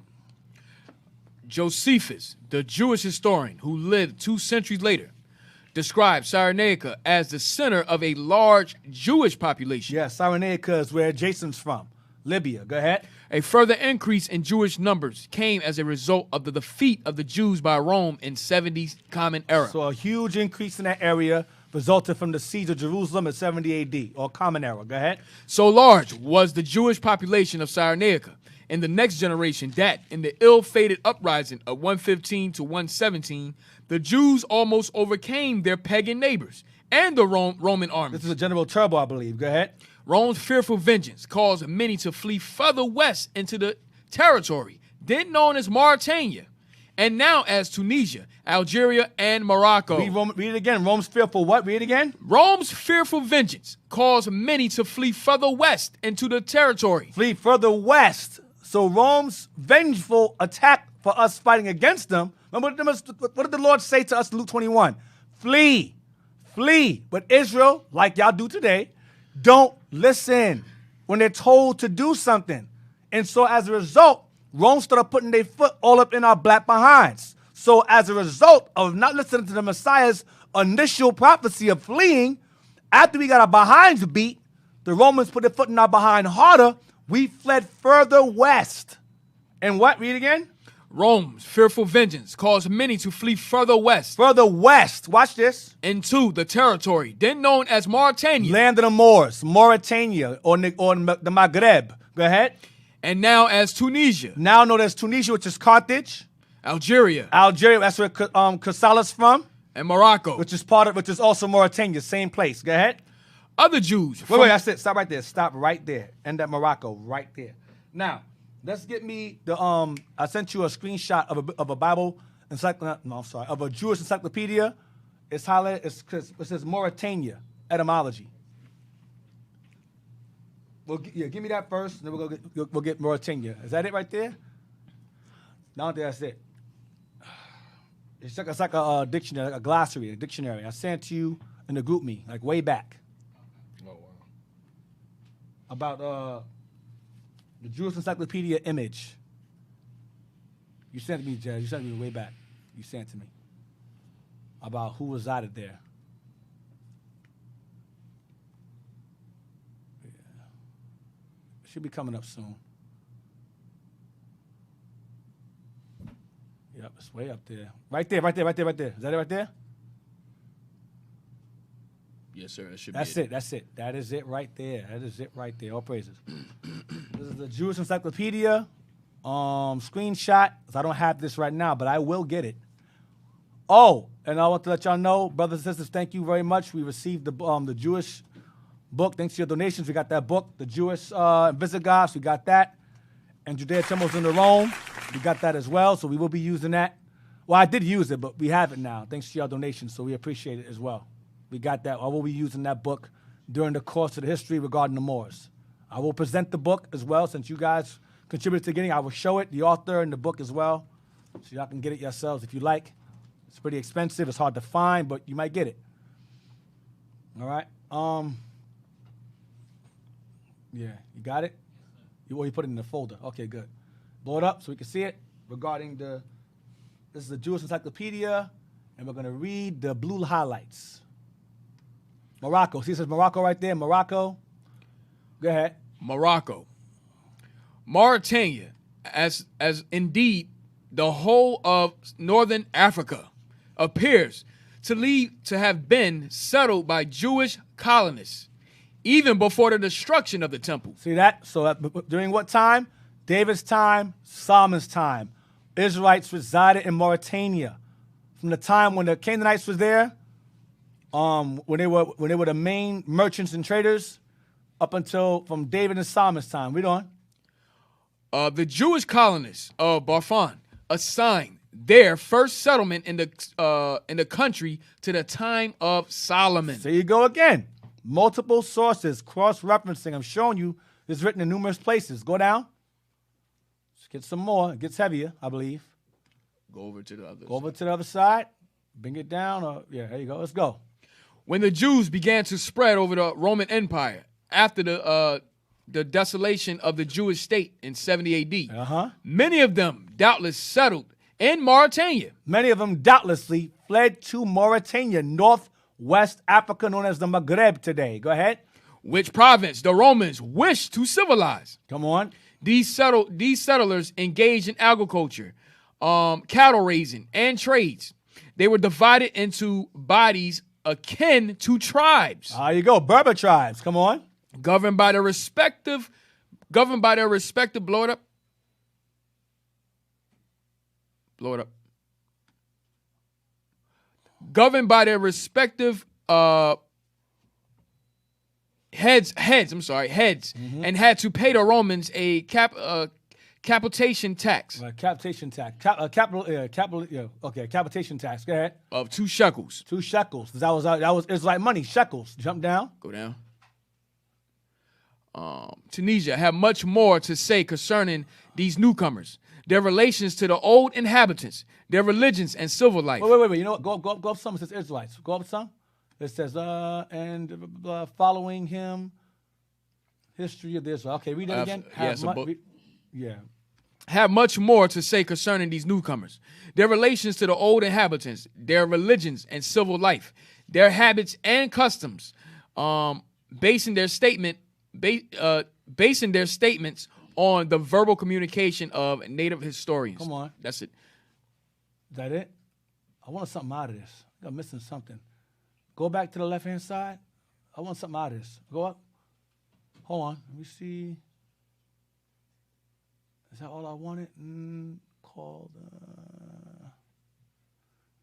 Josephus, the Jewish historian who lived 2 centuries later, described Cyrenaica as the center of a large Jewish population. Yeah, Cyrenaica is where Jason's from, Libya. Go ahead. A further increase in Jewish numbers came as a result of the defeat of the Jews by Rome in 70 Common Era. So a huge increase in that area resulted from the siege of Jerusalem in 70 AD, or Common Era. Go ahead. So large was the Jewish population of Cyrenaica in the next generation that, in the ill-fated uprising of 115 to 117, the Jews almost overcame their pagan neighbors and the Roman army. This is a General Turbo, I believe. Go ahead. Rome's fearful vengeance caused many to flee further west into the territory then known as Mauritania, and now as Tunisia, Algeria, and Morocco. Read it again. Rome's fearful what? Read it again. Rome's fearful vengeance caused many to flee further west into the territory. Flee further west. So Rome's vengeful attack for us fighting against them. Remember what did the Lord say to us in Luke 21? Flee. Flee. But Israel, like y'all do today, don't listen when they're told to do something. And so as a result, Rome started putting their foot all up in our black behinds. So as a result of not listening to the Messiah's initial prophecy of fleeing, after we got our behinds beat, the Romans put their foot in our behind harder. We fled further west. And what? Read again. Rome's fearful vengeance caused many to flee further west. Further west. Watch this. Into the territory then known as Mauritania. Land of the Moors. Mauritania or the Maghreb. Go ahead. And now as Tunisia. Now known as Tunisia, which is Carthage. Algeria. Algeria, that's where Chrysalis from. And Morocco. Which is also Mauritania, same place. Go ahead. Other Jews. Wait, that's it. Stop right there. Stop right there. End at Morocco, right there. Now, let's get me the I sent you a screenshot of a Bible of a Jewish encyclopedia. It's highlighted. It says Mauritania etymology. Give me that first, and then we'll get Mauritania. Is that it right there? No, I don't think that's it. It's like a dictionary, like a glossary, a dictionary. I sent to you in the group me, like way back. Oh wow. About the Jewish encyclopedia image. You sent it to me, Jazz. You sent it to me way back. You sent it to me. About who resided there. Yeah. Should be coming up soon. Yep, it's way up there. Right there. Is that it right there? Yes, sir. That should That's be it. That's it. That is it right there. That is it right there. All praises. This is the Jewish Encyclopedia screenshot. I don't have this right now, but I will get it. Oh, and I want to let y'all know, brothers and sisters, thank you very much. We received the Jewish book. Thanks to your donations, we got that book. The Jewish Visigoths, we got that. And Judea Temples in the Rome, we got that as well. So we will be using that. Well, I did use it, but we have it now. Thanks to your donations, so we appreciate it as well. We got that. I will be using that book during the course of the history regarding the Moors. I will present the book as well, since you guys contributed to getting it. I will show it, the author and the book as well, so y'all can get it yourselves if you like. It's pretty expensive. It's hard to find, but you might get it. All right. Yeah, you got it? You put it in the folder. Okay, good. Blow it up so we can see it regarding this is the Jewish Encyclopedia, and we're going to read the blue highlights. Morocco. See, it says Morocco right there. Morocco. Go ahead. Morocco. Mauritania, as indeed the whole of northern Africa, appears to have been settled by Jewish colonists, even before the destruction of the temple. See that? So during what time? David's time, Solomon's time. Israelites resided in Mauritania. From the time when the Canaanites was there, when they were the main merchants and traders, up until from David and Solomon's time. Read on. The Jewish colonists of Barfan assigned their first settlement in the country to the time of Solomon. There you go again. Multiple sources, cross-referencing. I'm showing you it's written in numerous places. Go down. Let's get some more. It gets heavier, I believe. Go over to the other Go over to the other side. Bring it down. Yeah, there you go. Let's go. When the Jews began to spread over the Roman Empire after the desolation of the Jewish state in 70 AD, many of them doubtless settled in Mauritania. Many of them doubtlessly fled to Mauritania, northwest Africa, known as the Maghreb today. Go ahead. Which province the Romans wished to civilize. Come on. These settlers engaged in agriculture, cattle raising, and trades. They were divided into bodies akin to tribes. There you go. Berber tribes. Come on. Governed by their respective, blow it up. Blow it up. Governed by their respective heads, and had to pay the Romans a capitation tax. Capitation tax. Capitation tax. Go ahead. Of 2 shekels. 2 shekels. That was Israelite money. Shekels. Jump down. Go down. Tunisia had much more to say concerning these newcomers, their relations to the old inhabitants, their religions and civil life. Wait. You know what? Go up some. It says Israelites. Go up some. It says, and following him, history of Israel. Okay, read that again. Have much more to say concerning these newcomers, their relations to the old inhabitants, their religions and civil life, their habits and customs, basing their statements on the verbal communication of native historians. Come on. That's it. Is that it? I want something out of this. I'm missing something. Go back to the left-hand side. I want something out of this. Go up. Hold on. Let me see. Is that all I wanted? Called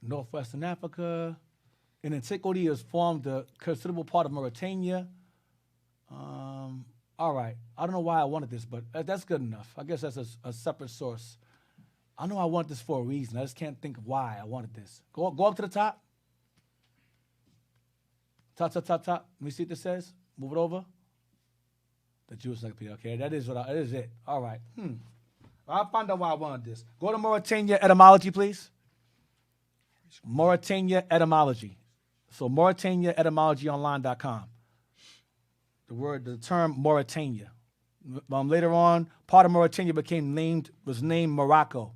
Northwestern Africa. In antiquity, it was formed a considerable part of Mauritania. All right. I don't know why I wanted this, but that's good enough. I guess that's a separate source. I know I want this for a reason. I just can't think of why I wanted this. Go up to the top. Top. Let me see what this says. Move it over. The Jewish Encyclopedia. Okay, that is it. All right. I'll find out why I wanted this. Go to Mauritania etymology, please. Mauritania etymology. So Mauritania etymologyonline.com. The term Mauritania. Later on, part of Mauritania was named Morocco.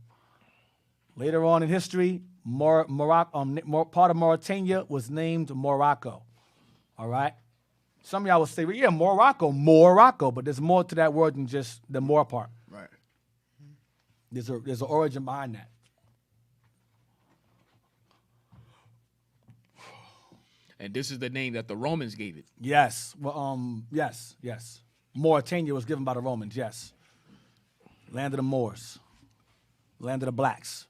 Later on in history, part of Mauritania was named Morocco. All right? Some of y'all will say, well, yeah, Morocco, but there's more to that word than just the more part. Right. There's an origin behind that. And this is the name that the Romans gave it. Yes. Well, yes. Mauritania was given by the Romans, yes. Land of the Moors. Land of the blacks.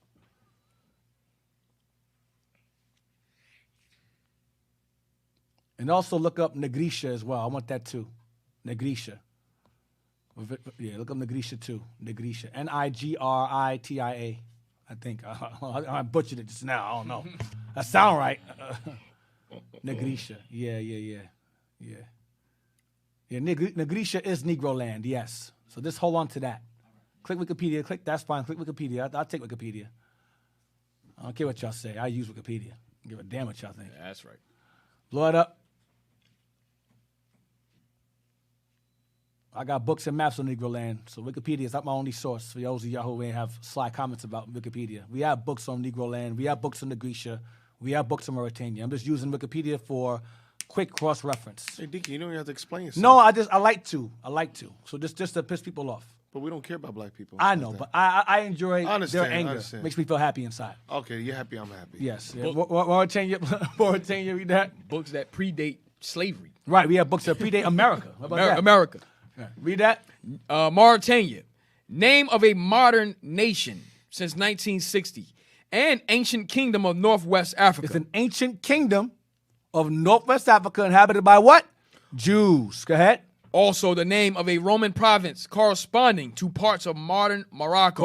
And also look up Negritia as well. I want that too. Negritia. Yeah, look up Negritia too. Negritia. Nigrita. I think. I butchered it just now. I don't know. That sound right. Negritia. Yeah. Negritia is Negro land, yes. So just hold on to that. Click Wikipedia. That's fine. Click Wikipedia. I'll take Wikipedia. I don't care what y'all say. I use Wikipedia. I don't give a damn what y'all think. Yeah, that's right. Blow it up. I got books and maps on Negro land, so Wikipedia is not my only source for those of y'all who may have sly comments about Wikipedia. We have books on Negro land. We have books on Negritia. We have books on Mauritania. I'm just using Wikipedia for quick cross-reference. Hey, Deacon, you don't even have to explain yourself. No, I like to. So just to piss people off. But we don't care about black people. I know, but I enjoy their anger. Understand. Makes me feel happy inside. Okay, you're happy, I'm happy. Yes. Yeah. Mauritania, read that. Books that predate slavery. Right, we have books that predate America. How about that? America. Yeah. Read that. Mauritania, name of a modern nation since 1960, and ancient kingdom of Northwest Africa. It's an ancient kingdom of Northwest Africa inhabited by what? Jews. Go ahead. Also the name of a Roman province corresponding to parts of modern Morocco.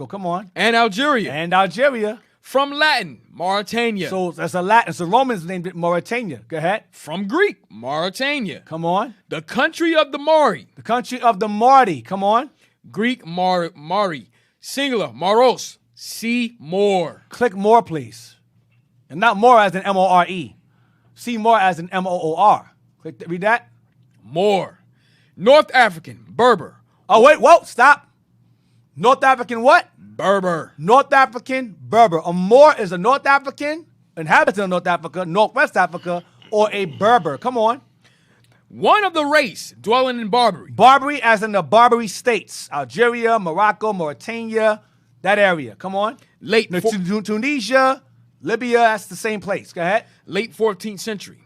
Come on. And Algeria. From Latin, Mauritania. So that's a Latin. So Romans named it Mauritania. Go ahead. From Greek, Mauritania. Come on. The country of the Mari. The country of the Mardi. Come on. Greek Mari. Singular, Maros. See more. Click more, please. And not more as in M-O-R-E. See more as in M-O-O-R. Read that. More. North African, Berber. Oh, wait, whoa, stop. North African what? Berber. North African Berber. A Moor is a North African, inhabitant of North Africa, Northwest Africa, or a Berber. Come on. One of the race dwelling in Barbary. Barbary as in the Barbary states. Algeria, Morocco, Mauritania, that area. Come on. Tunisia, Libya, that's the same place. Go ahead. Late 14th century.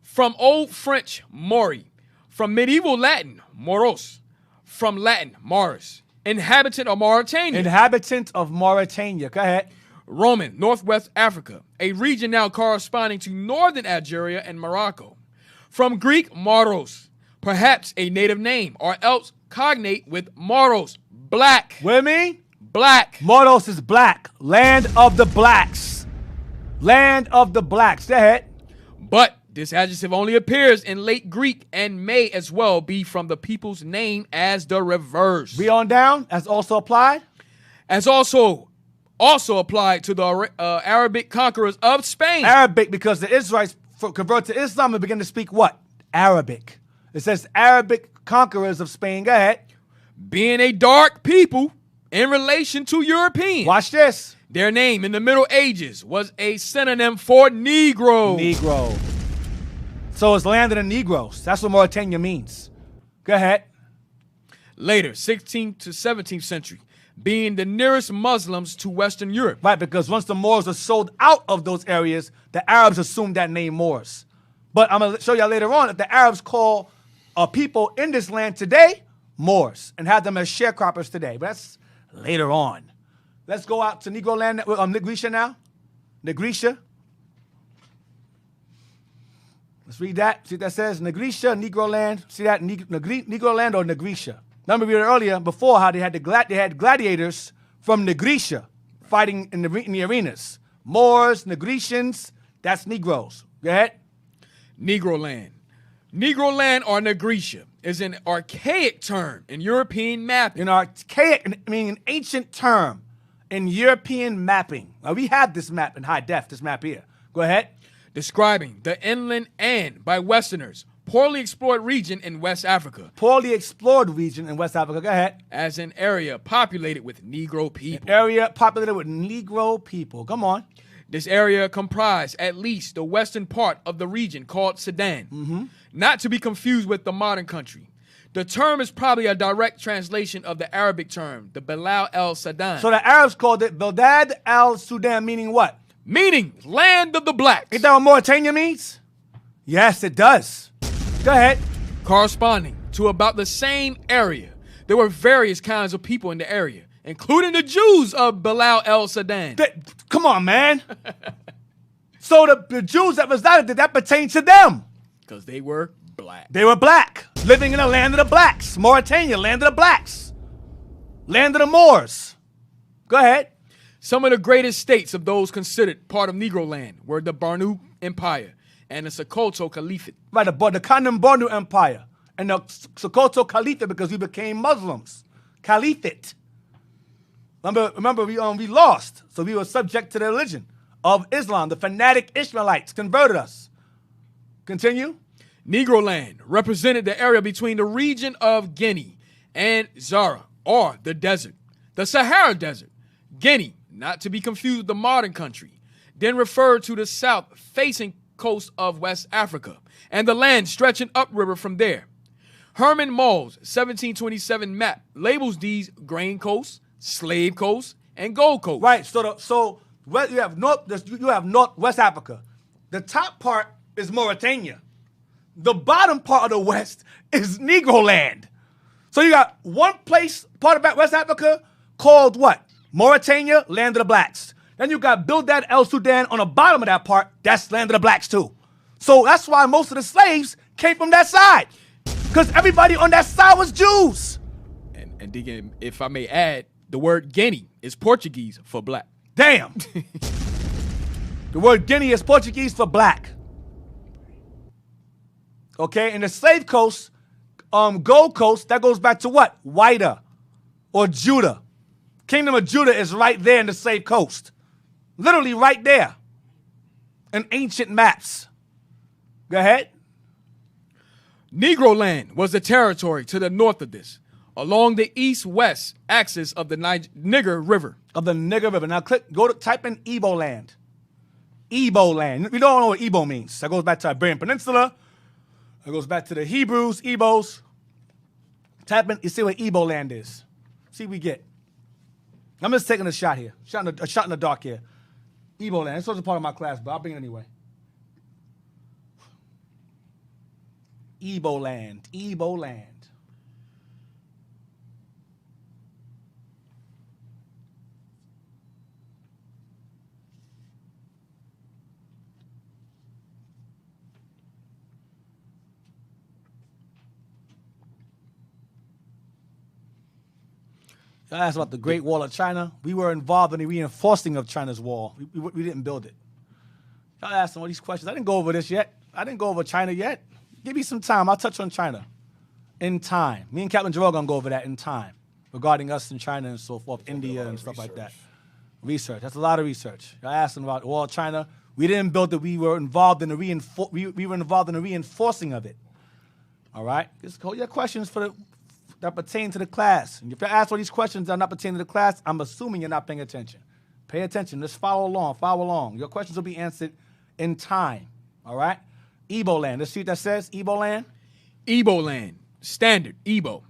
From Old French, Mori. From medieval Latin, Moros. From Latin, Maris. Inhabitant of Mauritania. Inhabitant of Mauritania. Go ahead. Roman, Northwest Africa. A region now corresponding to northern Algeria and Morocco. From Greek, Maros. Perhaps a native name, or else cognate with Moros. Black. With me? Black. Moros is black. Land of the blacks. Land of the blacks. Go ahead. But this adjective only appears in late Greek and may as well be from the people's name as the reverse. Read on down. As also applied? As also applied to the Arabic conquerors of Spain. Arabic, because the Israelites convert to Islam and begin to speak what? Arabic. It says Arabic conquerors of Spain. Go ahead. Being a dark people in relation to Europeans. Watch this. Their name in the Middle Ages was a synonym for Negro. Negro. So it's land of the Negroes. That's what Mauritania means. Go ahead. Later, 16th to 17th century, being the nearest Muslims to Western Europe. Right, because once the Moors were sold out of those areas, the Arabs assumed that name Moors. But I'm going to show y'all later on that the Arabs call people in this land today Moors and have them as sharecroppers today. But that's later on. Let's go out to Negro land, Negritia now. Negritia. Let's read that. See what that says? Negritia, Negro land. See that? Negro land or Negritia. Remember we read earlier before how they had gladiators from Negritia fighting in the arenas. Moors, Negritians, that's Negroes. Go ahead. Negro land. Negro land or Negritia is an archaic term in European mapping. An archaic, meaning an ancient term in European mapping. Now, we have this map in high def, this map here. Go ahead. Describing the inland and, by Westerners, poorly explored region in West Africa. Poorly explored region in West Africa. Go ahead. As an area populated with Negro people. An area populated with Negro people. Come on. This area comprised at least the western part of the region called Sudan, not to be confused with the modern country. The term is probably a direct translation of the Arabic term, the Bilal el-Sudan. So the Arabs called it Bildad al-Sudan, meaning what? Meaning land of the blacks. Ain't that what Mauritania means? Yes, it does. Go ahead. Corresponding to about the same area, there were various kinds of people in the area, including the Jews of Bilal el-Sudan. Come on, man. So the Jews that resided there, that pertained to them. Because they were black. They were black, living in the land of the blacks. Mauritania, land of the blacks. Land of the Moors. Go ahead. Some of the greatest states of those considered part of Negro land were the Bornu Empire and the Sokoto Caliphate. Right, the Kandam Bornu Empire and the Sokoto Caliphate, because we became Muslims. Caliphate. Remember we lost, so we were subject to the religion of Islam. The fanatic Israelites converted us. Continue. Negro land represented the area between the region of Guinea and Zara, or the desert, the Sahara Desert. Guinea, not to be confused with the modern country, then referred to the south-facing coast of West Africa and the land stretching upriver from there. Herman Maull's 1727 map labels these grain coasts, slave coast, and gold coast. Right. So you have West Africa. The top part is Mauritania. The bottom part of the West is Negro land. So you got one part of West Africa called what? Mauritania, land of the blacks. Then you got Bildad el-Sudan on the bottom of that part. That's land of the blacks too. So that's why most of the slaves came from that side, because everybody on that side was Jews. And Deacon, if I may add, the word Guinea is Portuguese for black. Damn. The word Guinea is Portuguese for black. Okay, and the slave coast, Gold Coast, that goes back to what? Whiter or Judah. Kingdom of Judah is right there in the slave coast. Literally right there. In ancient maps. Go ahead. Negro land was the territory to the north of this, along the east-west axis of the Nigger River. Of the Nigger River. Now type in Igbo land. Igbo land. We don't know what Igbo means. That goes back to Iberian Peninsula. That goes back to the Hebrews, Igbos. Type in, you see what Igbo land is. See what we get. I'm just taking a shot here. A shot in the dark here. Igbo land. This wasn't part of my class, but I'll bring it anyway. Igbo land. Igbo land. I asked about the Great Wall of China. We were involved in the reinforcing of China's wall. We didn't build it. Y'all asked some of these questions. I didn't go over this yet. I didn't go over China yet. Give me some time. I'll touch on China in time. Me and Captain Jarrell are going to go over that in time regarding us and China and so forth, India and stuff like that. Research. That's a lot of research. I asked them about the Wall of China. We didn't build it. We were involved in the reinforcing of it. All right? Just hold your questions that pertain to the class. And if you ask all these questions that are not pertaining to the class, I'm assuming you're not paying attention. Pay attention. Just follow along. Your questions will be answered in time. All right? Igbo land. Let's see what that says. Igbo land. Igbo land. Standard. Igbo.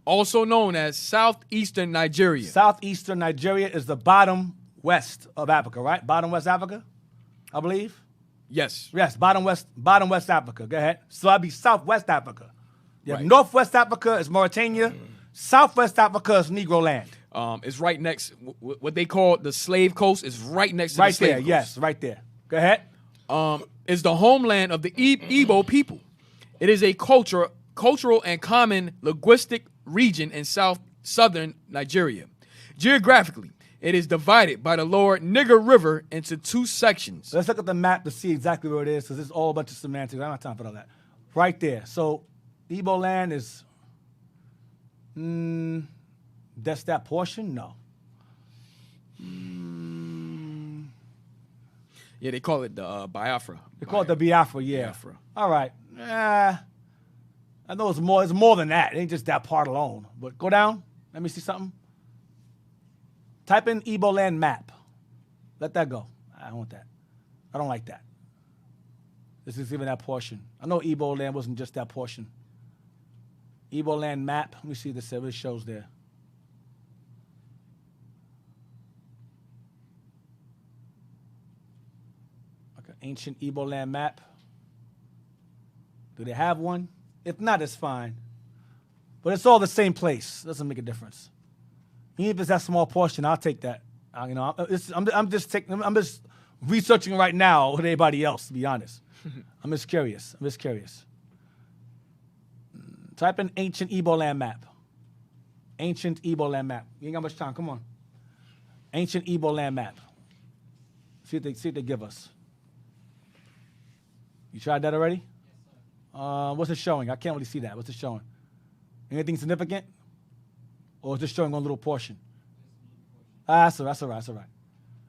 Also known as southeastern Nigeria. Southeastern Nigeria is the bottom west of Africa, right? Bottom west Africa, I believe. Yes. Yes, bottom west Africa. Go ahead. So that'd be southwest Africa. Yeah, Right. Northwest Africa is Mauritania. Southwest Africa is Negro land. It's right next, what they call the slave coast is right next to Right the slave there, coast. yes, right there. Go ahead. Is the homeland of the Igbo people. It is a cultural and common linguistic region in southern Nigeria. Geographically, it is divided by the lower Nigger River into two sections. Let's look at the map to see exactly where it is, because it's all a bunch of semantics. I don't have time for all that. Right there. So Igbo land is, that's that portion? No. Yeah, they call it the Biafra. They call it the Biafra, yeah. Biafra. All right. I know it's more than that. It ain't just that part alone. But go down. Let me see something. Type in Igbo land map. Let that go. I don't want that. I don't like that. This is even that portion. I know Igbo land wasn't just that portion. Igbo land map. Let me see this. What it shows there. Okay, ancient Igbo land map. Do they have one? If not, it's fine. But it's all the same place. Doesn't make a difference. Even if it's that small portion, I'll take that. I'm just researching right now with everybody else, to be honest. I'm just curious. Type in ancient Igbo land map. Ancient Igbo land map. You ain't got much time. Come on. Ancient Igbo land map. See if they give us. You tried that already? What's it showing? I can't really see that. What's it showing? Anything significant? Or is it showing one little portion? That's all right.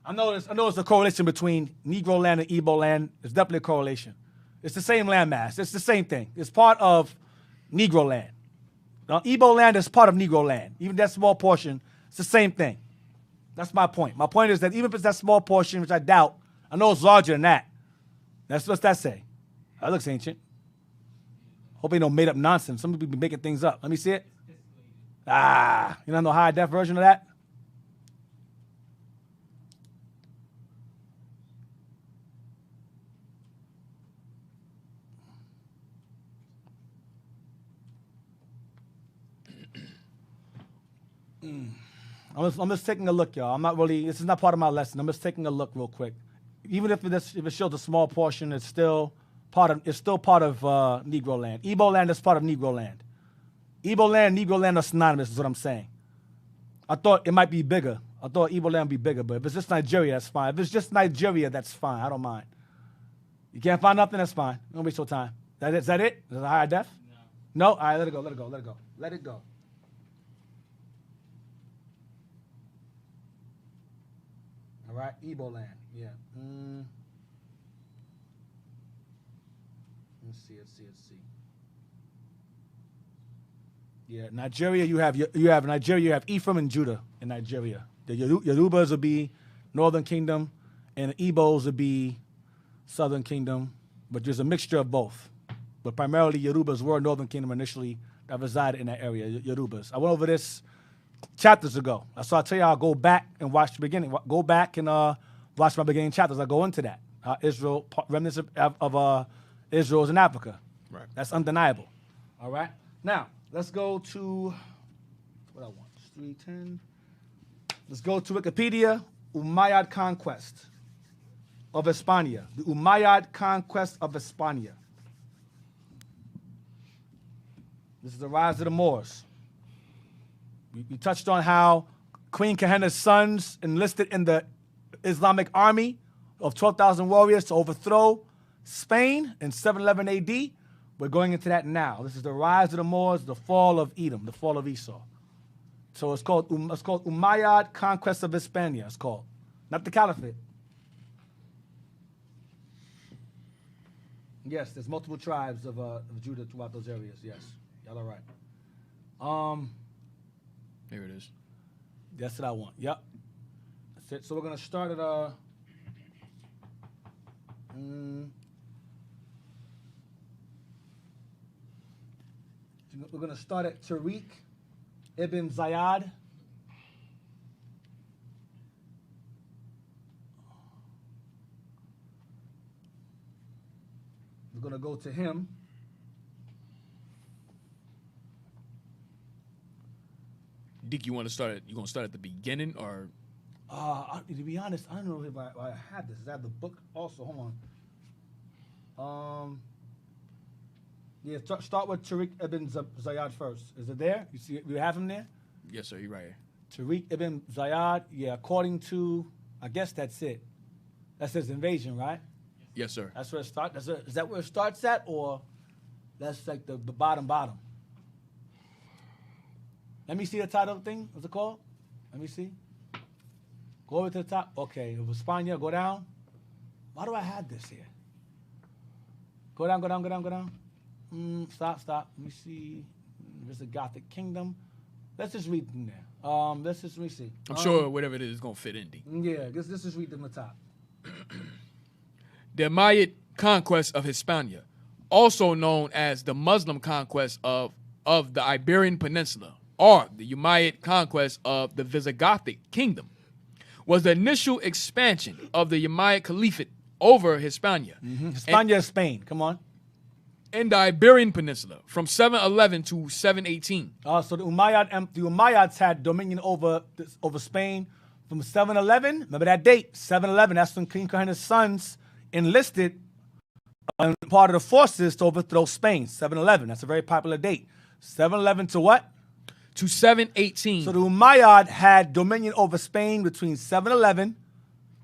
I know it's a correlation between Negro land and Igbo land. It's definitely a correlation. It's the same land mass. It's the same thing. It's part of Negro land. Now, Igbo land is part of Negro land. Even that small portion, it's the same thing. That's my point. My point is that even if it's that small portion, which I doubt, I know it's larger than that. What's that say? That looks ancient. Hope ain't no made up nonsense. Some people be making things up. Let me see it. You don't know high def version of that? I'm just taking a look, y'all. This is not part of my lesson. I'm just taking a look real quick. Even if it shows a small portion, it's still part of Negro land. Igbo land is part of Negro land. Igbo land and Negro land are synonymous, is what I'm saying. I thought it might be bigger. I thought Igbo land would be bigger, but if it's just Nigeria, that's fine. If it's just Nigeria, that's fine. I don't mind. You can't find nothing, that's fine. Don't waste your time. Is that it? Is it higher def? No? All right, let it go. Let it go. All right, Igbo land, yeah. Let's see. Yeah, Nigeria, you have Nigeria, you have Ephraim and Judah in Nigeria. The Yorubas will be Northern Kingdom, and the Igbos will be Southern Kingdom, but there's a mixture of both. But primarily, Yorubas were Northern Kingdom initially that resided in that area, Yorubas. I went over this chapters ago. So I'll tell you, I'll go back and watch the beginning. Go back and watch my beginning chapters. I go into that. Israel, remnants of Israel is in Africa. Right. That's undeniable. All right. Now, let's go to what I want. 310. Let's go to Wikipedia. Umayyad conquest of Hispania. The Umayyad conquest of Hispania. This is the rise of the Moors. We touched on how Queen Kahena's sons enlisted in the Islamic army of 12,000 warriors to overthrow Spain in 711 AD. We're going into that now. This is the rise of the Moors, the fall of Edom, the fall of Esau. So it's called Umayyad conquest of Hispania. It's called, not the Caliphate. Yes, there's multiple tribes of Judah throughout those areas. Yes, y'all are right. Here it is. That's what I want. Yep. That's it. So we're going to start at we're going to start at Tariq ibn Ziyad. We're going to go to him. Dick, you want to start at the beginning, or? To be honest, I don't know if I have this. I have the book also. Hold on. Yeah, start with Tariq ibn Ziyad first. Is it there? You see, you have him there? Yes, sir. You're right here. Tariq ibn Ziyad. Yeah, according to, I guess that's it. That's his invasion, right? Yes, sir. That's where it starts. Is that where it starts at, or that's like the bottom? Let me see the title thing. What's it called? Let me see. Go over to the top. Okay, Hispania, go down. Why do I have this here? Go down. Stop. Let me see. There's a Gothic kingdom. Let's just read them there. Let me see. I'm sure whatever it is going to fit in, D. Yeah, let's just read them at the top. The Umayyad conquest of Hispania, also known as the Muslim conquest of the Iberian Peninsula, or the Umayyad conquest of the Visigothic kingdom, was the initial expansion of the Umayyad Caliphate over Hispania. Hispania is Spain. Come on. In the Iberian Peninsula from 711 to 718. So the Umayyads had dominion over Spain from 711. Remember that date, 711. That's when King Kohenna's sons enlisted part of the forces to overthrow Spain. 711. That's a very popular date. 711 to what? To 718. So the Umayyad had dominion over Spain between 711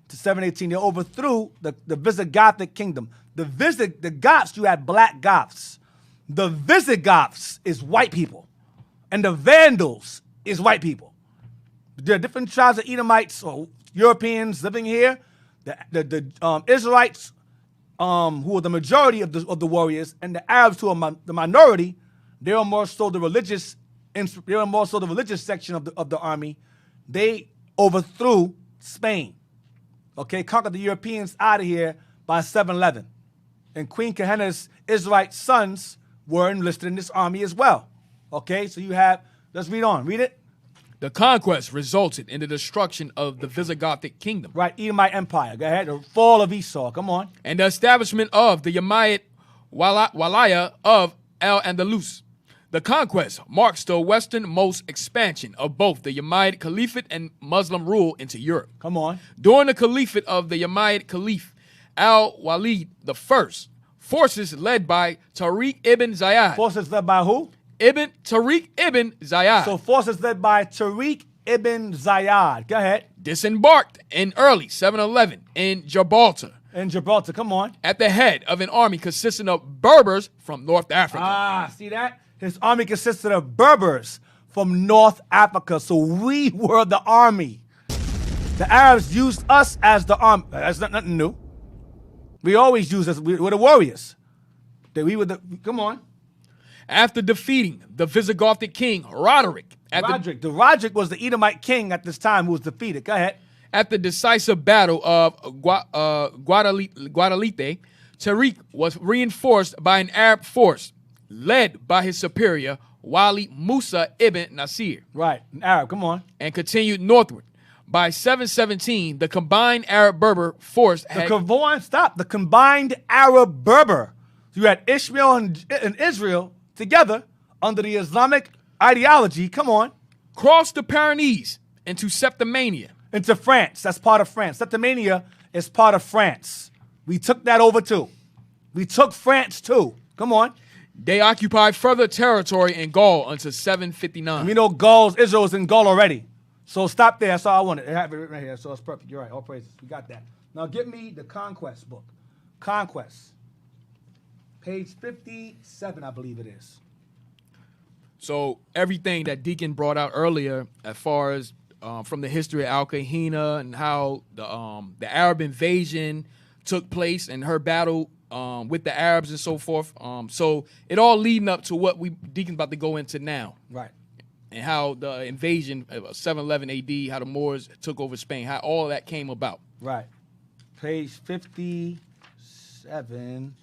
to 718. They overthrew the Visigothic kingdom. The Goths, you had black Goths. The Visigoths is white people. And the Vandals is white people. There are different tribes of Edomites or Europeans living here. The Israelites, who are the majority of the warriors, and the Arabs, who are the minority, they are more so the religious section of the army. They overthrew Spain. Okay, conquered the Europeans out of here by 711. And Queen Kohenna's Israelite sons were enlisted in this army as well. Okay, so you have, let's read on. Read it. The conquest resulted in the destruction of the Visigothic kingdom. Right, Edomite Empire. Go ahead. The fall of Esau. Come on. And the establishment of the Umayyad Walaya of Al-Andalus. The conquest marks the westernmost expansion of both the Umayyad Caliphate and Muslim rule into Europe. Come on. During the Caliphate of the Umayyad Caliph Al-Walid I, forces led by Tariq ibn Ziyad. Forces led by who? Tariq ibn Ziyad. So forces led by Tariq ibn Ziyad. Go ahead. Disembarked in early 711 in Gibraltar. In Gibraltar, come on. At the head of an army consisting of Berbers from North Africa. Ah, see that? His army consisted of Berbers from North Africa. So we were the army. The Arabs used us as the army. That's nothing new. We always use us. We were the warriors. Come on. After defeating the Visigothic king, Roderick. Roderick was the Edomite king at this time who was defeated. Go ahead. At the decisive battle of Guadalite, Tariq was reinforced by an Arab force led by his superior, Wali Musa ibn Nasir. Right, an Arab, come on. And continued northward. By 717, the combined Arab-Berber force had... The combined Arab-Berber. So you had Ishmael and Israel together under the Islamic ideology, come on. Crossed the Pyrenees into Septimania. Into France, that's part of France. Septimania is part of France. We took that over too. We took France too, come on. They occupied further territory in Gaul until 759. And we know Israel was in Gaul already. So stop there, that's all I wanted. I have it written right here, so it's perfect. You're right, all praises, we got that. Now give me the Conquest book. Conquest. Page 57, I believe it is. So everything that Deacon brought out earlier, as far as from the history of Al-Kahina and how the Arab invasion took place and her battle with the Arabs and so forth. So it all leading up to what Deacon's about to go into now. Right. And how the invasion of 711 AD, how the Moors took over Spain, how all that came about. Right. Page 57. 57.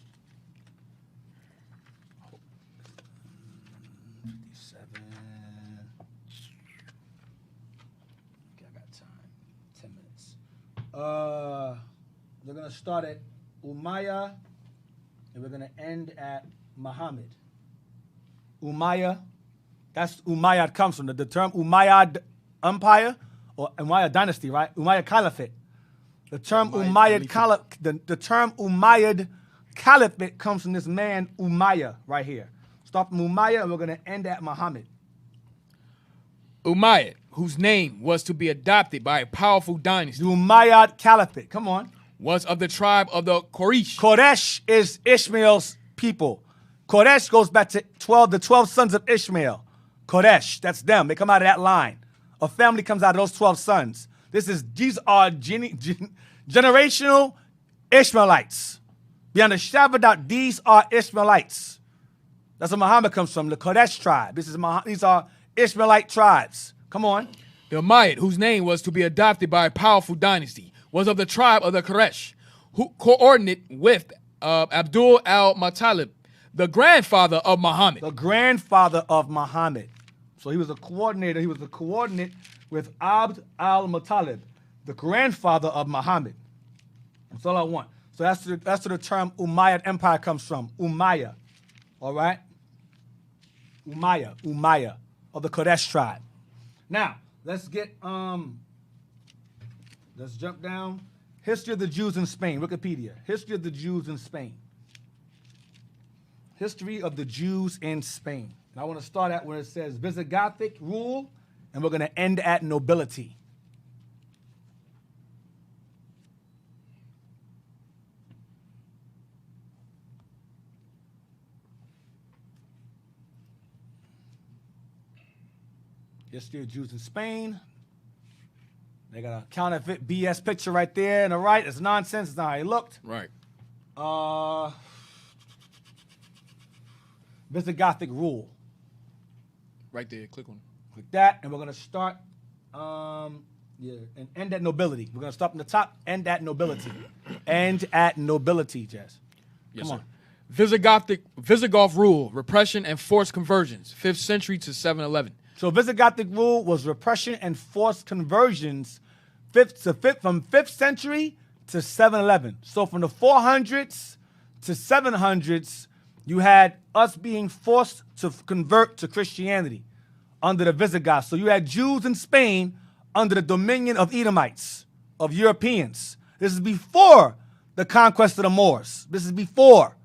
Okay, I got time. 10 minutes. We're going to start at Umayyah, and we're going to end at Muhammad. Umayyah. That's Umayyad comes from the term Umayyad Empire or Umayyad Dynasty, right? Umayyad Caliphate. The term Umayyad Caliphate comes from this man Umayyah right here. Start from Umayyah and we're going to end at Muhammad. Umayyad, whose name was to be adopted by a powerful dynasty. The Umayyad Caliphate, come on. Was of the tribe of the Quraysh. Quraysh is Ishmael's people. Quraysh goes back to the 12 sons of Ishmael. Quraysh, that's them. They come out of that line. A family comes out of those 12 sons. These are generational Ishmaelites. Beyond a shadow of a doubt, these are Ishmaelites. That's where Muhammad comes from, the Quraysh tribe. These are Ishmaelite tribes. Come on. The Umayyad, whose name was to be adopted by a powerful dynasty, was of the tribe of the Quraysh, who coordinate with Abdul al-Muttalib, the grandfather of Muhammad. The grandfather of Muhammad. So he was a coordinator. He was a coordinate with Abd al-Muttalib, the grandfather of Muhammad. That's all I want. So that's where the term Umayyad Empire comes from. Umayyah. All right? Umayyah of the Quraysh tribe. Now, let's jump down. History of the Jews in Spain, Wikipedia. History of the Jews in Spain. History of the Jews in Spain. And I want to start at where it says Visigothic rule, and we're going to end at nobility. History of Jews in Spain. They got a counterfeit BS picture right there on the right. It's nonsense. It's not how it looked. Right. Visigothic rule. Right there. Click on it. Click that, and we're going to start, and end at nobility. We're going to start from the top, end at nobility. End at nobility, Jess. Yes, Come sir. on. Visigoth rule, repression and forced conversions, 5th century to 711. So Visigothic rule was repression and forced conversions from 5th century to 711. So from the 400s to 700s, you had us being forced to convert to Christianity under the Visigoths. So you had Jews in Spain under the dominion of Edomites, of Europeans. This is before the conquest of the Moors. This is before.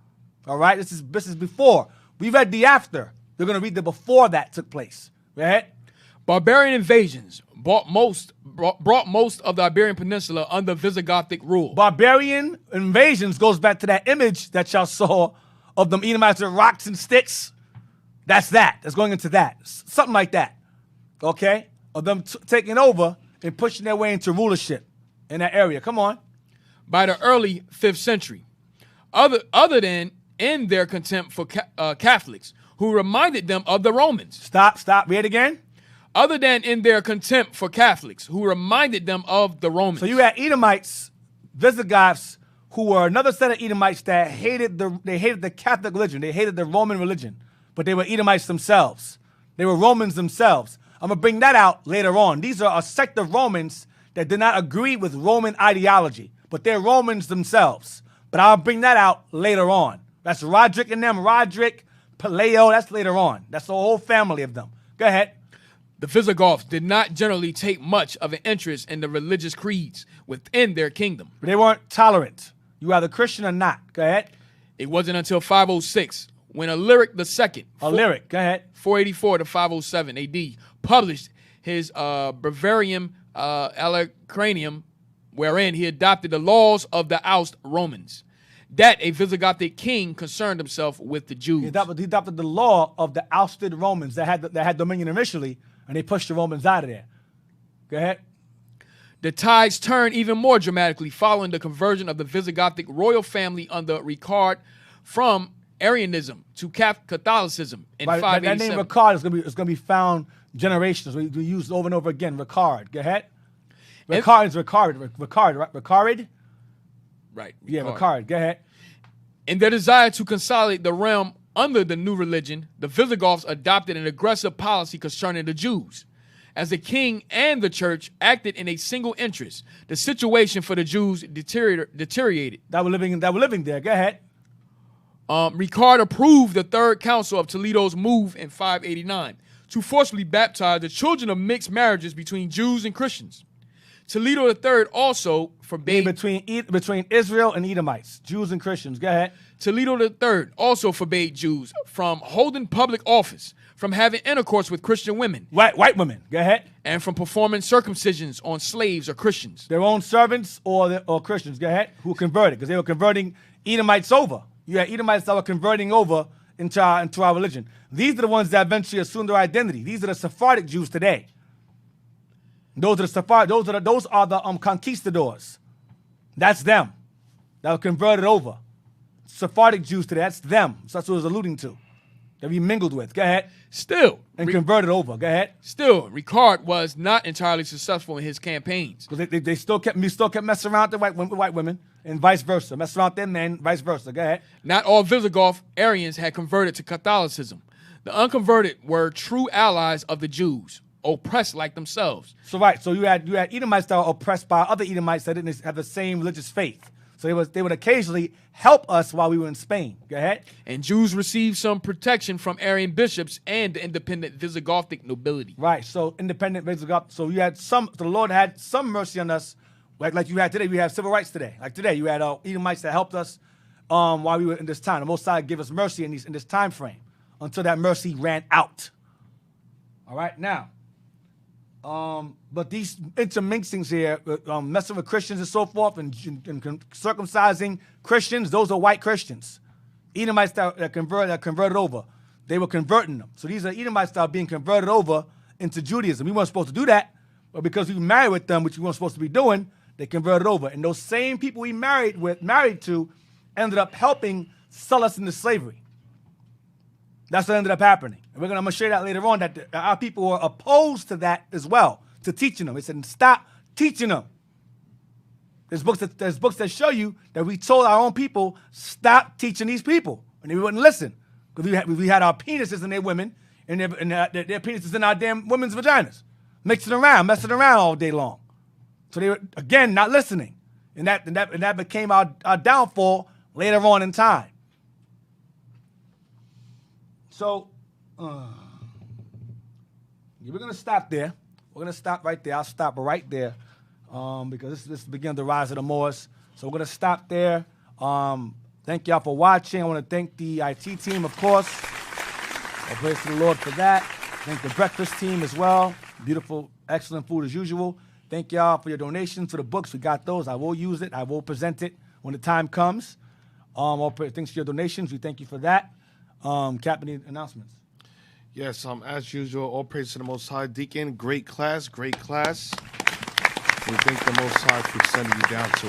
All right? This is before. We read the after. We're going to read the before that took place. Go ahead. Barbarian invasions brought most of the Iberian Peninsula under Visigothic rule. Barbarian invasions goes back to that image that y'all saw of them Edomites with rocks and sticks. That's that. That's going into that. Something like that. Okay? Of them taking over and pushing their way into rulership in that area. Come on. By the early 5th century. Other than in their contempt for Catholics, who reminded them of the Romans. Stop. Read it again. Other than in their contempt for Catholics, who reminded them of the Romans. So you had Edomites, Visigoths, who were another set of Edomites that hated the Catholic religion. They hated the Roman religion, but they were Edomites themselves. They were Romans themselves. I'm going to bring that out later on. These are a sect of Romans that did not agree with Roman ideology, but they're Romans themselves. But I'll bring that out later on. That's Roderick and them. Roderick, Paleo, that's later on. That's the whole family of them. Go ahead. The Visigoths did not generally take much of an interest in the religious creeds within their kingdom. But they weren't tolerant. You either Christian or not. Go ahead. It wasn't until 506 when Alaric II, Alaric, go ahead, 484 to 507 AD, published his Breviarium Alicranium, wherein he adopted the laws of the oust Romans. That a Visigothic king concerned himself with the Jews. He adopted the law of the ousted Romans that had dominion initially, and they pushed the Romans out of there. Go ahead. The tides turned even more dramatically following the conversion of the Visigothic royal family under Ricard from Arianism to Catholicism in 587. That name Ricard is going to be found generations. We use it over and over again. Ricard. Go ahead. Ricard is Ricard, right? Ricard? Right. Yeah, Ricard. Go ahead. In their desire to consolidate the realm under the new religion, the Visigoths adopted an aggressive policy concerning the Jews. As the king and the church acted in a single interest, the situation for the Jews deteriorated. That were living there. Go ahead. Ricard approved the Third Council of Toledo's move in 589 to forcibly baptize the children of mixed marriages between Jews and Christians. Toledo III also forbade between Israel and Edomites, Jews and Christians. Go ahead. Toledo III also forbade Jews from holding public office, from having intercourse with Christian women, white women. Go ahead. And from performing circumcisions on slaves or Christians, their own servants or Christians. Go ahead. Who converted because they were converting Edomites over. You had Edomites that were converting over into our religion. These are the ones that eventually assumed their identity. These are the Sephardic Jews today. Those are the conquistadors. That's them that were converted over. Sephardic Jews today. That's them. So that's what it was alluding to. That we mingled with. Go ahead. Still. And converted over. Go ahead. Still, Ricard was not entirely successful in his campaigns. Because they still kept messing around with white women and vice versa. Messing around with their men, vice versa. Go ahead. Not all Visigoth Aryans had converted to Catholicism. The unconverted were true allies of the Jews, oppressed like themselves. So you had Edomites that were oppressed by other Edomites that didn't have the same religious faith. So they would occasionally help us while we were in Spain. Go ahead. And Jews received some protection from Aryan bishops and the independent Visigothic nobility. Right. So independent Visigoth. So the Lord had some mercy on us, like you had today. We have civil rights today. Like today, you had Edomites that helped us while we were in this time. The Most High gave us mercy in this time frame until that mercy ran out. All right. Now. But these intermixings here, messing with Christians and so forth, and circumcising Christians, those are white Christians. Edomites that converted over, they were converting them. So these are Edomites that are being converted over into Judaism. We weren't supposed to do that, but because we married with them, which we weren't supposed to be doing, they converted over. And those same people we married to, ended up helping sell us into slavery. That's what ended up happening. And I'm going to show you that later on, that our people were opposed to that as well, to teaching them. They said, stop teaching them. There's books that show you that we told our own people, stop teaching these people. And they wouldn't listen. Because we had our penises in their women, and their penises in our damn women's vaginas. Messing around all day long. So they were, again, not listening. And that became our downfall later on in time. So, we're going to stop there. We're going to stop right there. I'll stop right there because this is beginning the rise of the Moors. So we're going to stop there. Thank y'all for watching. I want to thank the IT team, of course. All praise to the Lord for that. Thank the breakfast team as well. Beautiful, excellent food as usual. Thank y'all for your donations to the books. We got those. I will use it. I will present it when the time comes. Thanks for your donations. We thank you for that. Captain, any announcements? Yes, as usual, all praise to the Most High. Deacon, great class. We thank the Most High for sending you down to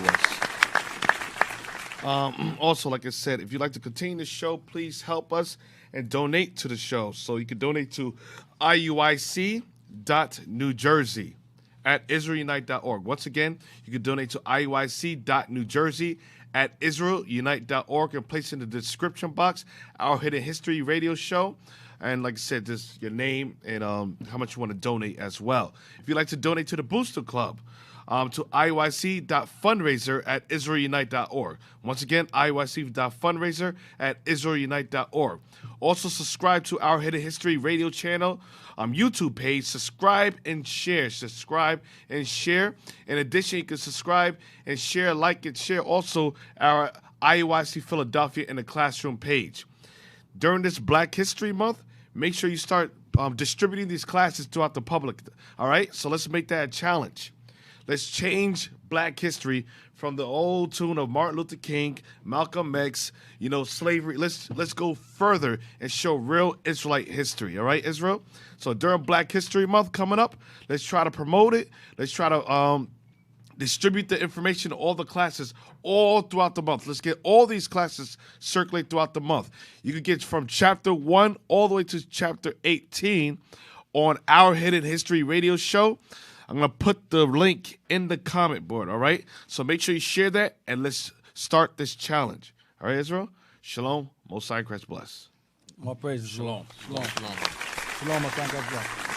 us. Also, like I said, if you'd like to continue the show, please help us and donate to the show. So you can donate to iuic.newjersey at israelunite.org. Once again, you can donate to iuic.newjersey at israelunite.org and place in the description box our Hidden History radio show. And like I said, just your name and how much you want to donate as well. If you'd like to donate to the Booster Club, to iuic.fundraiser at israelunite.org. Once again, iuic.fundraiser at israelunite.org. Also, subscribe to our Hidden History radio channel YouTube page. Subscribe and share. In addition, you can subscribe and share, like and share also our IUIC Philadelphia in the Classroom page. During this Black History Month, make sure you start distributing these classes throughout the public. All right? So let's make that a challenge. Let's change Black history from the old tune of Martin Luther King, Malcolm X, slavery. Let's go further and show real Israelite history. All right, Israel? So during Black History Month coming up, let's try to promote it. Let's try to distribute the information to all the classes all throughout the month. Let's get all these classes circulate throughout the month. You can get from chapter 1 all the way to chapter 18 on our Hidden History radio show. I'm going to put the link in the comment board, all right? So make sure you share that, and let's start this challenge. All right, Israel? Shalom. Most High Christ bless. More praises. Shalom. Shalom, Most High God bless.